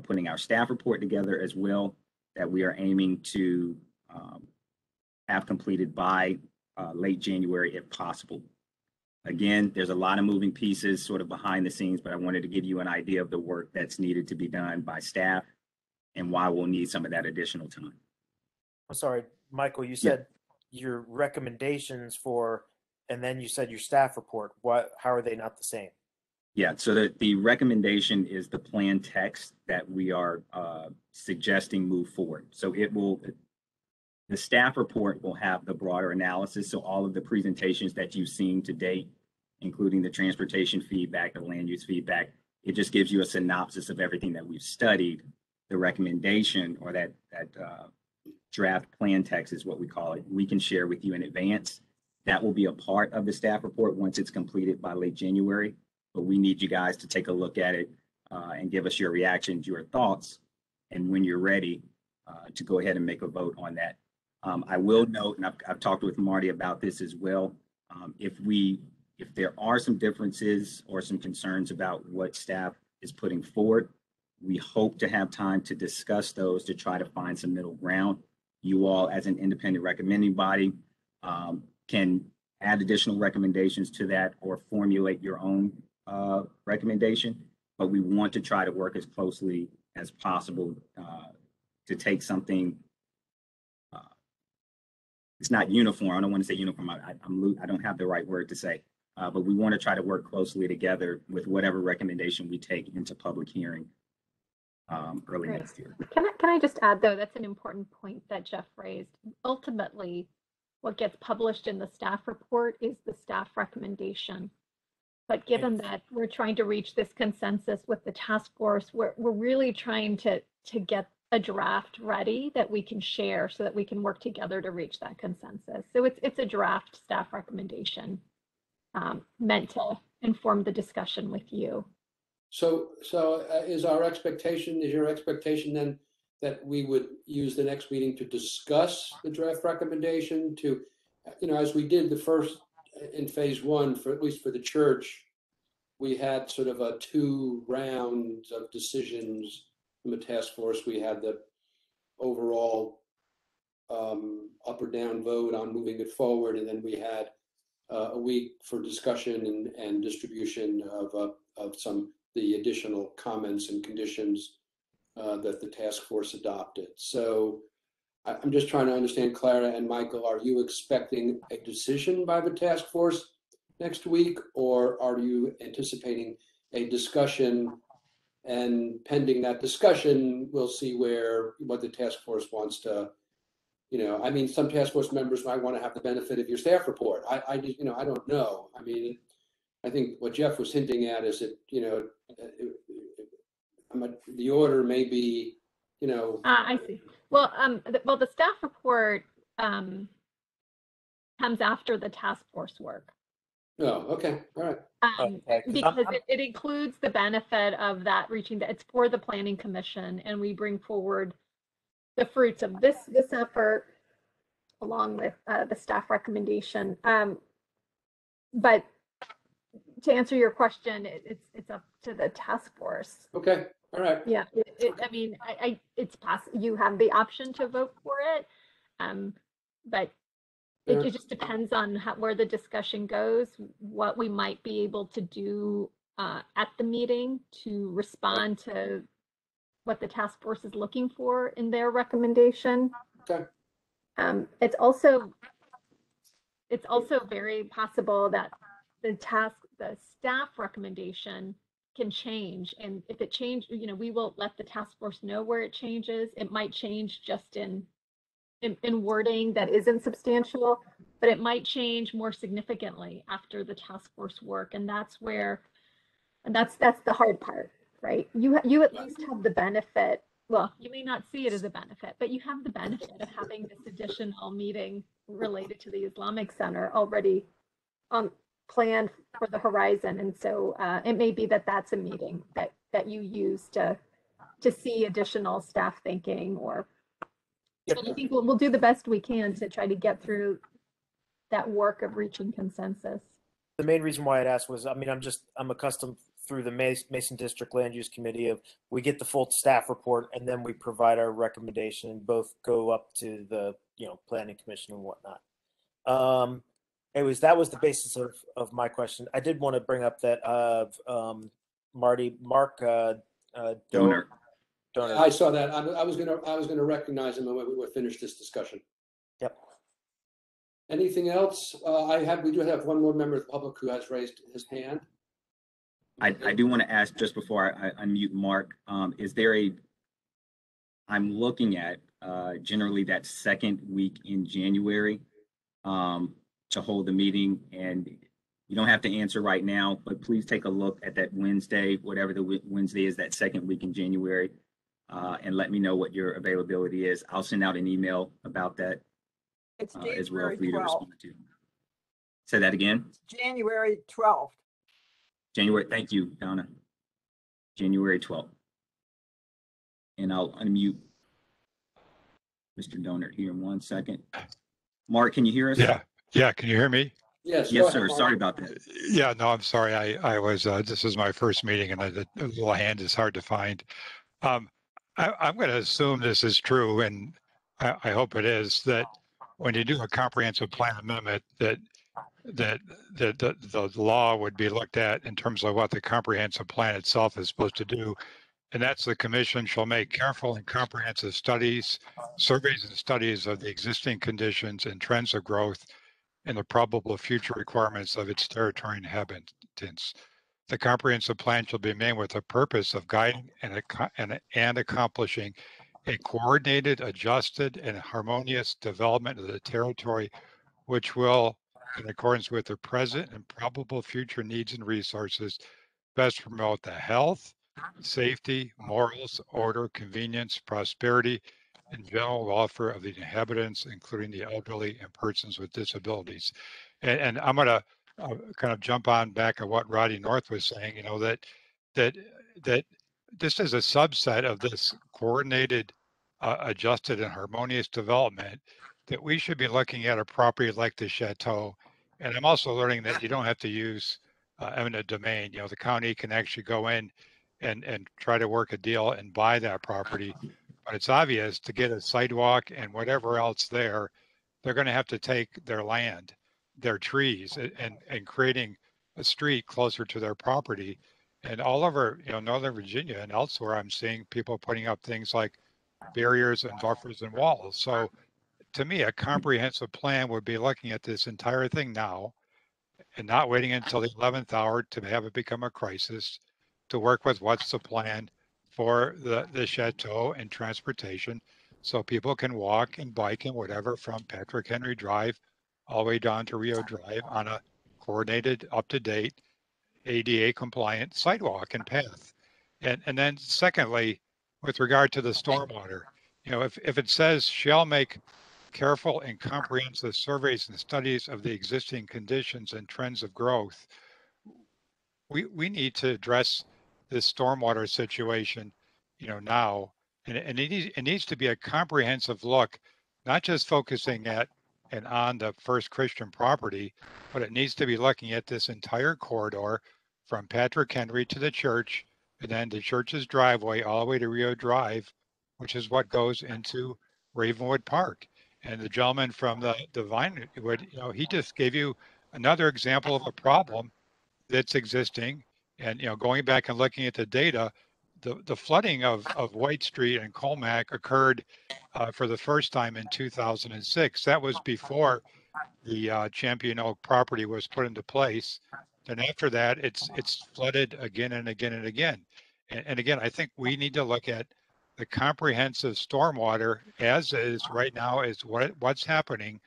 putting our staff report together as well, that we are aiming to have completed by late January if possible. Again, there's a lot of moving pieces sort of behind the scenes, but I wanted to give you an idea of the work that's needed to be done by staff and why we'll need some of that additional time. I'm sorry, Michael, you said your recommendations for, and then you said your staff report. How are they not the same? Yeah, so the recommendation is the plan text that we are suggesting move forward. So the staff report will have the broader analysis. So all of the presentations that you've seen to date, including the transportation feedback, the land use feedback, it just gives you a synopsis of everything that we've studied. The recommendation, or that draft plan text is what we call it, we can share with you in advance. That will be a part of the staff report once it's completed by late January. But we need you guys to take a look at it and give us your reactions, your thoughts, and when you're ready to go ahead and make a vote on that. I will note, and I've talked with Marty about this as well, if there are some differences or some concerns about what staff is putting forward, we hope to have time to discuss those to try to find some middle ground. You all, as an independent recommending body, can add additional recommendations to that or formulate your own recommendation, but we want to try to work as closely as possible to take something. It's not uniform. I don't want to say uniform. I don't have the right word to say, but we want to try to work closely together with whatever recommendation we take into public hearing early next year. Can I just add, though, that's an important point that Jeff raised. Ultimately, what gets published in the staff report is the staff recommendation. But given that we're trying to reach this consensus with the task force, we're really trying to get a draft ready that we can share so that we can work together to reach that consensus. So it's a draft staff recommendation meant to inform the discussion with you. So is your expectation then that we would use the next meeting to discuss the draft recommendation to, as we did the first in phase 1, at least for the church, we had sort of 2 rounds of decisions from the task force. We had the overall up or down vote on moving it forward, and then we had a week for discussion and distribution of the additional comments and conditions that the task force adopted. So I'm just trying to understand, Clara and Michael, are you expecting a decision by the task force next week, or are you anticipating a discussion, and pending that discussion, we'll see what the task force wants to, some task force members might want to have the benefit of your staff report. I don't know. I think what Jeff was hinting at is that, the order may be, I see. Well, the staff report comes after the task force work. Oh, okay, all right. Because it includes the benefit of that reaching it's for the Planning Commission, and we bring forward the fruits of this effort along with the staff recommendation. But to answer your question, it's up to the task force. Okay, all right. Yeah, it's possible you have the option to vote for it, but it just depends on where the discussion goes, what we might be able to do at the meeting to respond to what the task force is looking for in their recommendation. Okay. It's also very possible that the staff recommendation can change. And if it changes, you know, we will let the task force know where it changes. It might change just in wording that isn't substantial, but it might change more significantly after the task force work. And that's where, and that's the hard part, right? You at least have the benefit. Well, you may not see it as a benefit, but you have the benefit of having this additional meeting related to the Islamic Center already planned for the horizon. And so it may be that that's a meeting that you use to see additional staff thinking, or but I think we'll do the best we can to try to get through that work of reaching consensus. The main reason why I'd asked was, I mean, I'm accustomed through the Mason District Land Use Committee of, we get the full staff report and then we provide our recommendation and both go up to the, you know, Planning Commission and whatnot. That was the basis of my question. I did want to bring up that Mark Donor. I saw that. I was gonna recognize him when we finish this discussion. Yep. Anything else? We do have one more member of the public who has raised his hand. I do want to ask, just before I unmute Mark, is there I'm looking at generally that second week in January to hold the meeting, and you don't have to answer right now, but please take a look at that Wednesday, whatever the Wednesday is, that second week in January, and let me know what your availability is. I'll send out an email about that It's as well January for you to 12th. respond to. Say that again. January 12th. January, thank you, Donna. January 12th. And I'll unmute Mr. Donor here in 1 second. Mark, can you hear us? Yeah. Can you hear me? Yes. Yes, sir. Sorry about that. Yeah, no, I'm sorry. I was, this is my first meeting and the little hand is hard to find. I'm going to assume this is true, and I hope it is, that when you do a comprehensive plan amendment, that the law would be looked at in terms of what the comprehensive plan itself is supposed to do. And that's the commission shall make careful and comprehensive studies, surveys and studies of the existing conditions and trends of growth and the probable future requirements of its territory and inhabitants. The comprehensive plan shall be made with the purpose of guiding and accomplishing a coordinated, adjusted, and harmonious development of the territory, which will, in accordance with the present and probable future needs and resources, best promote the health, safety, morals, order, convenience, prosperity, and general welfare of the inhabitants, including the elderly and persons with disabilities. And I'm going to kind of jump on back at what Roddy North was saying, you know, that this is a subset of this coordinated, adjusted, and harmonious development, that we should be looking at a property like the Chateau. And I'm also learning that you don't have to use eminent domain. You know, the county can actually go in and try to work a deal and buy that property. But it's obvious, to get a sidewalk and whatever else there, they're going to have to take their land, their trees, and creating a street closer to their property. And all over, you know, Northern Virginia and elsewhere, I'm seeing people putting up things like barriers and buffers and walls. So to me, a comprehensive plan would be looking at this entire thing now and not waiting until the 11th hour to have it become a crisis, to work with what's the plan for the Chateau and transportation, so people can walk and bike and whatever from Patrick Henry Drive all the way down to Rio Drive on a coordinated, up-to-date, ADA compliant sidewalk and path. And then secondly, with regard to the stormwater, you know, if it says shall make careful and comprehensive surveys and studies of the existing conditions and trends of growth, we need to address this stormwater situation, you know, now. And it needs to be a comprehensive look, not just focusing at and on the First Christian property, but it needs to be looking at this entire corridor from Patrick Henry to the church, and then the church's driveway all the way to Rio Drive, which is what goes into Ravenwood Park. And the gentleman from the Vinewood, you know, he just gave you another example of a problem that's existing. And, you know, going back and looking at the data, the flooding of White Street and Colmac occurred for the first time in 2006. That was before the Champion Oak property was put into place Then after that, it's flooded again and again and again. And again, I think we need to look at the comprehensive stormwater as is right now is what's happening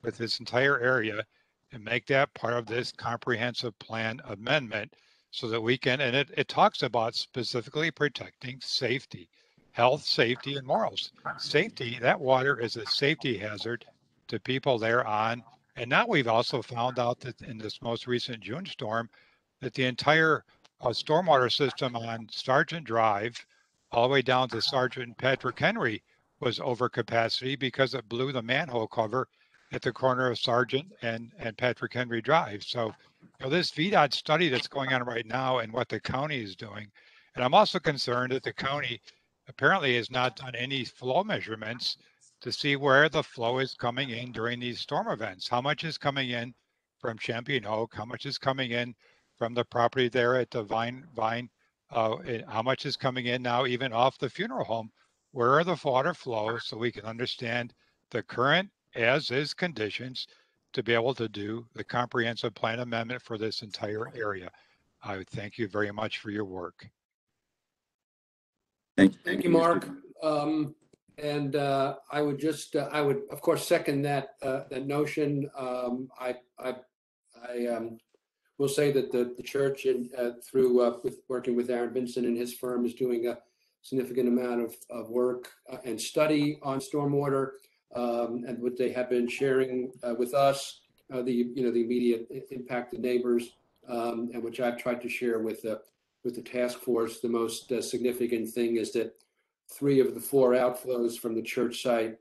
with this entire area and make that part of this comprehensive plan amendment so that we can, and it talks about specifically protecting safety, health, safety, and morals. Safety, that water is a safety hazard to people there on. And now we've also found out that in this most recent June storm, that the entire stormwater system on Sargent Drive, all the way down to Sergeant Patrick Henry, was over capacity because it blew the manhole cover at the corner of Sargent and Patrick Henry Drive. So, this VDOT study that's going on right now and what the county is doing, and I'm also concerned that the county apparently has not done any flow measurements to see where the flow is coming in during these storm events. How much is coming in from Champion Oak? How much is coming in from the property there at the Vine? How much is coming in now even off the funeral home? Where are the water flows so we can understand the current as-is conditions to be able to do the comprehensive plan amendment for this entire area? I thank you very much for your work. Thank you, Mark. And I would just, I would of course second that that notion. I will say that the church and through with working with Aaron Vincent and his firm is doing a significant amount of work and study on stormwater, and what they have been sharing with us, the immediate impacted neighbors, and which I've tried to share with the task force. The most significant thing is that 3 of the 4 outflows from the church site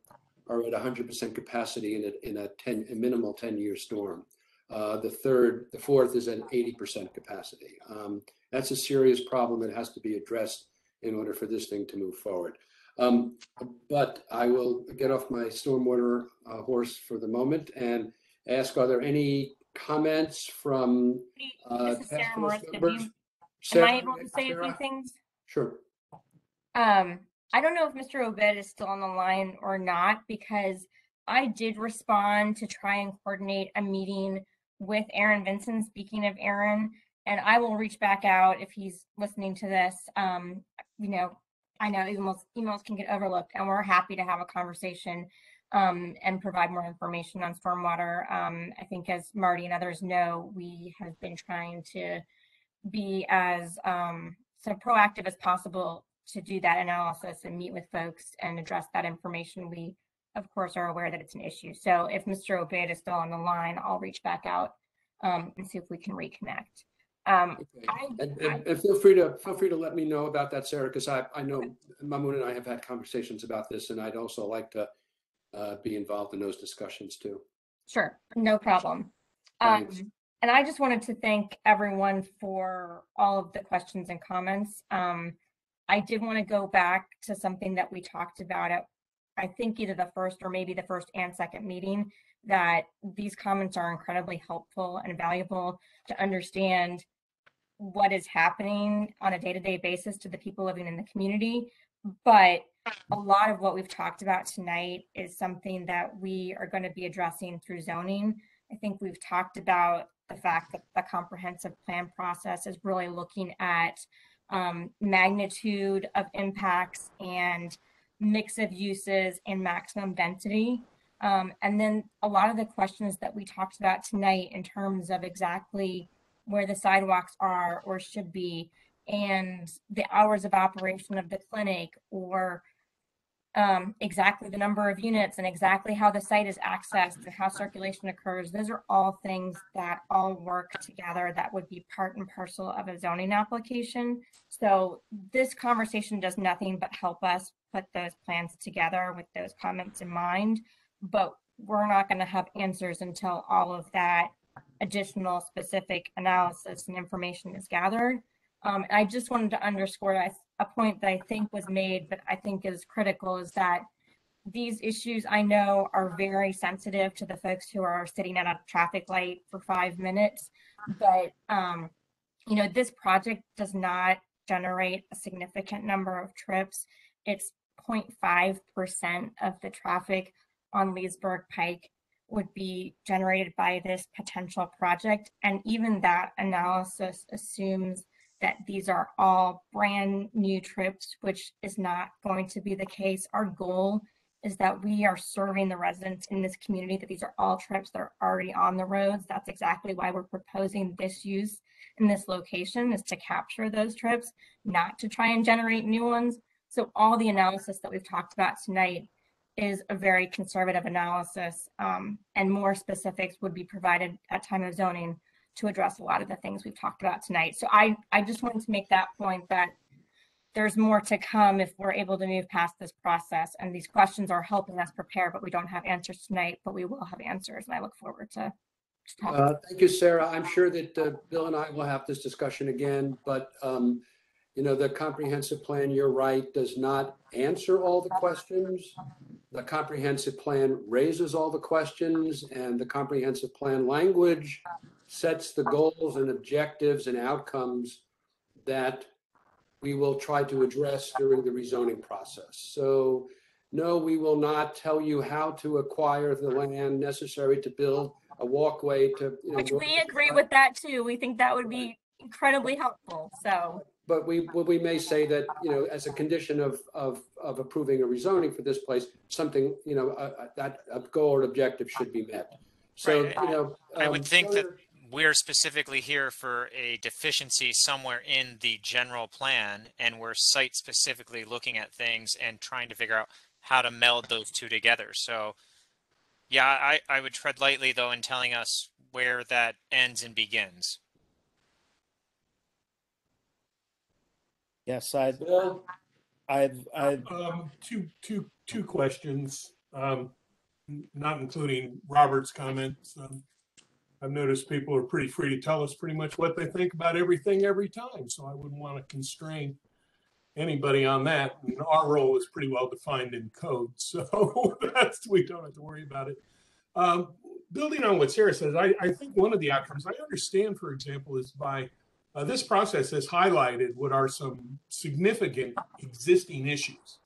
are at 100% capacity in a minimal 10-year storm. The 4th is at 80% capacity. That's a serious problem that has to be addressed in order for this thing to move forward. But I will get off my stormwater horse for the moment and ask, are there any comments from This is Sarah task force Morris. members? Am I able to say a few things? Sure. I don't know if Mr. Obed is still on the line or not, because I did respond to try and coordinate a meeting with Aaron Vincent, speaking of Aaron, and I will reach back out if he's listening to this. I know emails can get overlooked, and we're happy to have a conversation and provide more information on stormwater. I think, as Marty and others know, we have been trying to be as so proactive as possible to do that analysis and meet with folks and address that information. We, of course, are aware that it's an issue. So if Mr. Obed is still on the line, I'll reach back out and see if we can reconnect. And feel free to let me know about that, Sarah, because I know Mamoun and I have had conversations about this, and I'd also like to be involved in those discussions too. Sure, no problem. And I just wanted to thank everyone for all of the questions and comments. I did want to go back to something that we talked about at, I think, either the first or maybe the first and second meeting, that these comments are incredibly helpful and valuable to understand what is happening on a day-to-day basis to the people living in the community. But a lot of what we've talked about tonight is something that we are going to be addressing through zoning. I think we've talked about the fact that the comprehensive plan process is really looking at magnitude of impacts and mix of uses and maximum density. And then a lot of the questions that we talked about tonight in terms of exactly where the sidewalks are or should be, and the hours of operation of the clinic, or exactly the number of units and exactly how the site is accessed and how circulation occurs. Those are all things that all work together that would be part and parcel of a zoning application. So this conversation does nothing but help us put those plans together with those comments in mind, but we're not going to have answers until all of that additional specific analysis and information is gathered. I just wanted to underscore a point that I think was made, but I think is critical, is that these issues, I know, are very sensitive to the folks who are sitting at a traffic light for 5 minutes. But, this project does not generate a significant number of trips. It's 0.5% of the traffic on Leesburg Pike, would be generated by this potential project. And even that analysis assumes that these are all brand new trips, which is not going to be the case. Our goal is that we are serving the residents in this community, that these are all trips that are already on the roads. That's exactly why we're proposing this use in this location, is to capture those trips, not to try and generate new ones. So all the analysis that we've talked about tonight is a very conservative analysis, and more specifics would be provided at time of zoning to address a lot of the things we've talked about tonight. So I just wanted to make that point, that there's more to come if we're able to move past this process. And these questions are helping us prepare, but we don't have answers tonight, but we will have answers. And I look forward to talking. Thank you, Sarah. I'm sure that Bill and I will have this discussion again, but you know, the comprehensive plan, you're right, does not answer all the questions. The comprehensive plan raises all the questions, and the comprehensive plan language sets the goals and objectives and outcomes that we will try to address during the rezoning process. So no, we will not tell you how to acquire the land necessary to build a walkway to, you know, Which we agree with that too. We think that would be incredibly helpful. So, but we may say that, you know, as a condition of approving a rezoning for this place, something, you know, that a goal or objective should be met. So, Right. you know, I would think that we're specifically here for a deficiency somewhere in the general plan, and we're site specifically looking at things and trying to figure out how to meld those two together. So yeah, I would tread lightly though in telling us where that ends and begins. Yes, two questions, not including Robert's comments. I've noticed people are pretty free to tell us pretty much what they think about everything every time, so I wouldn't want to constrain anybody on that. And our role is pretty well defined in code, so we don't have to worry about it. Building on what Sarah says, I think one of the outcomes, I understand, for example, is by this process has highlighted what are some significant existing issues,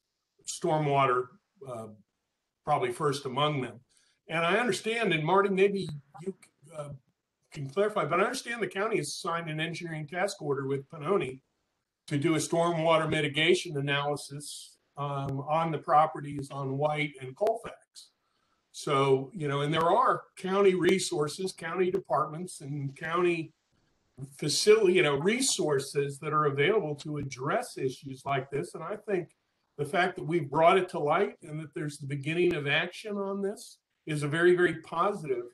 stormwater probably first among them. And I understand, and Marty, maybe you can clarify, but I understand the county has signed an engineering task order with Pannoni to do a stormwater mitigation analysis on the properties on White and Colfax. So, you know, and there are county resources, county departments, and county facility, you know, resources that are available to address issues like this. And I think the fact that we've brought it to light and that there's the beginning of action on this is a very, very positive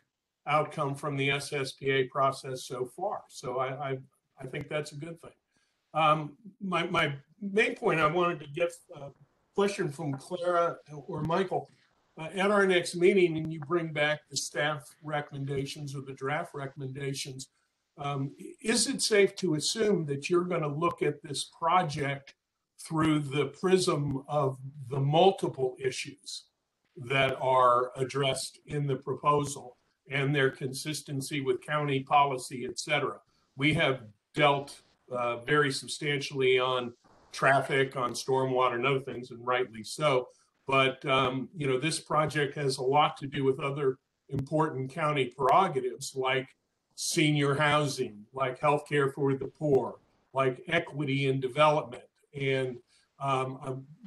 outcome from the SSPA process so far. So I think that's a good thing. My main point, I wanted to get a question from Clara or Michael. At our next meeting, and you bring back the staff recommendations or the draft recommendations, is it safe to assume that you're going to look at this project through the prism of the multiple issues that are addressed in the proposal and their consistency with county policy, et cetera? We have dealt very substantially on traffic, on stormwater and other things, and rightly so. But, you know, this project has a lot to do with other important county prerogatives like senior housing, like healthcare for the poor, like equity and development. And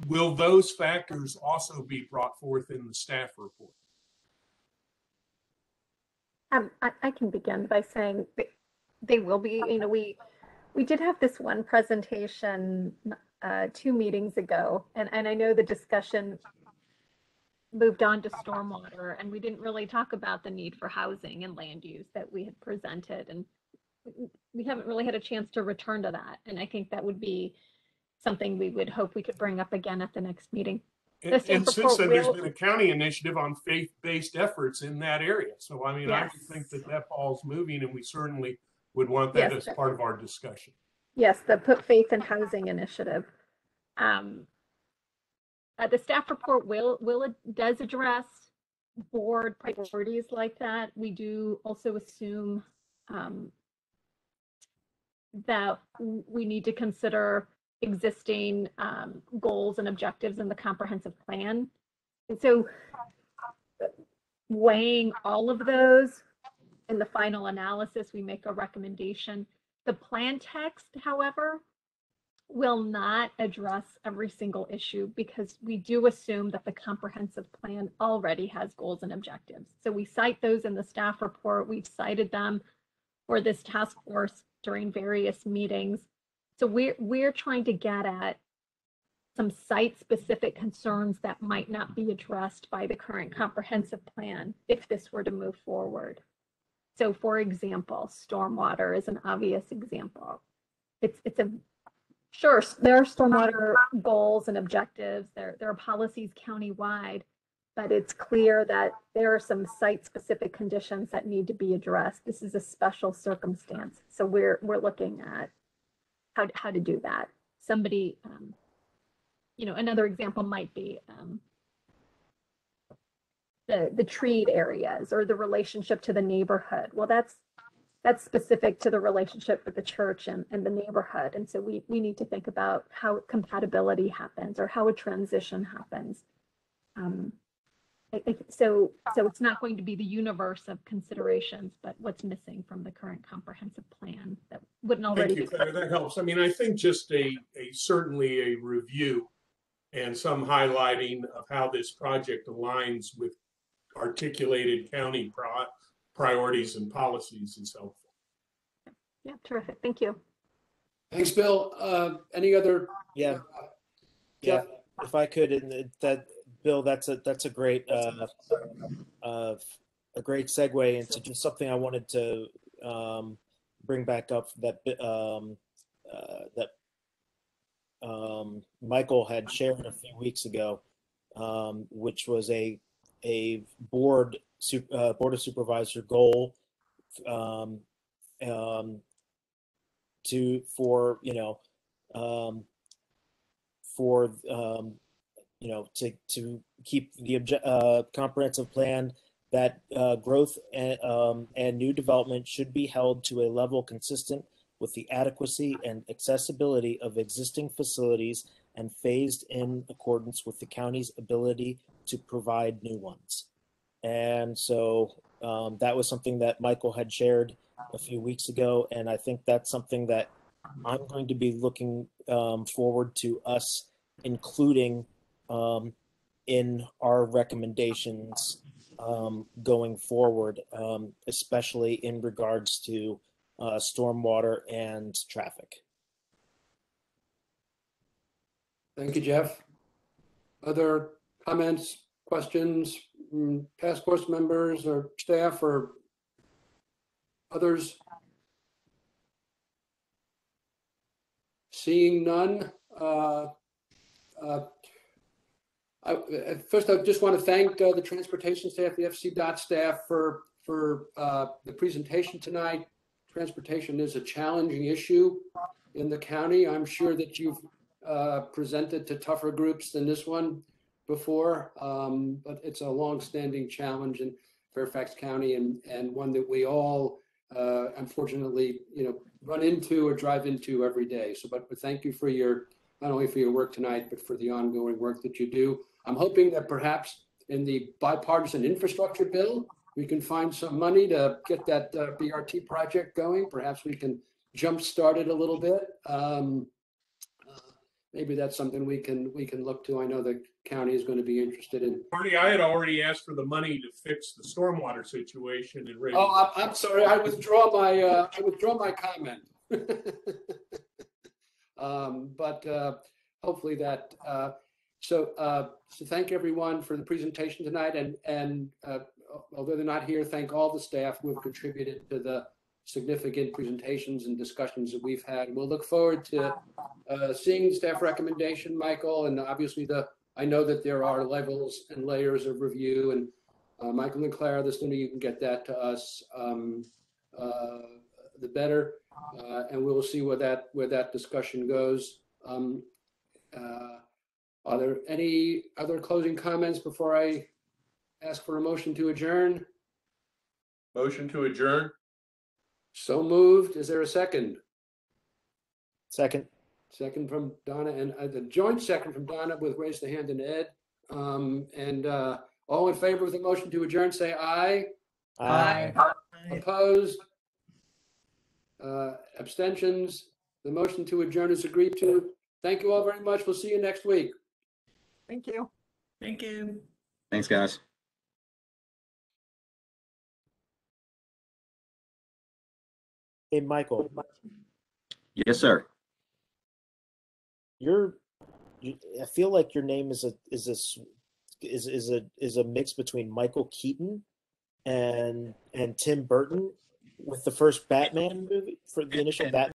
will those factors also be brought forth in the staff report? I can begin by saying they will be. You know, we did have this one presentation 2 meetings ago, and I know the discussion moved on to stormwater, and we didn't really talk about the need for housing and land use that we had presented, and we haven't really had a chance to return to that. And I think that would be something we would hope we could bring up again at the next meeting. And since then, there's been a county initiative on faith-based efforts in that area. So, I mean, yes. I think that ball's moving, and we certainly would want that as part of our discussion. Yes, the Put Faith in Housing initiative. The staff report does address board priorities like that. We do also assume that we need to consider existing goals and objectives in the comprehensive plan. And so weighing all of those, in the final analysis, we make a recommendation. The plan text, however, will not address every single issue because we do assume that the comprehensive plan already has goals and objectives. So we cite those in the staff report. We've cited them for this task force during various meetings. So we're trying to get at some site-specific concerns that might not be addressed by the current comprehensive plan if this were to move forward. So for example, stormwater is an obvious example. It's a sure, there are stormwater goals and objectives. There are policies countywide, but it's clear that there are some site-specific conditions that need to be addressed. This is a special circumstance. So we're looking at how to do that. Somebody, another example might be the treed areas or the relationship to the neighborhood. Well, that's specific to the relationship with the church and the neighborhood. And so we need to think about how compatibility happens or how a transition happens. So it's not going to be the universe of considerations, but what's missing from the current comprehensive plan that wouldn't already Thank you, be. Claire. That helps. I mean, I think just certainly a review and some highlighting of how this project aligns with articulated county priorities and policies is helpful. Yeah, terrific. Thank you. Thanks, Bill. Any other? Yeah. If I could, and that Bill, that's a great a great segue into just something I wanted to bring back up that Michael had shared a few weeks ago, which was a board of supervisor goal to keep the comprehensive plan that growth and new development should be held to a level consistent with the adequacy and accessibility of existing facilities and phased in accordance with the county's ability to provide new ones. And so that was something that Michael had shared a few weeks ago. And I think that's something that I'm going to be looking forward to us including in our recommendations going forward, especially in regards to stormwater and traffic. Thank you, Jeff. Other comments, questions, task force members or staff or others? Seeing none. First, I just want to thank the transportation staff, the FC DOT staff for the presentation tonight. Transportation is a challenging issue in the county. I'm sure that you've presented to tougher groups than this one before, but it's a long-standing challenge in Fairfax County and one that we all unfortunately run into or drive into every day. So, but thank you for not only for your work tonight, but for the ongoing work that you do. I'm hoping that perhaps in the bipartisan infrastructure bill, we can find some money to get that BRT project going. Perhaps we can jumpstart it a little bit. Maybe that's something we can look to. I know the county is going to be interested in. Marty, I had already asked for the money to fix the stormwater situation and raise. Oh, I'm sorry. I withdraw my comment. But hopefully that. So thank everyone for the presentation tonight, and although they're not here, thank all the staff who have contributed to the significant presentations and discussions that we've had. We'll look forward to seeing the staff recommendation, Michael, and obviously I know that there are levels and layers of review, and Michael and Clara, the sooner you can get that to us, the better, and we'll see where that discussion goes. Are there any other closing comments before I ask for a motion to adjourn? Motion to adjourn. So moved. Is there a second? Second. Second from Donna, and the joint second from Donna with raise the hand and Ed. And All in favor of the motion to adjourn, say aye. Aye. Opposed? Abstentions? The motion to adjourn is agreed to. Thank you all very much. We'll see you next week. Thank you. Thank you. Thanks, guys. Hey, Michael, Yes, sir. I feel like your name is a mix between Michael Keaton and Tim Burton with the first Batman movie, for the initial Batman.